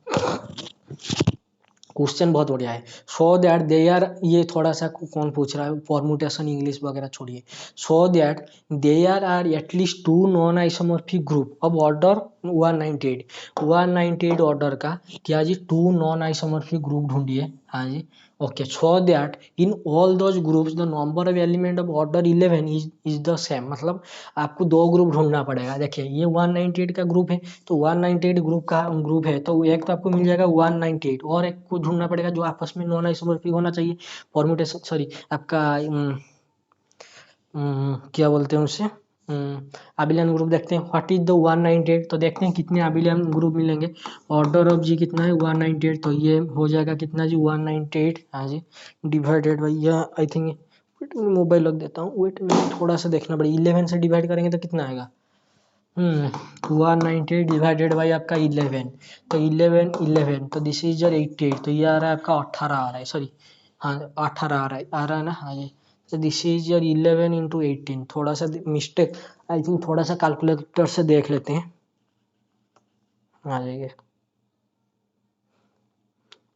क्वेश्चन बहुत बढ़िया है। सो दैट दे आर, ये थोड़ा सा कौन पूछ रहा है, फॉर्मुटेशन इंग्लिश वगैरह छोड़िए। So that they are at least 2 non isomorphic group, अब ऑर्डर 198 ऑर्डर का क्या जी 2 नॉन आइसोमॉर्फिक ग्रुप ढूंढिए, हाँ जी। Okay, so that in all those groups the number of element of order 11 is the same, मतलब आपको 2 ग्रुप ढूंढना पड़ेगा। देखिए ये 198 का ग्रुप है, तो 198 ग्रुप है, तो एक तो आपको मिल जाएगा 198, और एक को ढूंढना पड़ेगा जो आपस में नॉन आइसोमॉर्फिक होना चाहिए। परम्यूटेशन सॉरी आपका क्या बोलते हैं उसे, अबिलियन ग्रुप देखते हैं। व्हाट इज द 198, तो देखते हैं कितने अबिलियन ग्रुप मिलेंगे। ऑर्डर ऑफ जी कितना है 198, तो ये हो जाएगा कितना जी 198, हाँ जी, डिवाइडेड बाई, या आई थिंक मोबाइल रख देता हूँ, वेट थोड़ा सा देखना पड़ेगा, 11 से डिवाइड करेंगे तो कितना आएगा 198 डिवाइडेड बाई आपका 11, तो 11 तो दिस इज योर 88, तो ये आ रहा है आपका 18 आ रहा है, सॉरी हाँ 18 आ रहा है ना, हाँ जी। तो दिस इज योर 11 इंटू 18। थोड़ा सा मिस्टेक, आई थिंक थोड़ा सा कैलकुलेटर से देख लेते हैं। आ जाइए,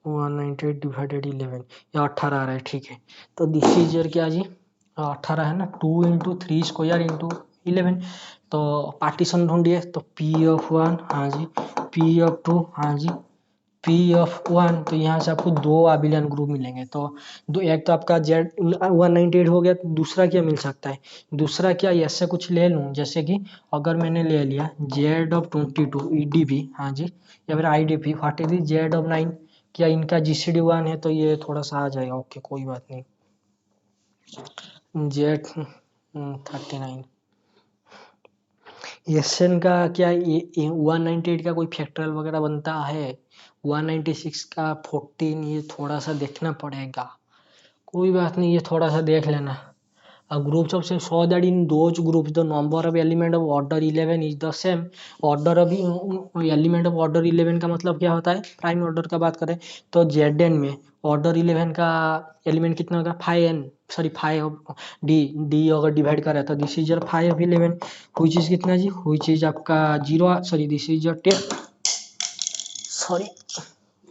198 डिवाइडेड 11, या 18 आ रहा है, ठीक है। तो दिस इज योर क्या जी, 18 है ना, 2 इंटू 3 स्क्वायर इंटू 11। तो पार्टीशन ढूंढिए, तो पी ऑफ 1, हाँ जी, पी ऑफ 2, हाँ जी, पी ऑफ 1। तो यहाँ से आपको दो आबिलियन ग्रुप मिलेंगे। तो दो, एक तो आपका जेड 198 हो गया, तो दूसरा क्या मिल सकता है, दूसरा क्या ऐसे कुछ ले लूँ, जैसे कि अगर मैंने ले लिया जेड ऑफ 22 ईडीबी, हाँ जी, या फिर IDP, what is Z of 9, क्या इनका जीसीडी 1 है, तो ये थोड़ा सा आ जाएगा, ओके कोई बात नहीं। जेड 39, एसएन का क्या 198 का कोई फैक्टरल वगैरह बनता है, 196 का 14, ये थोड़ा सा देखना पड़ेगा, कोई बात नहीं, ये थोड़ा सा देख लेना। groups of same, so that in those groups the number of element of order 11 is the same। order of element of order 11 का मतलब क्या होता है, प्राइम ऑर्डर का बात करें तो Zn में ऑर्डर 11 का एलिमेंट कितना होगा, 5n, सॉरी 5 डी अगर डिवाइड करें तो this is your 5 of 11, which is कितना जी, which is आपका 0, sorry this is your 10, sorry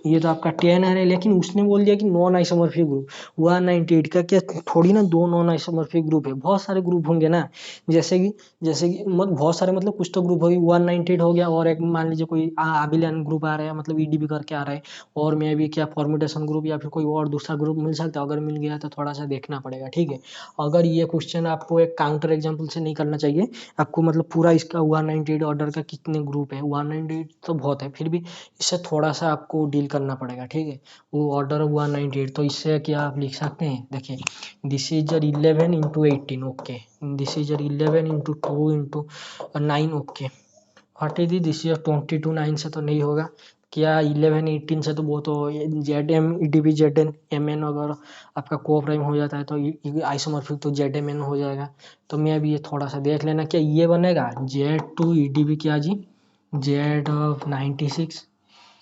ये तो आपका 10 है, लेकिन उसने बोल दिया कि नॉन आइसोमॉर्फिक ग्रुप। 198 का क्या थोड़ी ना दो नॉन आइसोमॉर्फिक ग्रुप है, बहुत सारे ग्रुप होंगे ना, जैसे कि बहुत सारे मतलब कुछ तो ग्रुप होगी, 198 हो गया, और एक मान लीजिए कोई आबिलियन ग्रुप आ रहा है, मतलब ईडीबी करके आ रहा है, और मे भी क्या फॉर्मेटेशन ग्रुप या फिर कोई और दूसरा ग्रुप मिल सकता है, अगर मिल गया तो थोड़ा सा देखना पड़ेगा, ठीक है। अगर ये क्वेश्चन आपको एक काउंटर एग्जाम्पल से नहीं करना चाहिए, आपको मतलब पूरा इसका 198 ऑर्डर का कितने ग्रुप है, 198 तो बहुत है, फिर भी इससे थोड़ा सा आपको डील करना पड़ेगा, ठीक है। वो ऑर्डर ऑफ 198, तो इससे क्या आप लिख सकते हैं, देखिए this is your 11 into 18, okay, this is your 11 into 2 into 9, okay, what is this is 22, 9 से तो नहीं होगा, क्या 11 18 से, तो वो तो z m d b z n m n अगर आपका को प्राइम हो जाता है तो आइसोमॉर्फिक तो जेड एम एन हो जाएगा। तो मैं अभी ये थोड़ा सा देख लेना, क्या ये बनेगा z two e d b, क्या जी z of 96,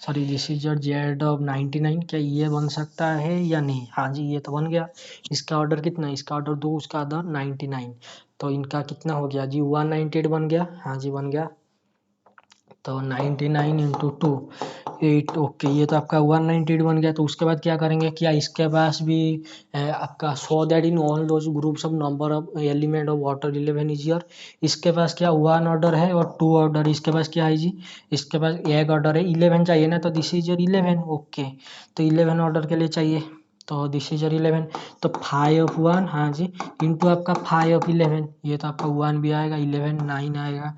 sorry this is your z of 99, क्या ये बन सकता है या नहीं, हाँ जी ये तो बन गया। इसका ऑर्डर कितना है, इसका ऑर्डर 2, उसका ऑर्डर 99, तो इनका कितना हो गया जी, 198 बन गया, हाँ जी बन गया। तो 99 इंटू 2 8, ओके, ये तो आपका 198 बन गया। तो उसके बाद क्या करेंगे, क्या इसके पास भी आपका सो that in all those groups of number of element of water 11 is year, इसके पास क्या 1 ऑर्डर है और 2 ऑर्डर, इसके पास क्या है जी, इसके पास एक ऑर्डर है, 11 चाहिए ना, तो दिस इज योर 11, ओके, तो 11 ऑर्डर के लिए चाहिए, तो दिस इज योर 11। तो 5 ऑफ 1, हाँ जी, इंटू आपका 5 ऑफ 11, ये तो आपका 1 भी आएगा, 11 9 आएगा,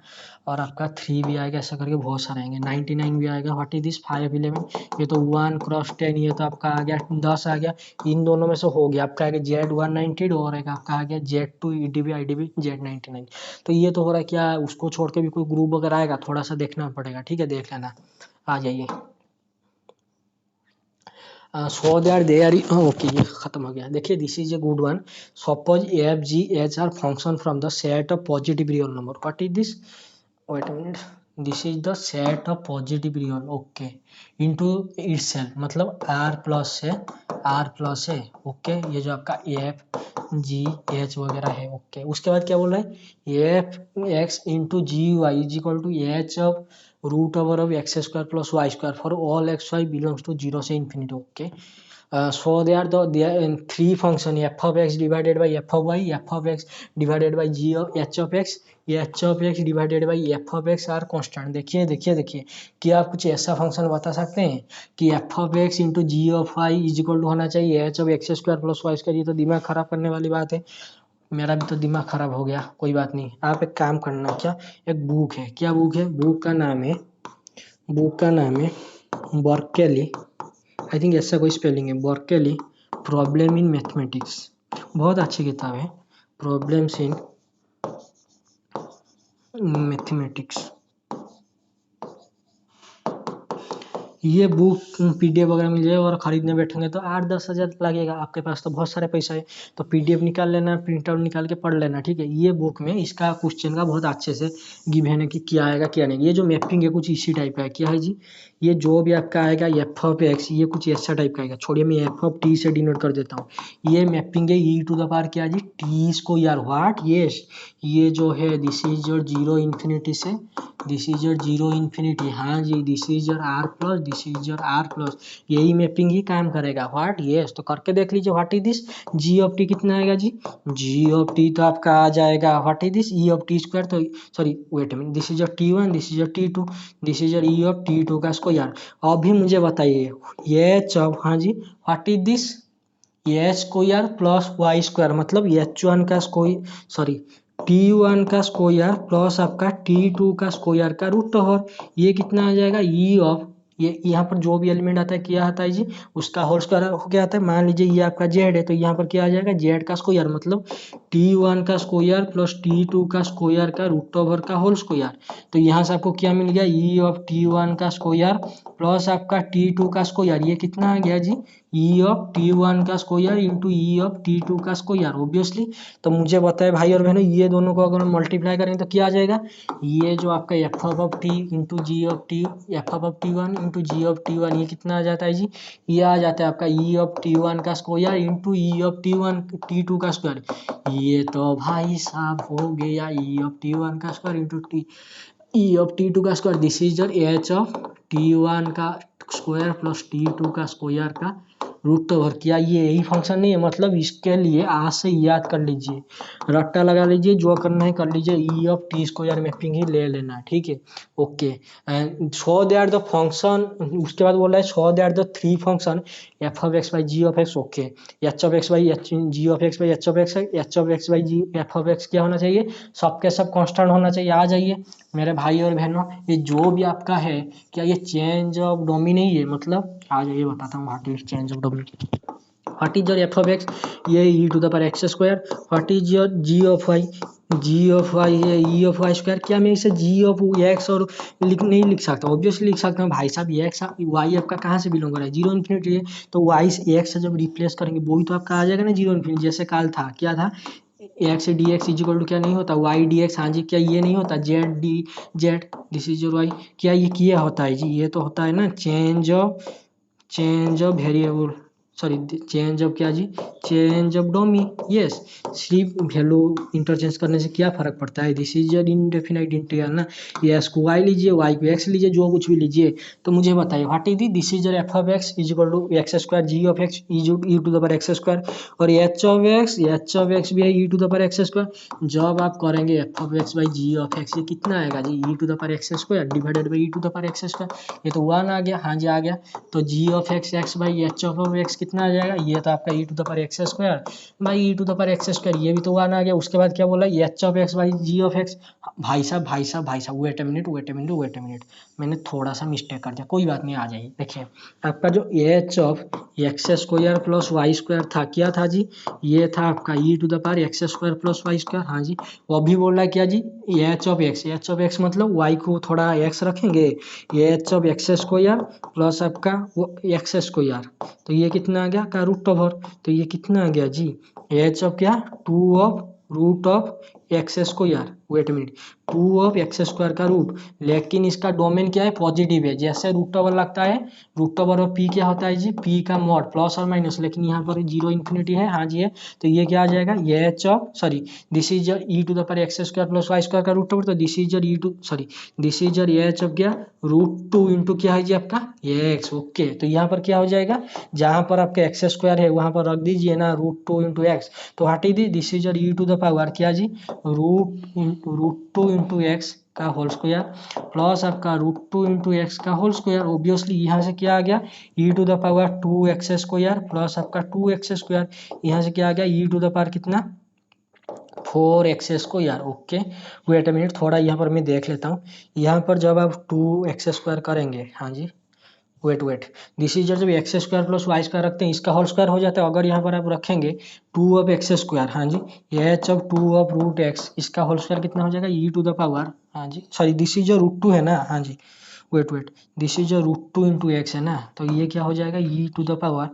और आपका 3 भी आएगा, ऐसा करके बहुत सारे आएंगे, 99 भी आएगा, व्हाट इज दिस 5 ऑफ 11, ये तो 1 क्रॉस 10, ये तो आपका आ गया 10 आ गया, इन दोनों में से हो गया आपका आ गया जेड 198, और एक आपका आ गया z two e d b i d b z 99। तो ये तो हो रहा है, क्या उसको छोड़ के भी कोई ग्रुप अगर आएगा थोड़ा सा देखना पड़ेगा, ठीक है, देख लेना। आ जाइए, so that they are, okay ये खत्म हो गया। देखिए this is a good one, suppose f g h are function from the set of positive real number, what is this, wait a minute, this is the set of positive real, okay, into itself, मतलब R plus है, okay, ये जो आपका F g H वगैरह है, okay. उसके बाद क्या बोल रहा है, f x into g y is equal to h of root over of x square plus y square for all x y belongs to 0 से infinity, okay. So they are in three function, f of x divided by f of y, f of x divided by g of h of x, h of x divided by f of x are constant। देखिए देखिए देखिए, क्या आप कुछ ऐसा function बता सकते हैं कि f of x into g of y is equal to होना चाहिए h of x square plus y square, ये तो दिमाग खराब करने वाली बात है, मेरा भी तो दिमाग खराब हो गया, कोई बात नहीं। आप एक काम करना, क्या एक बुक है, क्या बुक है, बुक का नाम है बर्केली, आई थिंक ऐसा कोई स्पेलिंग है, बर्केली प्रॉब्लम इन मैथमेटिक्स, बहुत अच्छी किताब है, प्रॉब्लम्स इन मैथमेटिक्स, ये बुक पीडीएफ वगैरह मिल जाएगा और खरीदने बैठेंगे तो 8-10 हज़ार लगेगा। आपके पास तो बहुत सारे पैसा है, तो पीडीएफ निकाल लेना, प्रिंट आउट निकाल के पढ़ लेना, ठीक है। ये बुक में इसका क्वेश्चन का बहुत अच्छे से गिवन है कि क्या आएगा क्या नहीं। ये जो मैपिंग है कुछ इसी टाइप का है। क्या है जी, ये जो भी आपका आएगा एफ ऑफ एक्स, ये कुछ ऐसा टाइप का आएगा। छोड़िए, मैं एफ ऑफ टी से डिनोट कर देता हूँ। ये मैपिंग है ई टू द पावर क्या जी, टी स्क्वायर व्हाट, यस। ये जो है this is your zero infinity से this is your zero infinity, हाँ जी, this is your r plus this is your r plus, यही मैपिंग ही काम करेगा व्हाट, यस। तो करके देख लीजिए what is this, g of t कितना आएगा जी, जी ऑफ टी तो आपका आ जाएगा what is this, e of t square, तो sorry wait mean, this is your t one this is your t two this is your e of t two का square. अभी मुझे बताइए ये चब, हाँ जी, what is this, h square plus y square, मतलब एच वन का स्क्वायर, सॉरी टी वन का स्क्वायर प्लस आपका टी टू का स्क्वायर का रूट ओवर, ये कितना आ जाएगा, ई ऑफ, ये यहाँ पर जो भी एलिमेंट आता है क्या आता है जी, उसका होल स्क्वायर हो गया आता है। मान लीजिए ये आपका जेड है, तो यहाँ पर क्या आ जाएगा, जेड का स्क्वायर, मतलब टी वन का स्क्वायर प्लस टी टू का स्क्वायर का रूट ओवर का होल स्क्वायर। तो यहाँ से आपको क्या मिल गया, ई ऑफ टी वन का स्क्वायर प्लस आपका टी टू का स्क्वायर, ये कितना आ गया जी, ई ऑफ टी वन का square into e of t two का स्क्वायर ऑब्वियसली। तो मुझे बताए भाई और बहनों, ये दोनों को अगर मल्टीप्लाई करेंगे तो क्या आ जाएगा, ये जो आपका F of t into g of t, f of t one into g of t one, ये कितना आ जाता है जी, ये आ जाता है आपका ई ऑफ टी वन का square into e of t one t two का स्क्वायर। ये तो भाई साहब हो गया ई ऑफ टी वन का square into t e of t two का square, this is h of t one का स्क्वायर प्लस टी टू का स्क्वायर का रूट ओवर। क्या ये यही फंक्शन नहीं है, मतलब इसके लिए आज से याद कर लीजिए, रट्टा लगा लीजिए, जो करना है कर लीजिए, e of t square mapping ही ले लेना है, ठीक है, okay. And show that the function, उसके बाद बोला है show that the three function f of x by g of x, okay, h of x by h g of x by h of x, h of x by g F of x क्या होना चाहिए, सबके सब constant होना चाहिए। आ जाइए मेरे भाई और बहनों, ये जो भी आपका है, क्या ये चेंज ऑफ डोमेन नहीं है, मतलब आ जाइए बताता हूँ what is change of domain. What is your F of x, ये e to the power x square. What is your g of y, g of y है ई ऑफ वाई स्क्वायर। क्या मैं इसे जी ऑफ एक्स और नहीं लिख सकता, obviously लिख सकता हूँ भाई साहब, एक्स वाई आपका कहाँ से बिलोंग कर रहा है, जीरो इन्फिनिटी है, तो वाई से एक्स से जब रिप्लेस करेंगे वही तो आपका आ जाएगा ना जीरो इन्फिनिटी, जैसे काल था क्या था, x d x is equal to क्या नहीं होता, वाई डी एक्स, हाँ जी, क्या ये नहीं होता, z d z this is your y, क्या ये किया होता है जी, ये तो होता है ना change of variable, sorry change of क्या जी, चेंज ऑफ डोमी, यस। सिर्फ वैल्यू इंटरचेंज करने से क्या फर्क पड़ता है, दिस इज इनडेफिनाइट इंटीग्रल ना, एक्स को वाई लीजिए, वाई को एक्स लीजिए, जो कुछ भी लीजिए। तो मुझे बताइए what is this is F of x is equal to x square g of x e to the power x square, और एच ऑफ एक्स भी है e to the power x square. जब आप करेंगे f of x by g of x, ये कितना आएगा जी, ई to the power x square divided by e to the power x square, ये तो वन आ गया, हाँ जी आ गया। तो g of x by h of x कितना आ जाएगा, ये तो आपका ई to the power x square by e to the power x square, ये भी तो वन आ गया। उसके बाद क्या बोला, h of x by g of x, भाई साहब वेट ए मिनट, मैंने थोड़ा सा मिस्टेक कर दिया, कोई बात नहीं, आ जाइए देखिए, आपका जो h of x square plus y square था क्या था जी, ये था आपका ई to the power x square plus y square, हाँ जी। वो भी बोल रहा है क्या जी, एच ऑफ एक्स मतलब वाई को थोड़ा एक्स रखेंगे, h of x square plus आपका वो एक्स स्क्वायर, तो ये कितना आ गया का रूट ओवर, तो ये कितना आ गया जी, एच ऑफ क्या, two of root of x square, wait minute, two of x square का रूट, लेकिन इसका डोमेन क्या है, पॉजिटिव है, जैसे रूट ओवर लगता है, रूट ओवर और पी क्या होता है जी, पी का मॉड प्लस और माइनस, लेकिन यहाँ पर जीरो इन्फिनिटी है, हाँ जी है, तो ये क्या आ जाएगा, ये h of sorry this is e to the power x square plus y square का रूट ओवर, तो this is e to sorry this is h of क्या, रूट टू इंटू क्या है जी आपका एक्स, ओके। तो यहाँ पर क्या हो जाएगा, जहाँ पर आपका एक्स स्क्वायर है वहाँ पर रख दीजिए ना रूट टू इंटू एक्स, तो हटी दी, this is e to the power क्या जी, रूट टू इंटू एक्स का होल स्क्वायर प्लस आपका रूट टू इंटू एक्स का होल स्क्वायर, ऑब्वियसली यहाँ से क्या आ गया, e to the power two x square plus आपका टू एक्स स्क्वायर, यहाँ से क्या आ गया, ई टू द पावर कितना, four x square, okay. Wait a minute, थोड़ा यहाँ पर मैं देख लेता हूँ, यहाँ पर जब आप टू एक्स स्क्वायर करेंगे, हाँ जी, वेट दिस इज जब x square plus y square रखते हैं इसका होल स्क्वायर हो जाता है, अगर यहाँ पर आप रखेंगे टू ऑफ एक्स स्क्वायर, हाँ जी, h of two of root x, इसका होल स्क्वायर कितना हो जाएगा, ई टू द पावर, हाँ जी सॉरी दिस इज जो रूट टू है ना, हाँ जी wait this is √2 into x है ना, तो ये क्या हो जाएगा e to the power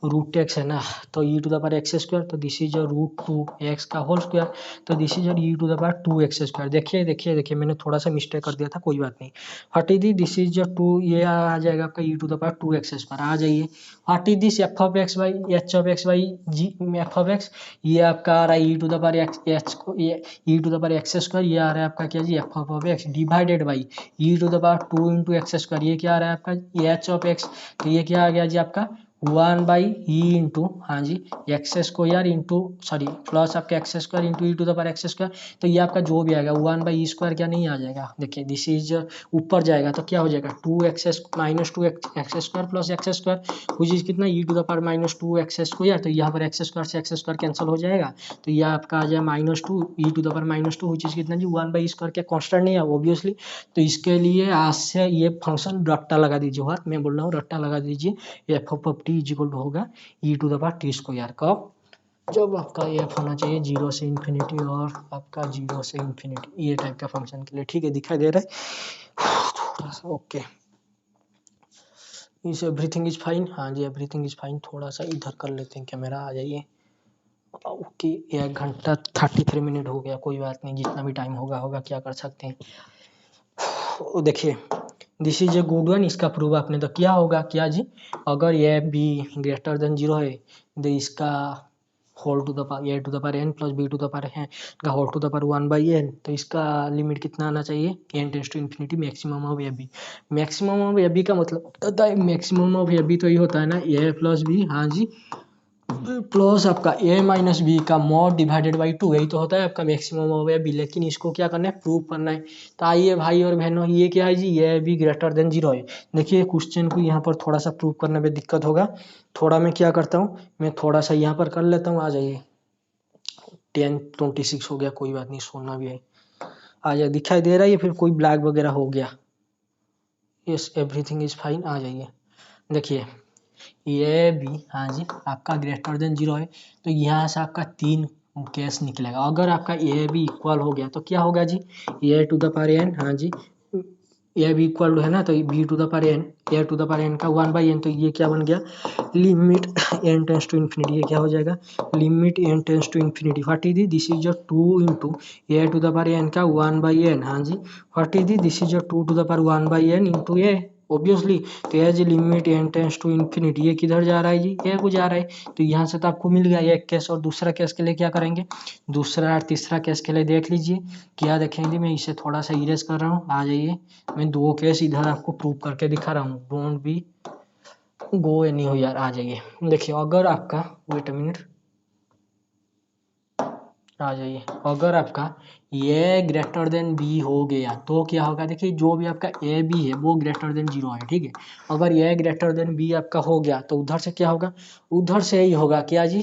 √x है ना, तो ई to the power x square, तो दिस इज √2 एक्स का होल स्क्वायर, तो this is e to the power 2x square. देखिए मैंने थोड़ा सा मिस्टेक कर दिया था, कोई बात नहीं। व्हाट इज दिस इज 2, ये आ जाएगा आपका ई to the power 2x square. आ जाइए what is this f of x by h of x by g F of x, ये आपका आ रहा है e to the power x h e to the power x square, ये आ रहा है आपका क्या जी F of x divided by e to the power 2 into x square, ये क्या आ रहा है आपका एच ऑफ एक्स, तो ये क्या आ गया जी आपका 1 बाई ई इंटू हाँ जी x square into sorry plus आपका x square into E to the power x square, तो ये आपका जो भी आएगा 1 बाई ई स्क्वायर क्या नहीं आ जाएगा। देखिए दिस इज ऊपर जाएगा तो क्या हो जाएगा 2x minus 2x square plus x square which is कितना e to the power minus 2x square, तो यहाँ पर एक्स स्क्वायर से एक्स स्क्वायर कैंसिल हो जाएगा, तो यह आपका आ जाएगा -2 e to the power -2 which is कितना जी 1 बाई ई स्क्वायर, क्या कॉन्स्टेंट नहीं है ऑब्वियसली, तो इसके लिए आज से ये फंक्शन रट्टा लगा दीजिए, बात मैं बोल रहा हूँ रट्टा लगा दीजिए। F of t is equal to होगा e to the power t square, कब जब आपका एफ होना चाहिए 0 से इन्फिनिटी और आपका 0 से इन्फिनिटी, ये टाइप का फंक्शन के लिए। ठीक है दिखाई दे रहा है थोड़ा सा, ओके इस एवरीथिंग इज फाइन, हाँ जी एवरीथिंग इज फाइन। थोड़ा सा इधर कर लेते हैं कैमरा, आ जाइए। ओके 1 घंटा 33 मिनट हो गया, कोई बात नहीं, जितना भी टाइम होगा क्या कर सकते हैं। देखिए this is a good one, इसका प्रूव आपने तो किया होगा क्या जी, अगर ये बी ग्रेटर देन 0 है तो इसका whole to the power a to the power n plus b to the power है का whole to the power 1 by n, तो इसका लिमिट कितना आना चाहिए n tends to infinity maximum of a b. Maximum of a b का मतलब होता है मैक्सिमम ऑफ ए बी, तो ये होता है ना ए प्लस बी हाँ जी प्लस आपका a माइनस बी का मॉड डिवाइडेड बाई 2, यही तो होता है आपका मैक्सिमम ऑफ ए बी। लेकिन इसको क्या करना है प्रूव करना है, तो आइए भाई और बहनों ये क्या है जी ये बी ग्रेटर देन 0 है। देखिए क्वेश्चन को यहाँ पर थोड़ा सा प्रूव करने में दिक्कत होगा, थोड़ा मैं क्या करता हूँ मैं थोड़ा सा यहाँ पर कर लेता हूँ। आ जाइए 10:26 हो गया, कोई बात नहीं सोना भी है। आ जाए दिखाई दे रहा है फिर कोई ब्लैक वगैरह हो गया, यस एवरीथिंग इज फाइन। आ जाइए देखिए ये भी हाँ जी आपका ग्रेटर देन 0 है, तो यहाँ से आपका 3 केस निकलेगा। अगर आपका ए भी इक्वल हो गया तो क्या होगा जी a to the power n, हाँ जी ए भी इक्वल है ना, तो b to the power n a to the power n का 1 बाई एन, तो ये क्या बन गया limit n tends to infinity, ये क्या हो जाएगा limit n tends to infinity. What is this is 2 into a to the power n का 1 बाई एन, हाँ जी what is this is 2 to the power 1 by n into a obviously, तो as limit n tends to infinity, ये किधर जा रहा है जी ये को जा रहा है, तो यहाँ से तो आपको मिल गया एक केस। और दूसरा केस के लिए क्या करेंगे, दूसरा और तीसरा केस के लिए देख लीजिए क्या देखेंगे। मैं इसे थोड़ा सा इरेज कर रहा हूँ, आ जाइए मैं 2 केस इधर आपको प्रूव करके दिखा रहा हूँ, डोंट बी गो एनी हो यार। आ जाइए देखिए अगर आपका वेट अ मिनट, आ जाइए अगर आपका ये ग्रेटर देन बी हो गया तो क्या होगा, देखिए जो भी आपका ए बी है वो ग्रेटर देन 0 है, ठीक है। अगर ये ग्रेटर देन बी आपका हो गया तो उधर से क्या होगा, उधर से ही होगा क्या जी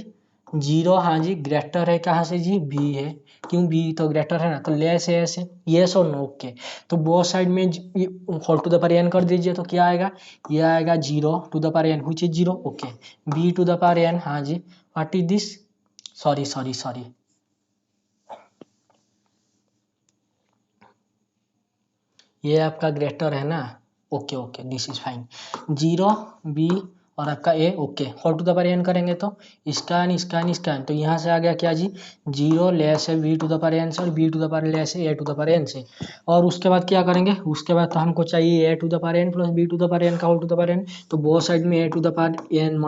0, हाँ जी ग्रेटर है कहाँ से जी बी है, क्यों बी तो ग्रेटर है ना, तो लेस है ऐसे येस और नो, ओके। तो बोथ साइड में whole to the power n कर दीजिए, तो क्या आएगा ये आएगा 0 to the power n which is 0, okay. B to the power n, हाँ जी व्हाट इज दिस, सॉरी ये आपका ग्रेटर है ना, okay this is fine 0 b और आपका a, okay whole to the power n करेंगे तो स्कैन, तो यहाँ से आ गया क्या जी 0 लेस है b to the power n से और b to the power less है a to the power n से। और उसके बाद क्या करेंगे, उसके बाद तो हमको चाहिए a to the power n plus b to the power n का whole to the power N, तो बोथ साइड में a to the power n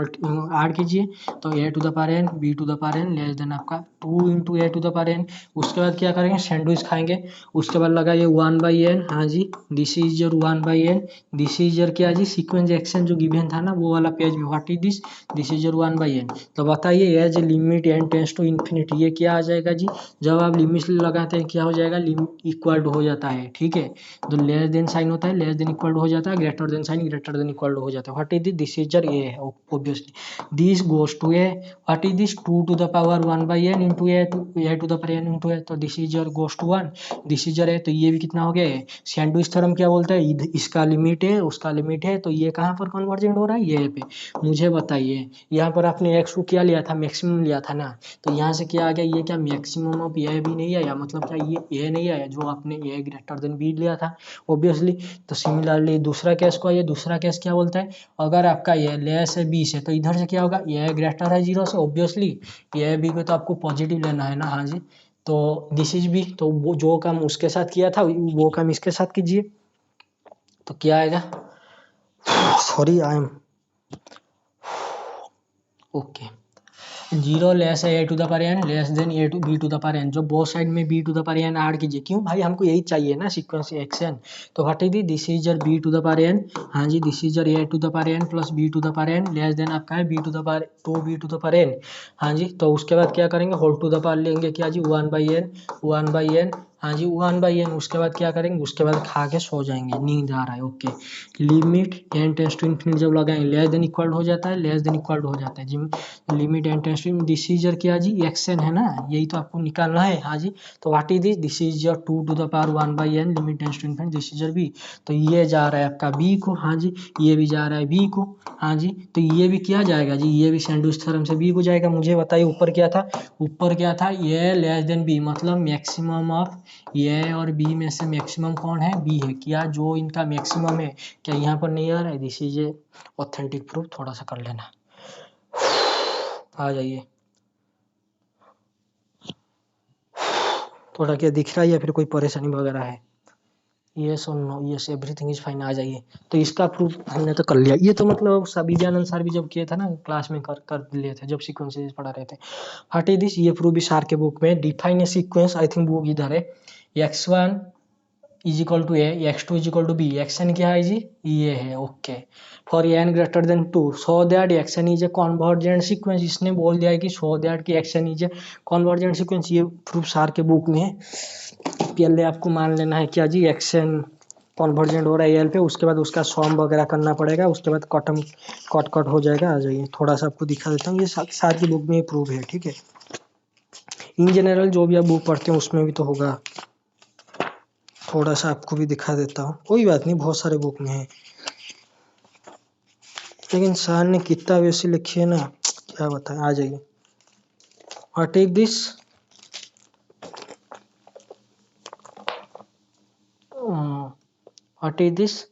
add कीजिए, तो a to the power n b to the power n less than आपका 2 into a to the power n. उसके बाद क्या करेंगे sandwich खाएंगे, उसके बाद लगाइए 1 बाई एन, हाँ जी this is your 1 by n, this is your क्या जी सीक्वेंस एक्शन जो गिवन था ना वो वाला पेज में, what is this is your 1 by n. तो बताइए as limit n tends to infinity, ये क्या आ जाएगा जी जब आप लिमिट लगाते हैं क्या हो जाएगा इक्वल टू हो जाता है, ठीक है। तो लेस देन साइन होता है लेस देन इक्वल टू हो जाता है, greater than sign greater than equal to हो जाता है। What is this is your a obviously, this goes to a, what is this 2 to the power 1 by n into a to the power n into a, तो this is your goes to 1, this is your a, तो ये भी कितना हो गया sandwich theorem क्या बोलता है इसका लिमिट है उसका लिमिट है, तो ये कहाँ पर कन्वर्जेंट हो रहा है ये पे, मुझे बताइए, यहाँ पर आपने x को क्या लिया था, मैक्सिमम लिया था ना, तो यहाँ से क्या आ गया, ये क्या मैक्सिमम ऑफ ए भी नहीं आया, मतलब क्या ये नहीं आया जो आपने ए ग्रेटर देन बी लिया था ऑब्वियसली। तो सिमिलरली दूसरा केस को, ये दूसरा केस क्या बोलता है, अगर आपका ये लेस है बी से तो इधर से क्या होगा, ये ग्रेटर है 0 से ऑब्वियसली, ये बी को तो आपको पॉजिटिव लेना है ना, हाँ जी। तो दिस इज बी, तो वो जो काम उसके साथ किया था वो काम इसके साथ कीजिए, तो क्या आएगा, sorry I am okay, 0 less है a to the power n less than a to b to the power n, जो बोथ साइड में b to the power n add कीजिए, क्यों भाई हमको यही चाहिए ना सीक्वेंस एक्शन। तो what is this is your b to the power n, हाँ जी, this is your a to the power n plus b to the power n less than आपका है b to the power two b to the power n, हाँ जी। तो उसके बाद क्या करेंगे, होल टू द पावर लेंगे क्या जी, 1/n, हाँ जी 1/n, उसके बाद क्या करेंगे, उसके बाद खा के सो जाएंगे, नींद आ रहा है okay. Limit n tends to infinity जब लगाएंगे लेस देन इक्वल हो जाता है, लेस देन इक्वल हो जाता है जी, limit n tends to, this is your क्या जी एक्शन है ना, यही तो आपको निकालना है, हाँ जी। तो what is this is your 2 to the power 1/n limit tends to infinity, this is your b, तो ये जा रहा है आपका बी को, हाँ जी, ये भी जा रहा है बी को, हाँ जी। तो ये भी क्या जाएगा जी, ये भी सैंडविच थ्योरम से बी को जाएगा। मुझे बताइए ऊपर क्या था, ऊपर क्या था, ये लेस देन बी, मतलब मैक्सिमम ऑफ ये और बी में से मैक्सिमम कौन है, बी है, क्या जो इनका मैक्सिमम है, क्या यहाँ पर नहीं आ रहा है, this is A authentic proof, थोड़ा सा कर लेना, आ जाइए, थोड़ा क्या दिख रहा है या फिर कोई परेशानी वगैरह है, यस और no, yes everything is fine, आ जाइए। तो इसका प्रूफ हमने तो कर लिया, ये तो मतलब सभी ज्ञानंद सर भी जब किए थे ना क्लास में कर लिए थे जब सीक्वेंसेस पढ़ा रहे थे। व्हाट इज दिस, ये प्रूफ भी सार के बुक में, define a sequence, I think book इधर है, x1 is equal to a, x2 is equal to b, x n क्या है जी, ये है okay, for n greater than 2 so that x n is a convergent sequence, इसने बोल दिया है कि सो दैट की x n is a convergent sequence, ये प्रूफ सार के बुक में है। पहले आपको मान लेना है क्या जी, एक्शन कन्वर्जेंट हो रहा है एल पे, उसके बाद उसका सॉम वगैरह करना पड़ेगा, उसके बाद कट हो जाएगा। आ जाइए थोड़ा सा आपको दिखा देता हूँ, ये सार की बुक में प्रूफ है, ठीक है। इन जनरल जो भी आप बुक पढ़ते हैं उसमें भी तो होगा, थोड़ा सा आपको भी दिखा देता हूँ, कोई बात नहीं, बहुत सारे बुक में है, लेकिन सर ने कितना वैसे लिखी है ना, क्या बताएं, आ जाइए। What is this, what is this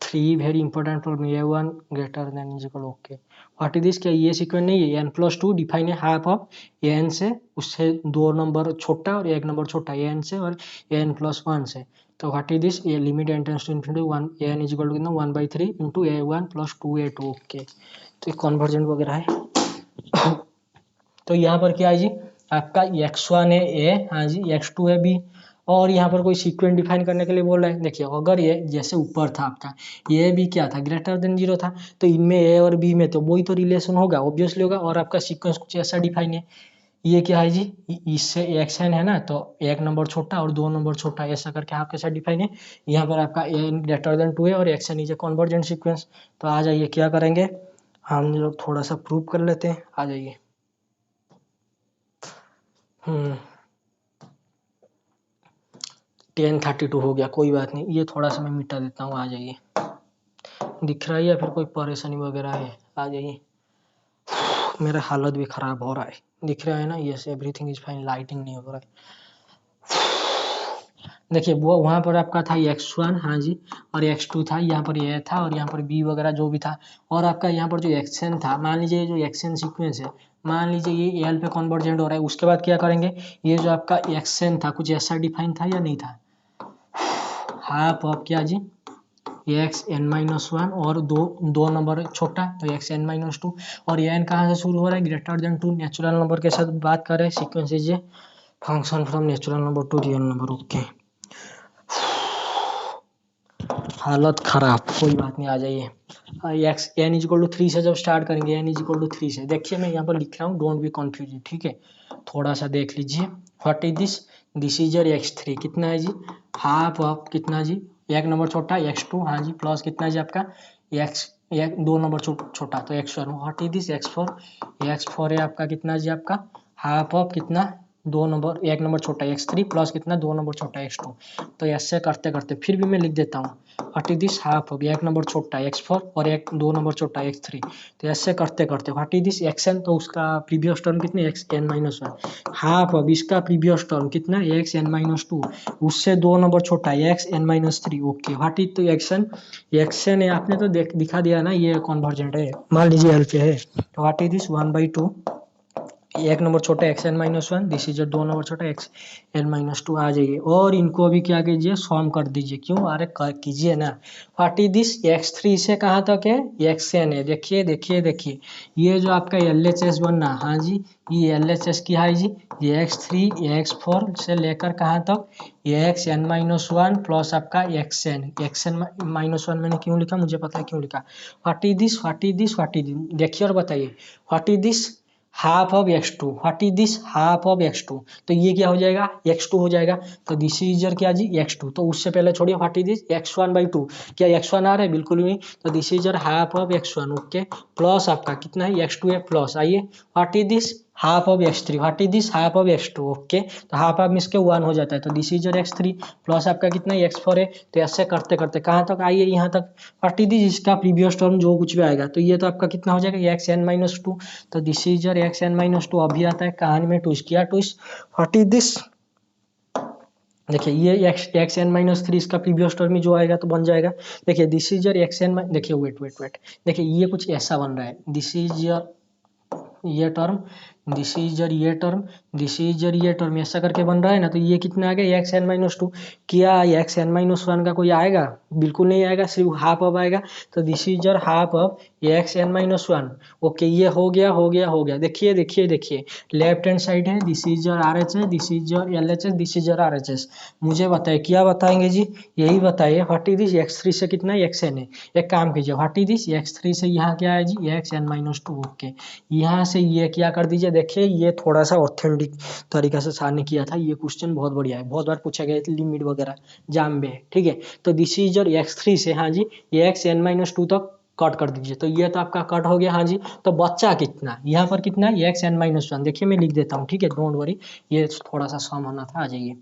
3 very important for me, A1 greater than is equal okay. What is this, क्या ये सीक्वेंस नहीं है, n+2 डिफाइन है हाफ ऑफ an से, उससे 2 नंबर छोटा और 1 नंबर छोटा, an से और an+1 से। तो व्हाट इज दिस, ये limit n tends to infinity 1 an is equal to कितना 1/3 इंटू A1 + 2A2 ओके। तो ये कन्वर्जेंट वगैरह है। तो यहाँ पर क्या है जी, आपका x1 है a, हाँ जी, x2 है b, और यहाँ पर कोई सीक्वेंस डिफाइन करने के लिए बोल रहा है। देखिए अगर ये जैसे ऊपर था आपका, ये भी क्या था, ग्रेटर देन 0 था, तो इनमें a और b में तो वही तो रिलेशन होगा, ऑब्वियसली होगा, और आपका सीक्वेंस कुछ ऐसा डिफाइन है। ये क्या है जी, इससे एक्शन है ना, तो 1 नंबर छोटा और 2 नंबर छोटा, ऐसा करके आपके साथ डिफाइन है। यहाँ पर आपका a ग्रेटर देन 2 है और action is a convergent sequence. तो आ जाइए क्या करेंगे, हम लोग थोड़ा सा प्रूव कर लेते हैं, आ जाइए। 10:32 हो गया, कोई बात नहीं, ये थोड़ा सा मैं मिटा देता हूँ, आ जाइए। दिख रहा है या फिर कोई परेशानी वगैरह है, आ जाइए। मेरा हालत भी खराब हो रहा है, दिख रहा है ना, yes everything is fine, lighting नहीं हो रहा है। देखिए वो वहाँ पर आपका था x1, हाँ जी, और x2 था, यहाँ पर ये था, और यहाँ पर b वगैरह जो भी था, और आपका यहाँ पर जो एक्शन था, मान लीजिए जो एक्शन सीक्वेंस है, मान लीजिए ये एल पे कन्वर्जेंट हो रहा है, उसके बाद क्या करेंगे, ये जो आपका एक्शन था कुछ ऐसा डिफाइन था या नहीं था, हाफ ऑफ क्या जी, xn-1 और दो नंबर छोटा, तो xn-2, और ये n कहाँ से शुरू हो रहा है, ग्रेटर देन 2, नेचुरल नंबर के साथ बात कर रहे हैं, sequence is a function from natural number to real number okay. हालत खराब, कोई बात नहीं, आ जाइए। X n is equal to 3 से जब स्टार्ट करेंगे, n इज इक्वल टू 3 से, देखिए मैं यहाँ पर लिख रहा हूँ, डोंट बी कंफ्यूज, ठीक है, थोड़ा सा देख लीजिए। What is this, this is your x3 कितना है जी, हाफ ऑफ कितना जी, 1 नंबर छोटा x2, हाँ जी, प्लस कितना जी आपका x 2 नंबर छोटा, तो x4। What is this x4, x4 है आपका कितना जी, आपका हाफ ऑफ कितना दो नंबर एक नंबर छोटा x3 प्लस कितना दो नंबर छोटा x2। तो ऐसे करते करते फिर भी मैं लिख देता हूँ what is this half of एक नंबर छोटा x4 और एक दो नंबर छोटा x3। तो ऐसे करते करते व्हाट इज दिस xn, तो उसका प्रीवियस टर्म कितने xn-1 हाफ ऑफ इसका प्रीवियस टर्म कितना xn-2 उससे दो नंबर छोटा xn-3। ओके व्हाट इज तो एक्शन है आपने तो दिखा दिया ना ये कन्वर्जेंट है, मान लीजिए एल पे है। तो व्हाट इज दिस 1/2 एक नंबर छोटा xn-1 दिस इज दो नंबर छोटा xn-2 आ जाइए और इनको अभी क्या कीजिए सॉल्व कर दीजिए। क्यों अरे कीजिए ना। व्हाट इज दिस x3 से कहाँ तक है xn है। देखिए देखिए देखिए ये जो आपका LHS बनना, हाँ जी ये LHS की है जी, ये x3 ये x4 से लेकर कहाँ तक ये xn-1 प्लस आपका xn-1 मैंने क्यों लिखा मुझे पता है क्यों लिखा। What is this what is this what is this, देखिए और बताइए what is this half of x2 what is this half of x2। तो ये क्या हो जाएगा x2 हो जाएगा। तो दिस इज योर क्या जी x2। तो उससे पहले छोड़िए व्हाट इज दिस x1/2, क्या x1 आ रहा है बिल्कुल भी नहीं। तो this is your half of x1 okay plus आपका कितना है x2 है प्लस। आइए what is this half of x3 what is this half of x2 okay. तो हाफ ऑफ इसके 1 हो जाता है। तो this is your x3 plus आपका कितना x4 है। तो ऐसे करते करते कहाँ तक आइए यहाँ तक व्हाट इज दिस इसका प्रीवियस टर्म जो कुछ भी आएगा। तो ये तो आपका कितना हो जाएगा xn-2। तो दिस इज योर xn-2 अभी आता है कहानी में ट्विस्ट किया ट्विस्ट। व्हाट इज दिस देखिए ये xn-3 इसका प्रीवियस टर्म में जो आएगा तो बन जाएगा। देखिए दिस इज योर xn, देखिए वेट वेट वेट देखिए ये कुछ ऐसा बन रहा है दिस इज योर ये टर्म दिस इज योर ये टर्म दिस इज योर ये टर्म ऐसा करके बन रहा है ना। तो ये कितना आ गया xn-2। क्या xn-1 का कोई आएगा बिल्कुल नहीं आएगा, सिर्फ हाफ ऑफ आएगा। तो this is your half of xn-1 okay. ये हो गया हो गया हो गया। देखिए देखिए देखिए लेफ्ट हैंड साइड है this is your RHS this is your LHS this is your RHS। मुझे बताइए क्या बताएंगे जी, यही बताइए व्हाट इज दिस x3 से कितना xn है। एक काम कीजिए व्हाट इज दिस x3 से यहाँ क्या है जी xn-2 ओके। यहाँ से ये क्या कर दीजिए। देखिए ये थोड़ा सा ऑथेंटिक तरीका से सर ने किया था, ये क्वेश्चन बहुत बढ़िया है, बहुत बार पूछा गया है लिमिट वगैरह जाम में है ठीक है। तो दिस इज योर x3 से हाँ जी ये xn-2 तक कट कर दीजिए। तो ये तो आपका कट हो गया हाँ जी। तो बच्चा कितना यहाँ पर कितना है xn-1। देखिए मैं लिख देता हूँ ठीक है डोंट वरी, ये थोड़ा सा सम होना था। आ जाइए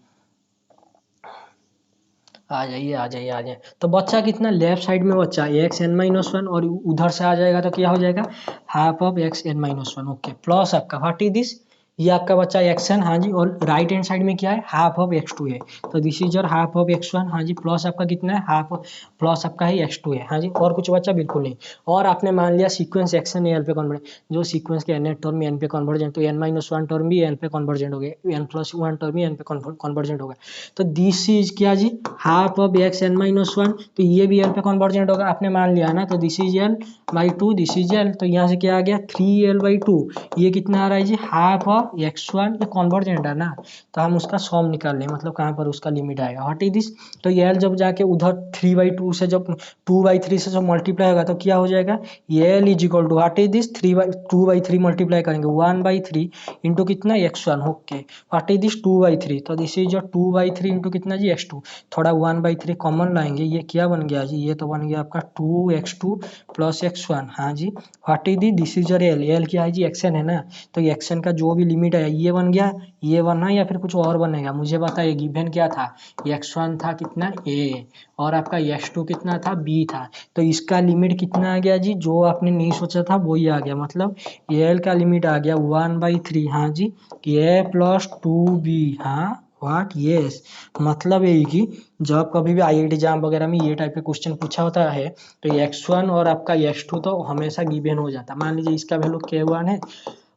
आ जाइए आ जाइए आ जाइए। तो बच्चा कितना लेफ्ट साइड में बच्चा xn-1 और उधर से आ जाएगा तो क्या हो जाएगा half of xn-1 okay plus आपका व्हाट इज दिस ये आपका बच्चा xn हाँ जी और राइट हैंड साइड में क्या है हाफ ऑफ x2 है। तो this is your half of x1 हाँ जी प्लस आपका कितना है हाफ प्लस आपका है x2 है हाँ जी। और कुछ बच्चा बिल्कुल नहीं। और आपने मान लिया सीक्वेंस xn एल पे कन्वर्ट, जो सीक्वेंस के n टर्म एन पे कन्वर्जेंट, तो n-1 टर्म भी एन पे कन्वर्जेंट हो गया, n+1 टर्म भी एन पे कन्वर्जेंट होगा। तो दिस इज क्या जी हाफ ऑफ xn-1। तो ये भी एल पे कन्वर्जेंट होगा आपने मान लिया ना। तो this is l/2 this is l। तो यहाँ से क्या आ गया 3l/2। ये कितना आ रहा है जी हाफ ऑफ x1, ये कन्वर्जेंट है ना। तो हम उसका सॉम निकाल लें मतलब कहाँ पर उसका लिमिट आएगा व्हाट इज दिस। तो ये l जब जाके उधर 3/2 से जब 2/3 से जब मल्टीप्लाई होगा तो क्या हो जाएगा ये l is equal to what is this 2/3 multiply करेंगे 1/3 इंटू कितना x1 okay what is this 2/3। तो दिस इज योर 2/3 इंटू कितना जी x2। थोड़ा 1/3 कॉमन लाएंगे ये क्या बन गया जी, ये तो बन गया आपका 2x2 प्लस x1 हाँ जी। What is this is your l क्या है जी xn है ना। तो xn का जो भी लिमिट है ये बन गया, ये बना या फिर कुछ और बनेगा मुझे बताइए। गिवन क्या था x1 था कितना a और आपका x2 कितना था b था। तो इसका लिमिट कितना आ गया जी जो आपने नहीं सोचा था वही आ गया, मतलब l का लिमिट आ गया 1/3 हाँ जी a प्लस 2b हाँ व्हाट यस। मतलब यही कि जब कभी भी IIT एग्जाम वगैरह में ये टाइप के क्वेश्चन पूछा होता है तो x1 और आपका x2 तो हमेशा गिवन हो जाता है। मान लीजिए इसका वैल्यू k1 है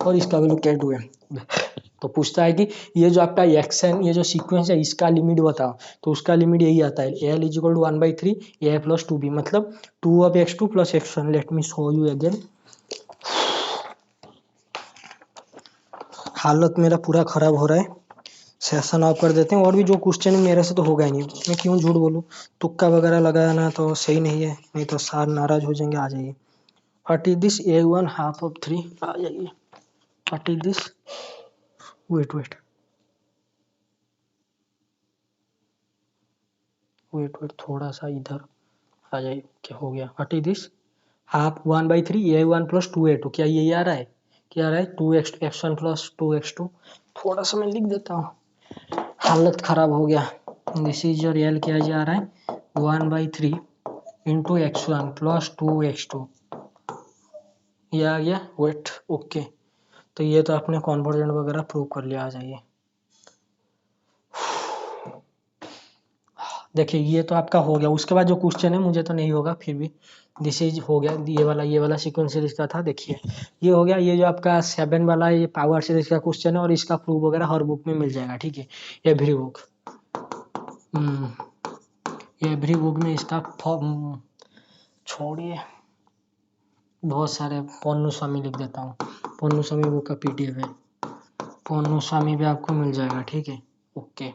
और इसका वैल्यू k2 है, तो पूछता है कि ये जो आपका xn ये जो सीक्वेंस है इसका लिमिट बताओ। तो उसका लिमिट यही आता है l is equal to 1/3 a plus 2b मतलब 2 of x2 plus x1। Let me show you again. हालत मेरा पूरा खराब हो रहा है, सेशन ऑफ कर देते हैं। और भी जो क्वेश्चन मेरे से तो होगा ही नहीं, मैं क्यों झूठ बोलूँ। तुक्का वगैरह लगाना तो सही नहीं है, नहीं तो सार नाराज हो जाएंगे। आ जाइए what is this a1 half of 3 आ जाइए what is this wait wait wait wait थोड़ा सा इधर आ जाइए। क्या हो गया what is this half 1/3 a1 plus 2a2 क्या यही आ रहा है। क्या रहा है 2x1 प्लस 2x2। थोड़ा सा मैं लिख देता हूँ, हालत खराब हो गया। दिस इज योर एल क्या जा रहा है 1/3 इंटू x1 प्लस 2x2, ये आ गया वेट। ओके, तो ये तो आपने कॉन्वर्जेंट वगैरह प्रूव कर लिया। आ जाइए, देखिए ये तो आपका हो गया। उसके बाद जो क्वेश्चन है मुझे तो नहीं होगा, फिर भी दिस इज हो गया। ये वाला सीक्वेंस सीरीज का था, देखिए ये हो गया। ये जो आपका 7 वाला ये पावर सीरीज का क्वेश्चन है और इसका प्रूफ वगैरह हर बुक में मिल जाएगा, ठीक है। एवरी बुक, एवरी बुक में इसका छोड़िए, बहुत सारे पोन्नू स्वामी लिख देता हूँ। पोन्नू स्वामी बुक का पीडीएफ है, पोन्नू स्वामी भी आपको मिल जाएगा, ठीक है। Okay,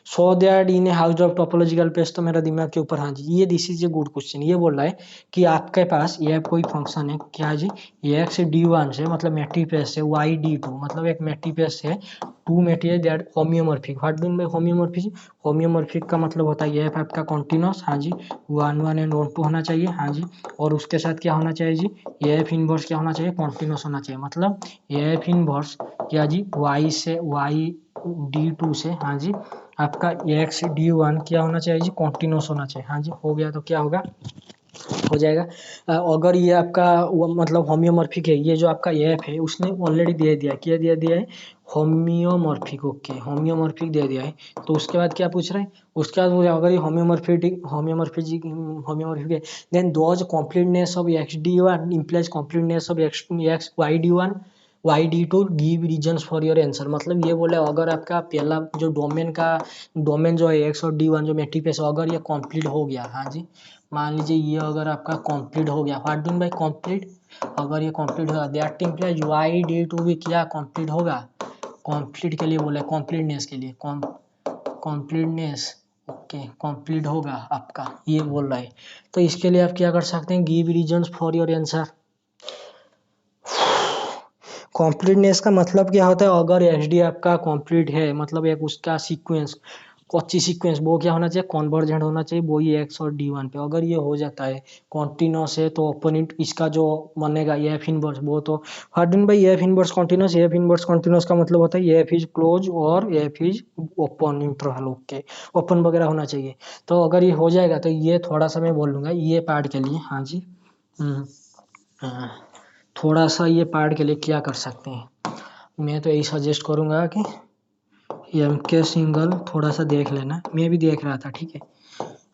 so that in a house of topological page, तो मेरा दिमाग के ऊपर, हाँ जी ये this is a good question. ये बोल रहा है कि आपके पास ये कोई फंक्शन है, क्या जी, एक्स डी वन से मतलब मैट्रिपेस है, वाई डी टू मतलब एक मैट्रिपेस है, two matrices that homeomorphic. What do by homeomorphic? Homeomorphic का मतलब होता है ये आपका कॉन्टिन्यूस, हाँ जी 1 1 एंड 1 2 होना चाहिए, हाँ जी। और उसके साथ क्या होना चाहिए जी, ये एफ इनवर्स क्या होना चाहिए, कॉन्टिन्यूस होना चाहिए। मतलब ये एफ इनवर्स क्या जी, वाई से वाई डी टू से, हाँ जी आपका एक्स डी वन क्या होना चाहिए जी, कॉन्टिन्यूस होना चाहिए, हाँ जी। हो गया तो क्या होगा, हो जाएगा। अगर ये आपका मतलब होम्योमॉर्फिक है, ये जो आपका एफ है उसने ऑलरेडी दे दिया, क्या दिया दिया है, होम्योमॉर्फिक। ओके, होम्योमॉर्फिक दे दिया है। तो उसके बाद क्या पूछ रहे हैं, उसके बाद अगर ये होम्योमॉर्फिक है, then those completeness of x d one implies completeness of x y d one y D two give reasons for your answer. मतलब ये बोले अगर आपका पहला जो डोमेन जो है एक्स और डी वन जो मैट्रिक्स है, अगर ये कंप्लीट हो गया, हाँ जी मान लीजिए ये अगर आपका कंप्लीट हो गया, व्हाट डून बाय कंप्लीट, अगर ये कंप्लीट होगा that implies Y D two भी क्या कंप्लीट होगा। कंप्लीट के लिए बोले, कंप्लीटनेस के लिए, कंप्लीटनेस, ओके कंप्लीट होगा आपका, ये बोल रहा है। तो इसके लिए आप क्या कर सकते हैं, give reasons for your answer. Completeness का मतलब क्या होता है, अगर एच डी आपका कंप्लीट है मतलब एक उसका सीक्वेंस, कच्ची सीक्वेंस, वो क्या होना चाहिए, कॉन्वर्जेंट होना चाहिए, वही एक्स और डी वन पे। अगर ये हो जाता है कॉन्टिन्यूस है तो ओपोनेंट इसका जो बनेगा एफ इनवर्स, वो तो harden by F inverse continuous. F inverse continuous का मतलब होता है एफ इज क्लोज और F is open interval, okay open वगैरह होना चाहिए। तो अगर ये हो जाएगा तो ये थोड़ा सा मैं बोल लूँगा ये पार्ट के लिए, हाँ जी हाँ, थोड़ा सा ये पार्ट के लिए क्या कर सकते हैं, मैं तो यही सजेस्ट करूँगा कि एम के सिंगल थोड़ा सा देख लेना। मैं भी देख रहा था, ठीक है।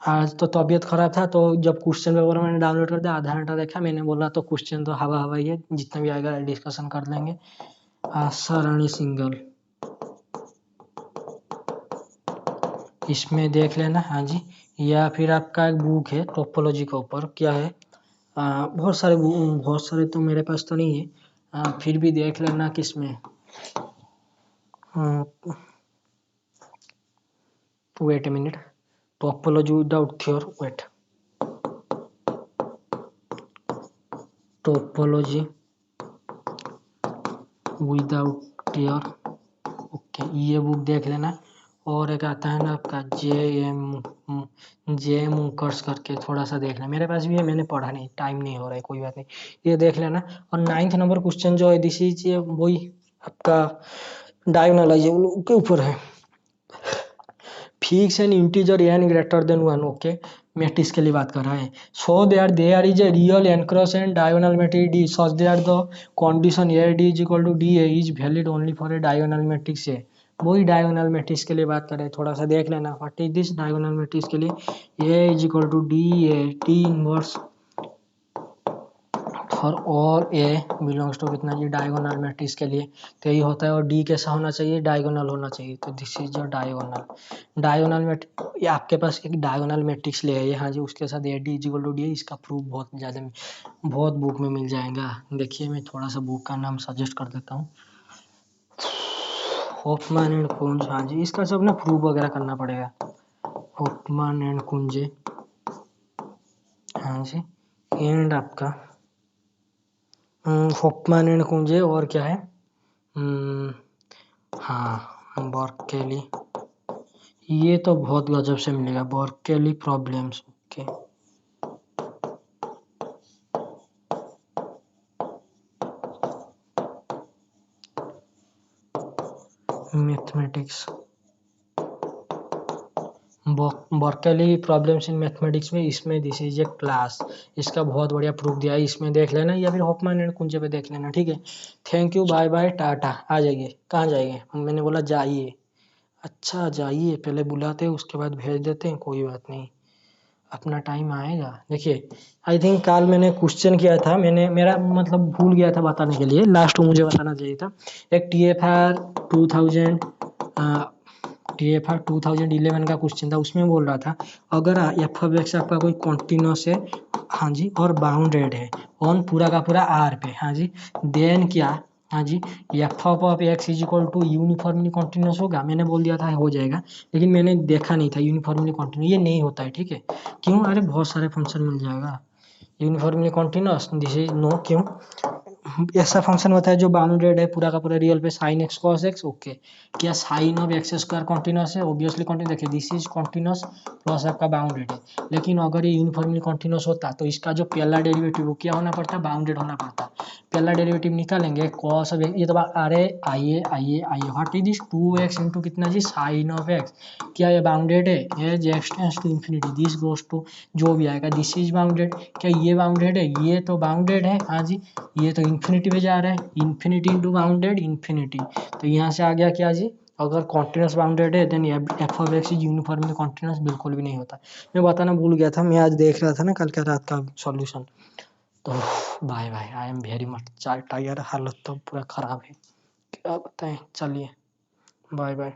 आज तो तबीयत खराब था, तो जब क्वेश्चन पेपर मैंने डाउनलोड कर दिया, आधा घंटा देखा, मैंने बोला तो क्वेश्चन तो हवा हवा ही है, जितना भी आएगा डिस्कशन कर लेंगे। आशा रानी सिंगल, इसमें देख लेना, हाँ जी। या फिर आपका एक बुक है टोपोलॉजी के ऊपर, क्या है, बहुत सारे तो मेरे पास तो नहीं है, फिर भी देख लेना किसमें, wait a minute, topology without tears, wait, topology without tears, okay ये बुक देख लेना। और एक आता है ना आपका जे मुकर्स करके, थोड़ा सा देखना, मेरे पास भी है, मैंने पढ़ा नहीं, टाइम नहीं हो रहा है, कोई बात नहीं, ये देख लेना। और 9th नंबर क्वेश्चन जो है दिस इज वही आपका डायगोनलाइज के ऊपर है, fix n integer n greater than 1, okay matrix के लिए बात कर रहा है। So that there is a real n cross and diagonal matrix D such that the condition A D is equal to D A is valid only for a diagonal matrix है। वही diagonal matrix के लिए बात कर रहे हैं, थोड़ा सा देख लेना what is this diagonal matrix के लिए, a is equal to D a t inverse for all a belongs to कितना जी, डायगोनल मैट्रिक्स के लिए तो यही होता है। और डी कैसा होना चाहिए, डायगोनल होना चाहिए, तो this is your diagonal matrix. ये आपके पास एक डायगोनल मैट्रिक्स ले आइए, हाँ जी, उसके साथ A D is equal to D, इसका प्रूफ बहुत बुक में मिल जाएगा। देखिए मैं थोड़ा सा बुक का नाम सजेस्ट कर देता हूँ, होफमैन एंड कुंज, हाँ जी इसका सब ना प्रूफ वगैरह करना पड़ेगा, होफमैन एंड कुंजे, हाँ जी एंड आपका होफमैन एंड कुंजे, और क्या है, हाँ बर्कली, ये तो बहुत गजब से मिलेगा, Berkeley problems, okay mathematics, Berkeley problems in mathematics में, इसमें दिस इज ए क्लास, इसका बहुत बढ़िया प्रूफ दिया है, इसमें देख लेना या फिर होफमैन एंड कुंजे पे देख लेना, ठीक है। थैंक यू, बाय बाय, टाटा। आ जाइए, कहाँ जाइए, मैंने बोला जाइए। अच्छा जाइए, पहले बुलाते हैं उसके बाद भेज देते हैं, कोई बात नहीं, अपना टाइम आएगा। देखिए आई थिंक कल मैंने क्वेश्चन किया था, मैंने मेरा मतलब भूल गया था बताने के लिए, लास्ट को मुझे बताना चाहिए था। एक TFR 2011 का क्वेश्चन था, उसमें बोल रहा था अगर एफ ऑफ एक्स आपका कोई कॉन्टिन्यूस है, हाँ जी, और बाउंडेड है ऑन पूरा का पूरा आर पे, हाँ जी, देन क्या, हाँ जी, F of x is equal to uniformly continuous होगा। मैंने बोल दिया था हो जाएगा, लेकिन मैंने देखा नहीं था यूनिफॉर्मली कॉन्टिन्यूस, ये नहीं होता है, ठीक है। क्यों? अरे बहुत सारे फंक्शन मिल जाएगा uniformly continuous, this is no, क्यों? ऐसा फंक्शन होता है जो बाउंडेड है पूरा का पूरा रियल पे, sine x cos x, okay. क्या sine of x square continuous है? ऑब्वियसली कॉन्टिन्यूस, देखिए दिस इज कॉन्टिन्यूस प्लस आपका बाउंडेड है। लेकिन अगर ये यूनिफॉर्मली कॉन्टिन्यूस होता तो इसका जो पहला डेरिवेटिव वो क्या होना पड़ता, बाउंडेड होना पड़ता। पहला डेरिवेटिव निकालेंगे कॉस ऑफ, ये तो अरे आइए आइए आइए, what is this 2x into कितना जी, साइन ऑफ एक्स, क्या ये बाउंडेड है? As x tends to infinity this goes to, जो भी आएगा दिस इज बाउंडेड, क्या ये बाउंडेड है? ये तो बाउंडेड है, हाँ जी, ये तो इन्फिनिटी पे जा रहा है, इन्फिनिटी इंटू बाउंडेड इन्फिनिटी, तो यहाँ से आ गया क्या जी, अगर कॉन्टिन्यूस बाउंडेड है then f of x is uniformly continuous, बिल्कुल भी नहीं होता। मैं बताना भूल गया था, मैं आज देख रहा था ना कल का रात का सॉल्यूशन, तो bye bye, I am very much tired, हालत तो पूरा खराब है, क्या बताएं, चलिए बाय बाय।